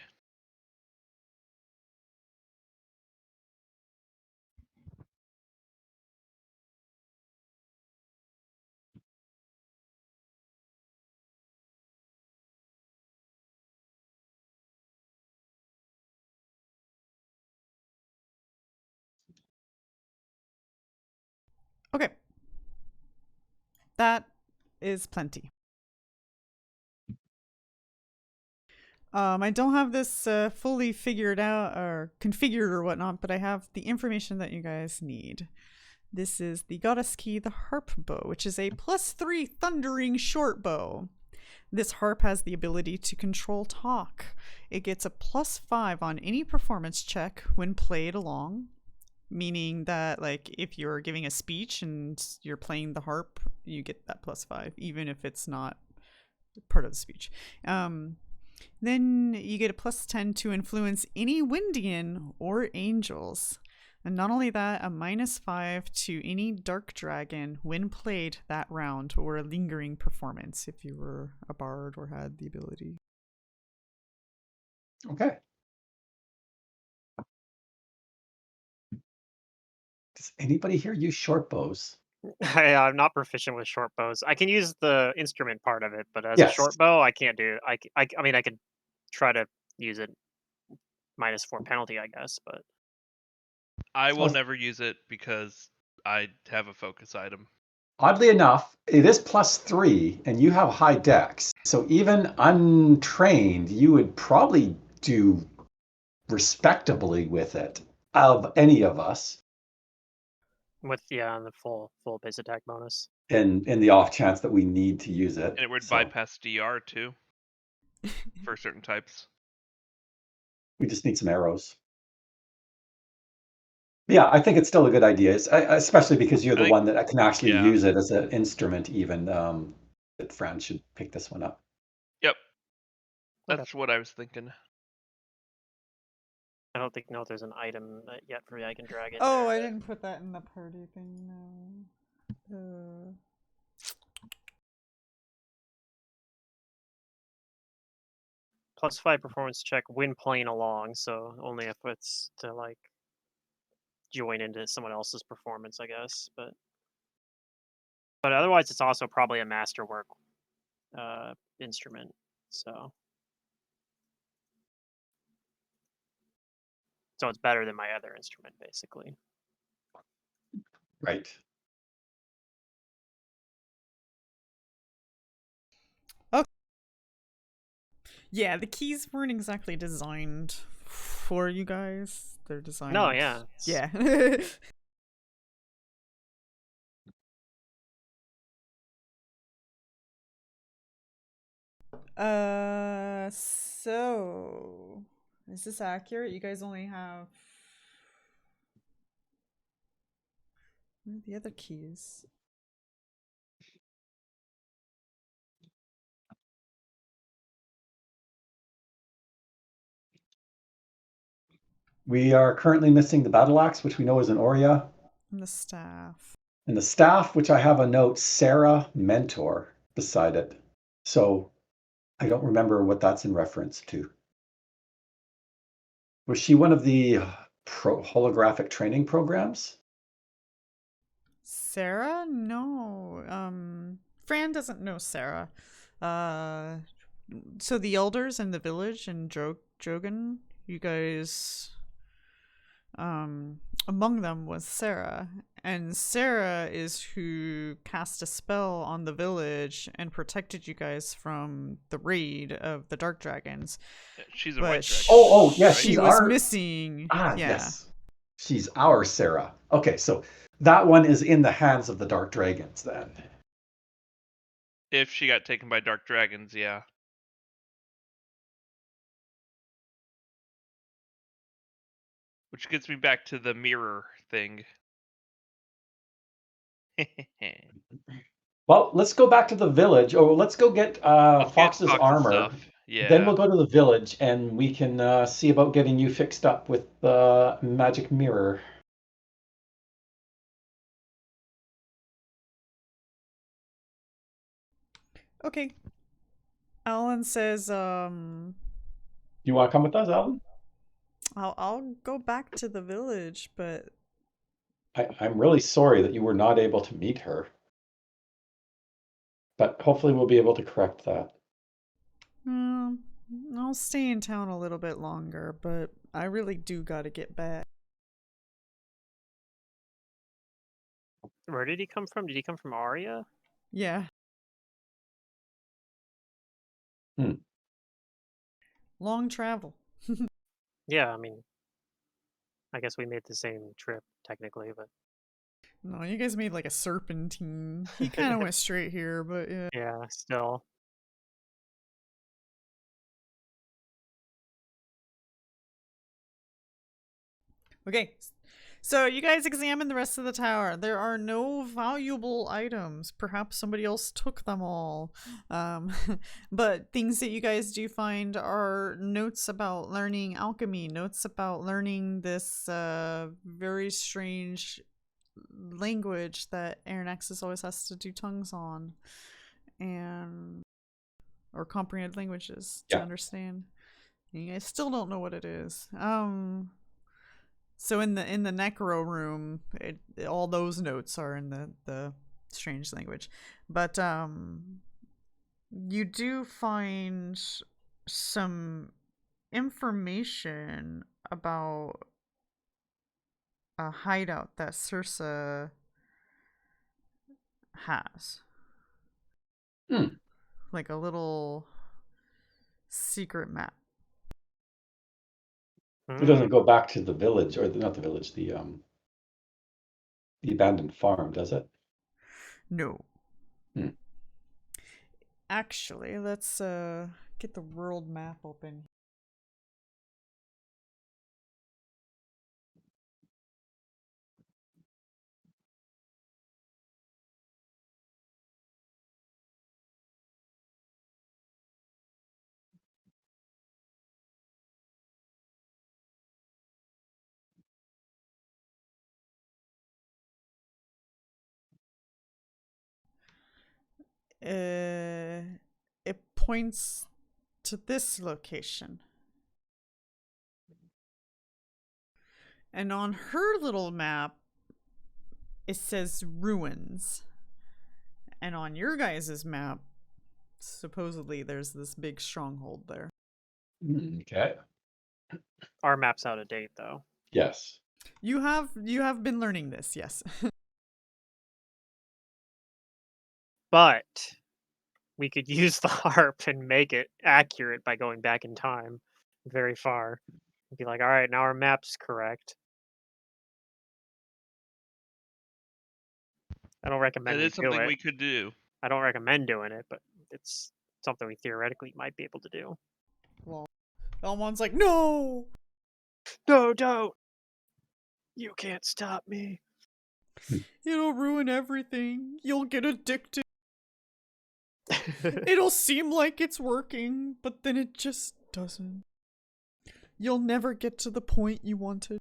Okay. That is plenty. I don't have this fully figured out or configured or whatnot, but I have the information that you guys need. This is the goddess key, the harp bow, which is a +3 thundering short bow. This harp has the ability to control talk. It gets a +5 on any performance check when played along, meaning that like if you're giving a speech and you're playing the harp, you get that +5, even if it's not part of the speech. Then you get a +10 to influence any Windian or angels. And not only that, a -5 to any dark dragon when played that round, or a lingering performance if you were a bard or had the ability. Okay. Does anybody here use short bows? I'm not proficient with short bows. I can use the instrument part of it, but as a Yes. short bow, I can't do. I mean, I could try to use it -4 penalty, I guess, but I will So- never use it because I have a focus item. Oddly enough, it is +3, and you have high dex. So even untrained, you would probably do respectably with it of any of us. with the full base attack bonus. In the off chance that we need to use it. And it would So bypass DR too for certain types. we just need some arrows. Yeah, I think it's still a good idea, especially because you're the one that can actually yeah. use it as an instrument even. That Fran should pick this one up. Yep. Okay. That's what I was thinking. I don't think there's an item yet for me. I can drag it. Oh, I didn't put that in the party thing, no. +5 performance check when playing along, so only if it's to like join into someone else's performance, I guess. But otherwise, it's also probably a masterwork instrument. So it's better than my other instrument, basically. Right. Yeah, the keys weren't exactly designed for you guys. They're designed. No, yeah. Yeah. So is this accurate? You guys only have, where are the other keys? We are currently missing the battle axe, which we know is an Aurea, And the staff. and the staff, which I have a note Sarah Mentor beside it. So I don't remember what that's in reference to. Was she one of the holographic training programs? Sarah? No. Fran doesn't know Sarah. So the elders in the village in Jogan, you guys, among them was Sarah, and Sarah is who cast a spell on the village and protected you guys from the raid of the dark dragons. She's a But white dragon. Oh, yeah, right? she she's was our... missing. Ah, yeah. yes. She's our Sarah. Okay, so that one is in the hands of the dark dragons then. If she got taken by dark dragons, yeah. Which gets me back to the mirror thing. Well, let's go back to the village. Or let's go get Fox's armor. Stuff. Yeah. Then we'll go to the village and we can see about getting you fixed up with the magic mirror. Okay. Alan says, You want to come with us, Alan? I'll go back to the village, but I'm really sorry that you were not able to meet her. But hopefully we'll be able to correct that. I'll stay in town a little bit longer, but I really do gotta get back. Where did he come from? Did he come from Aria? Yeah. Long travel. Yeah, I mean, I guess we made the same trip technically, but No, you guys made like a serpentine. He kind of went straight here, but yeah. Yeah, still. Okay. So you guys examine the rest of the tower. There are no valuable items. Perhaps somebody else took them all. But things that you guys do find are notes about learning alchemy, notes about learning this very strange language that Aranexus always has to do tongues on, and or comprehend languages to Yeah. understand. You guys still don't know what it is. So in the necro room, all those notes are in the strange language, but you do find some information about a hideout that Circe has, Hmm. like a little secret map. It doesn't go back to the village, or not the village, the abandoned farm, does it? No. Hmm. Actually, let's get the world map open. It points to this location. And on her little map, it says ruins. And on your guys' map, supposedly there's this big stronghold there. Okay. Our map's out of date, though. Yes. You have been learning this, yes. But we could use the harp and make it accurate by going back in time very far. Be like, all right, now our map's correct. I don't recommend It we is do something it. we could do. I don't recommend doing it, but it's something we theoretically might be able to do. Well, Elmon's like, no! No, don't! You can't stop me. It'll ruin everything. You'll get addicted. It'll seem like it's working, but then it just doesn't. You'll never get to the point you wanted.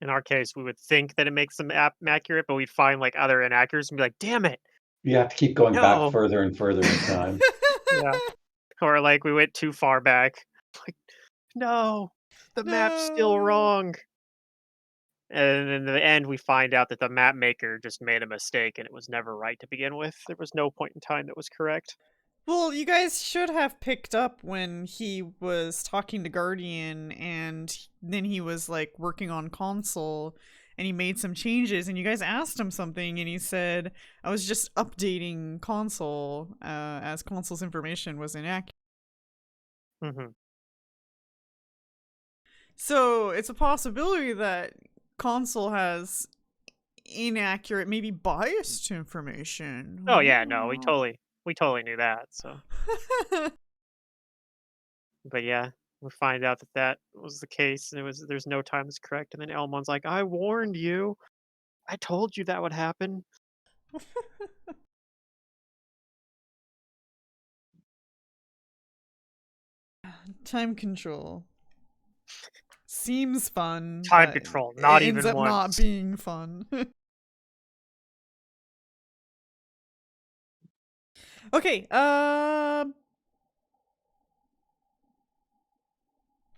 In our case, we would think that it makes them accurate, but we'd find like other inaccuracies and be like, damn it! You have to keep going back No. further and further in time. Yeah. Or like we went too far back. Like, no, the map's still No. wrong. And in the end, we find out that the map maker just made a mistake and it was never right to begin with. There was no point in time that was correct. Well, you guys should have picked up when he was talking to Guardian and then he was like working on console and he made some changes and you guys asked him something and he said, I was just updating console as console's information was inaccurate. Hmm. So it's a possibility that console has inaccurate, maybe biased information. Oh yeah, no, we totally knew that. So, but yeah, we find out that that was the case, and there's no time that's correct. And then Elmon's like, "I warned you. I told you that would happen." Time control. Seems fun. Time but control, not it ends even up once. not being fun. Okay, what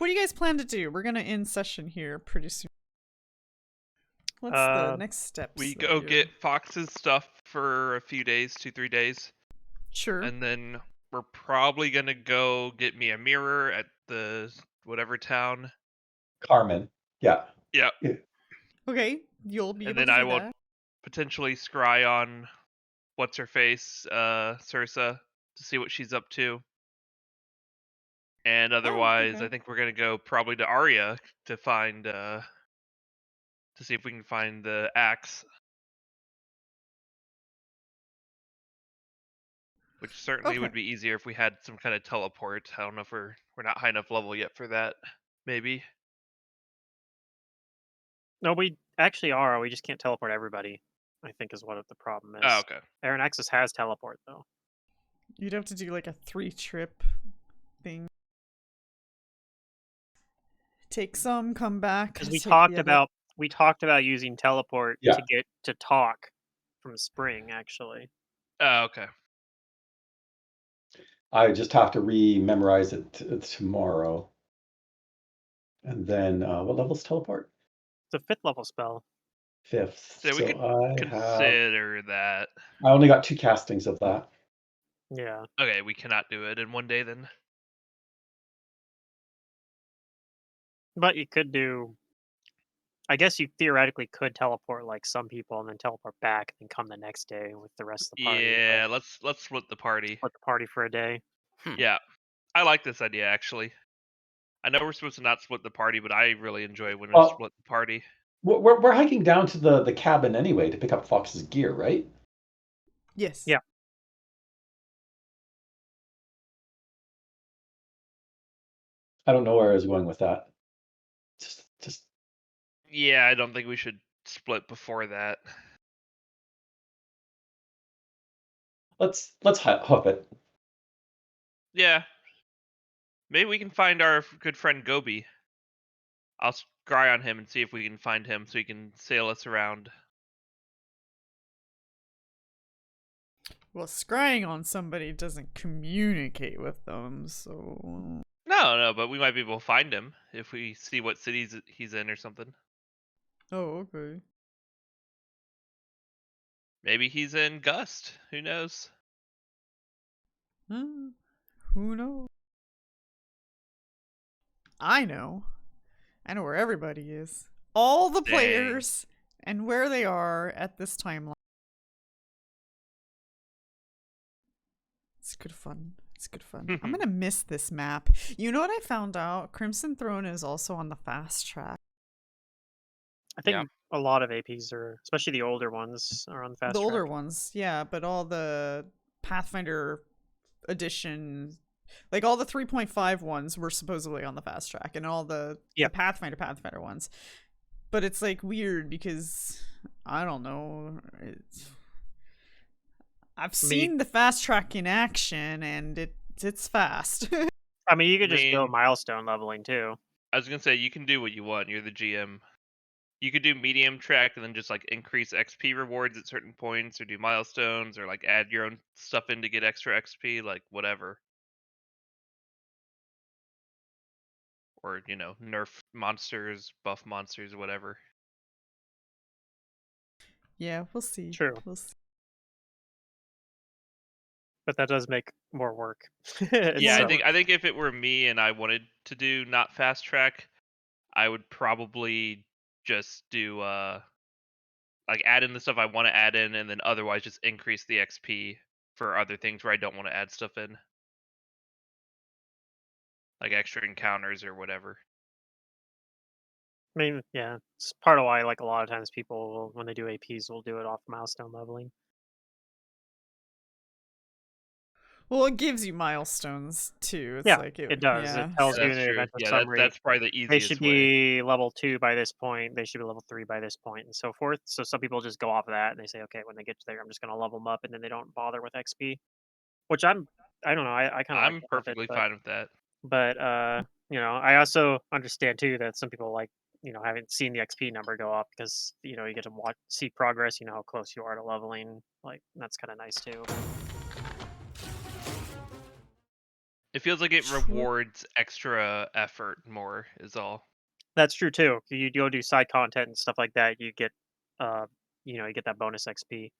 do you guys plan to do? We're gonna end session here pretty soon. What's the next steps? We that go you're- get Fox's stuff for a few days, 2-3 days, Sure. and then we're probably gonna go get me a mirror at the whatever town. Carmen. Yeah. Yeah, Okay, you'll be and able then to I do will that. potentially scry on what's her face, Circe, to see what she's up to. And otherwise, okay. I think we're gonna go probably to Arya to find to see if we can find the axe. Which certainly would Okay. be easier if we had some kind of teleport. I don't know if we're not high enough level yet for that. Maybe. No, we actually are. We just can't teleport everybody, I think is what the problem Oh, is. okay. Aaron Axis has teleport, though. You'd have to do like a 3-trip thing. Take some, come back, Because take the other. we talked about using teleport Yeah. to get to talk from Spring, actually. Oh, okay. I just have to re-memorize it tomorrow. And then what level's teleport? It's a 5th level spell. 5th. So we could I consider that. only got 2 castings of that. Yeah. Okay, we cannot do it in one day then. But you could do. I guess you theoretically could teleport like some people and then teleport back and then come the next day with the rest of the party. Yeah, But let's split the party. split the party for a day. Yeah, I like this idea actually. I know we're supposed to not split the party, but I really enjoy when we Well, split the party. we're hiking down to the cabin anyway to pick up Fox's gear, right? Yes. Yeah. I don't know where I was going with that. Just Yeah, I don't think we should split before that. let's hoof it. Yeah. Maybe we can find our good friend Gobi. I'll scry on him and see if we can find him so he can sail us around. Well, scrying on somebody doesn't communicate with them, so. No, but we might be able to find him if we see what cities he's in or something. Oh, okay. Maybe he's in Gust. Who knows? Huh? Who knows? I know. I know where everybody is. All the Dang. players and where they are at this timeline. It's good fun. It's good fun. I'm gonna miss this map. You know what I found out? Crimson Throne is also on the fast track. I think Yeah. a lot of APs are, especially the older ones, are on the fast The track. older ones, yeah, but all the Pathfinder edition, like all the 3.5 ones were supposedly on the fast track, and all the Pathfinder ones. But it's like weird because I don't know. I've seen the fast track in action, and it's fast. I mean, you could just go milestone leveling too. I was gonna say you can do what you want. You're the GM. You could do medium track and then just like increase XP rewards at certain points, or do milestones, or like add your own stuff in to get extra XP, like whatever. Or nerf monsters, buff monsters, whatever. Yeah, we'll see. True. We'll see. But that does make more work. Yeah, So, I think if it were me and I wanted to do not fast track, I would probably just do like add in the stuff I want to add in, and then otherwise just increase the XP for other things where I don't want to add stuff in, like extra encounters or whatever. I mean, yeah, it's part of why, like, a lot of times people will, when they do APs, will do it off milestone leveling. Well, it gives you milestones too. It's Yeah, like it does. Yeah, It tells Yeah, you that's in the true. event of Yeah, summary. that's probably the They easiest should way. be level 2 by this point. They should be level 3 by this point, and so forth. So some people just go off of that and they say, okay, when they get to there, I'm just going to level them up, and then they don't bother with XP. Which I don't know. I kind of like I'm that perfectly fine with that. But I also understand too that some people like haven't seen the XP number go up because you get to see progress. You know how close you are to leveling. Like that's kind of nice too. It feels like it rewards extra effort more, is all. That's true too. You go do side content and stuff like that. You get, you get that bonus XP.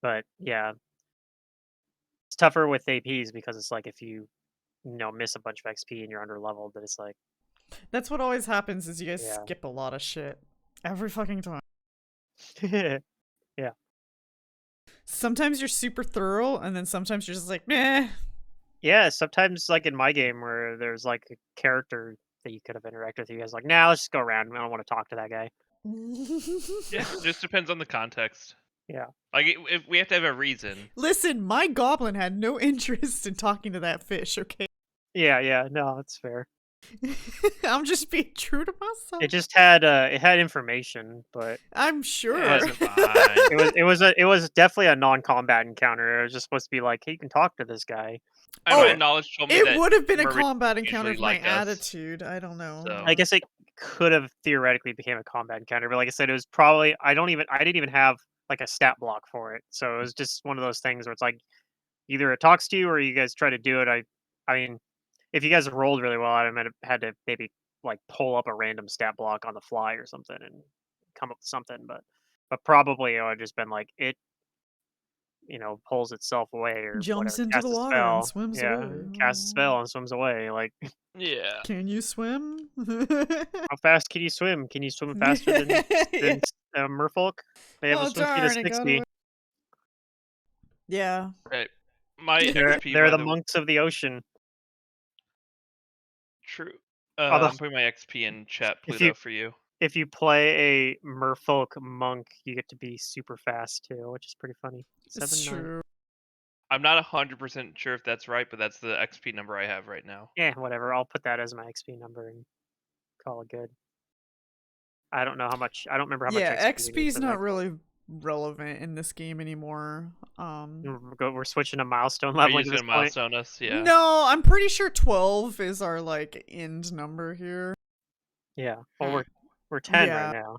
But yeah, it's tougher with APs because it's like if you miss a bunch of XP and you're under leveled, then it's like that's what always happens. Is you guys Yeah. skip a lot of shit every fucking time. yeah. Sometimes you're super thorough, and then sometimes you're just like, meh. Yeah, sometimes like in my game where there's like a character that you could have interacted with, you guys like, nah, let's just go around. I don't want to talk to that guy. Yeah, just depends on the context. Yeah. Like, if we have to have a reason. Listen, my goblin had no interest in talking to that fish, okay? Yeah, no, that's fair. I'm just being true to myself. It just it had information, but I'm sure. Yeah, it's fine. it was definitely a non-combat encounter. It was just supposed to be like, hey, you can talk to this guy. I Oh, my knowledge told me It that would have been a Marie combat encounter usually if my like us, attitude. I don't know. so- I guess it could have theoretically became a combat encounter, but like I said, it was probably I didn't even have like a stat block for it, so it was just one of those things where it's like either it talks to you or you guys try to do it. I mean, if you guys rolled really well, I might have had to maybe like pull up a random stat block on the fly or something and come up with something, but probably it would have just been like it, pulls itself away or Jumps whatever, into the casts a water and spell. swims Yeah, away. casts a spell and swims away. Like, Yeah. Can you swim? how fast can you swim? Can you swim faster than Yeah. merfolk? They have a Oh swim speed of darn! It got 60. away. Yeah. Right. My They're XP, they're by the the monks of the ocean. true. Although I'm putting my XP in chat, if Pluto, you for you. if you play a merfolk monk, you get to be super fast too, which is pretty funny. It's 7-9. true. I'm not 100% sure if that's right, but that's the XP number I have right now. Yeah, whatever. I'll put that as my XP number and call it good. I don't remember how much Yeah, XP we need XP's for the not next. really relevant in this game anymore. We're switching to milestone Are you leveling just at this gonna point. milestone us? Yeah. No, I'm pretty sure 12 is our like end number here. Yeah. Well, Hmm. we're 10 Yeah. right now.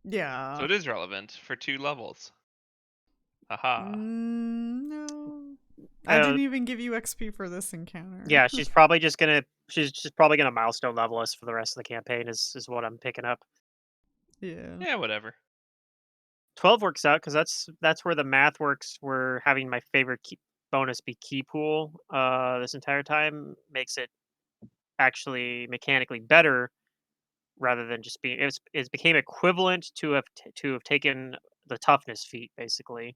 Yeah. So it is relevant for 2 levels. Haha. No. I Uh, didn't even give you XP for this encounter. Yeah, she's probably gonna milestone level us for the rest of the campaign. Is what I'm picking up. Yeah. Yeah, whatever. 12 works out because that's where the math works. We're having my favorite bonus be key pool. This entire time makes it actually mechanically better rather than just being. It became equivalent to have taken the toughness feat basically.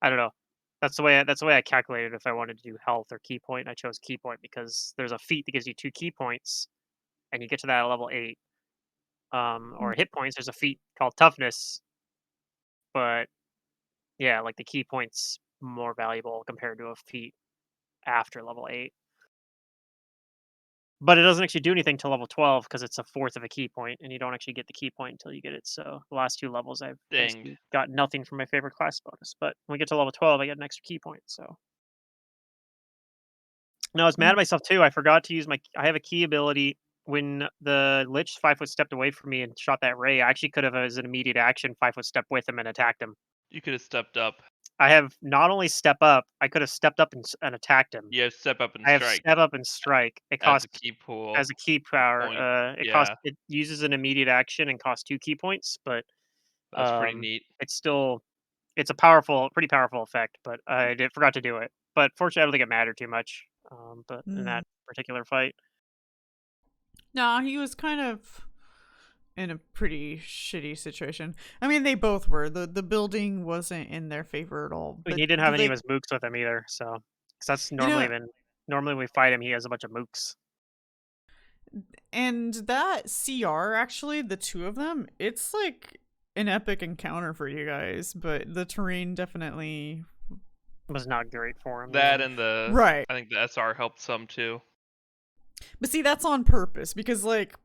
I don't know. That's the way I calculated if I wanted to do health or key point. I chose key point because there's a feat that gives you 2 key points, and you get to that at level 8. Or hit points. There's a feat called toughness, but yeah, like the key points more valuable compared to a feat after level 8. But it doesn't actually do anything till level 12 because it's a fourth of a key point, and you don't actually get the key point until you get it. So the last 2 levels, I've Dang. basically got nothing from my favorite class bonus. But when we get to level 12, I get an extra key point. So no, I was mad at myself too. I forgot to use I have a key ability. When the Lich 5-foot stepped away from me and shot that ray, I actually could have, as an immediate action, 5-foot step with him and attacked him. You could have stepped up. I have not only step up, I could have stepped up and attacked him. You have step up and I have strike step up and strike. It as costs a key pool. as a key power. point. Costs Yeah. it uses an immediate action and costs 2 key points, but That's pretty neat. it's still it's a pretty powerful effect. But I forgot to do it. But fortunately, I don't think it mattered too much. But in that particular fight, No, he was kind of in a pretty shitty situation. I mean, they both were. The building wasn't in their favor at all. he But didn't have any of they- his mooks with him either. So, because that's know- normally when we fight him, he has a bunch of mooks. And that CR, actually, the 2 of them, it's like an epic encounter for you guys. But the terrain definitely Was not great for him. That yeah. and the right. I think the SR helped some too. But see, that's on purpose because, like,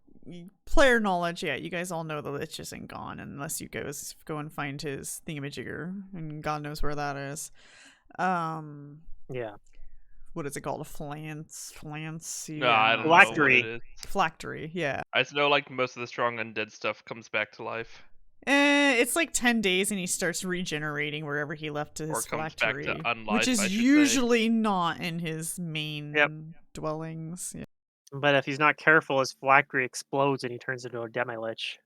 player knowledge, yeah, you guys all know the Lich isn't gone unless you guys go and find his thingamajigger, and God knows where that is. Yeah. What is it called? A flance? No, I don't know what it is. Phylactery, yeah. I just know like most of the strong undead stuff comes back to life. It's like 10 days and he starts regenerating wherever he left his Or comes back phylactery. to unlife, which is I should say. usually not in his main Yep. dwellings. Yeah. But if he's not careful, his phylactery explodes and he turns into a demi-lich.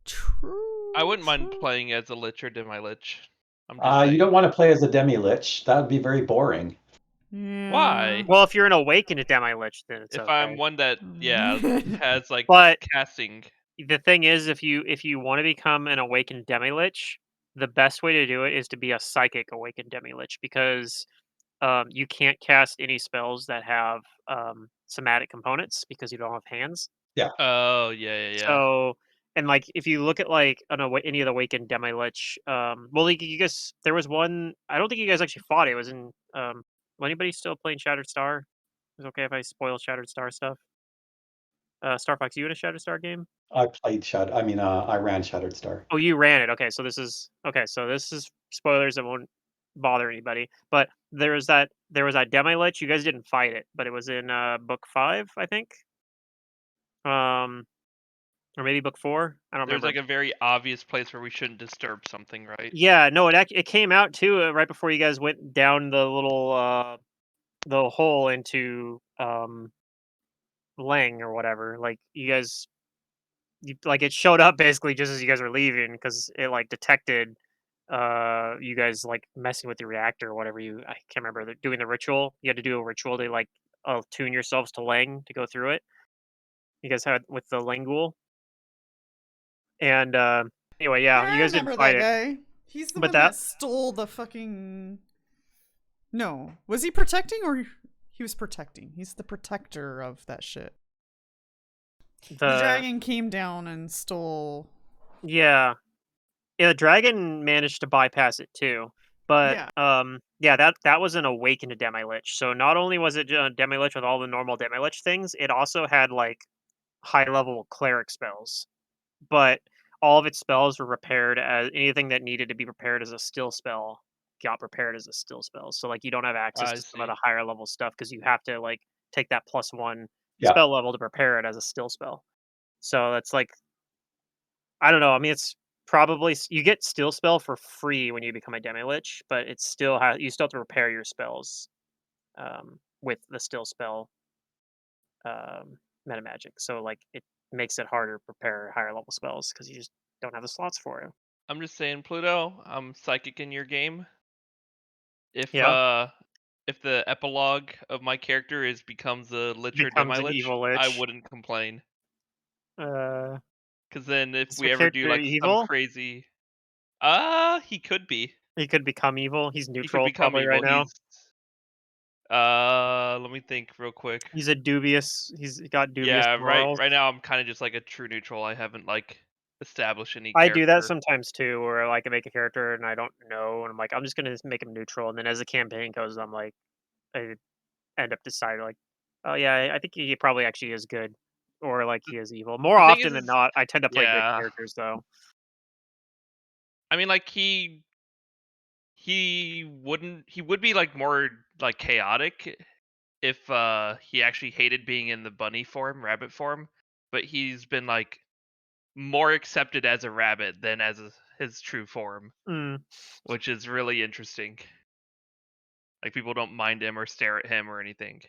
True. I wouldn't mind true. playing as a lich or demi-lich. I'm just saying. You don't want to play as a demi-lich. That would be very boring. Yeah. Why? Well, if you're an awakened demi-lich, then it's If okay. I'm one that has like But casting. the thing is, if you want to become an awakened demi-lich, the best way to do it is to be a psychic awakened demi-lich, because you can't cast any spells that have somatic components because you don't have hands. Oh, yeah. So, and like if you look at like any of the Awakened Demi Lich, well, like you guys, there was one. I don't think you guys actually fought it. It was in. Anybody still playing Shattered Star? Is it okay if I spoil Shattered Star stuff? Star Fox, you in a Shattered Star game? I played I ran Shattered Star. Oh, you ran it. Okay, so this is spoilers that won't bother anybody. But there was that Demi Lich. You guys didn't fight it, but it was in book 5, I think. Or maybe book 4. I don't There's remember. like a very obvious place where we shouldn't disturb something, right? Yeah, no, it came out too right before you guys went down the little the hole into Lang or whatever. Like like it showed up basically just as you guys were leaving because it like detected you guys like messing with the reactor or whatever. I can't remember, doing the ritual. You had to do a ritual to like tune yourselves to Lang to go through it. You guys had with the Langul. And anyway, Yeah, yeah, you I guys didn't remember fight that it. guy. He's the But one that stole the fucking. No, was he protecting or he was protecting? He's the protector of that shit. The dragon came down and stole. Yeah. Yeah, the dragon managed to bypass it too. But Yeah. that was an awakened Demi Lich. So not only was it a Demi Lich with all the normal Demi Lich things, it also had like high level cleric spells. But all of its spells were repaired as anything that needed to be prepared as a still spell got prepared as a still spell. So like you don't have access I to some of see. the higher level stuff because you have to like take that +1 Yeah. spell level to prepare it as a still spell. So that's like, I don't know. I mean, it's probably you get still spell for free when you become a Demi Lich, but it's still you still have to repair your spells with the still spell meta magic. So like it makes it harder to prepare higher level spells because you just don't have the slots for it. I'm just saying, Pluto, I'm psychic in your game. If Yeah, if the epilogue of my character becomes a Lich or becomes an Demi-Lich, evil I Lich. wouldn't complain. Uh, Because then if is we your ever do character like some evil? crazy, he could be. He could become evil. He's He could neutral become probably right evil. now. Let me think real quick. He's a dubious. He's got dubious Yeah, morals. right now I'm kind of just like a true neutral. I haven't like established any I do that character. sometimes too, where like I make a character and I don't know, and I'm like, I'm just gonna make him neutral, and then as the campaign goes, I'm like, I end up deciding like, oh yeah, I think he probably actually is good, or like he is evil. More The thing often than is, not, I tend to play good yeah. characters though. I mean, like he would be like more like chaotic if he actually hated being in the bunny form, rabbit form, but he's been like more accepted as a rabbit than as his true form, Mm, which is really interesting. Like people don't mind him or stare at him or anything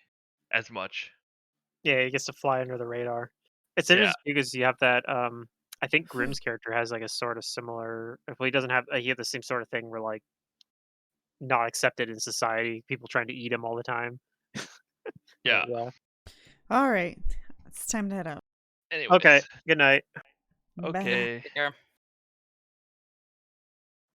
as much. yeah, he gets to fly under the radar. It's Yeah. interesting because you have that. I think Grimm's character has like a sort of similar. Well, he doesn't have. He has the same sort of thing where like not accepted in society, people trying to eat him all the time. But Yeah. yeah. All right. It's time to head out. Okay. Anyways. Good night. Bye. Okay. Take care.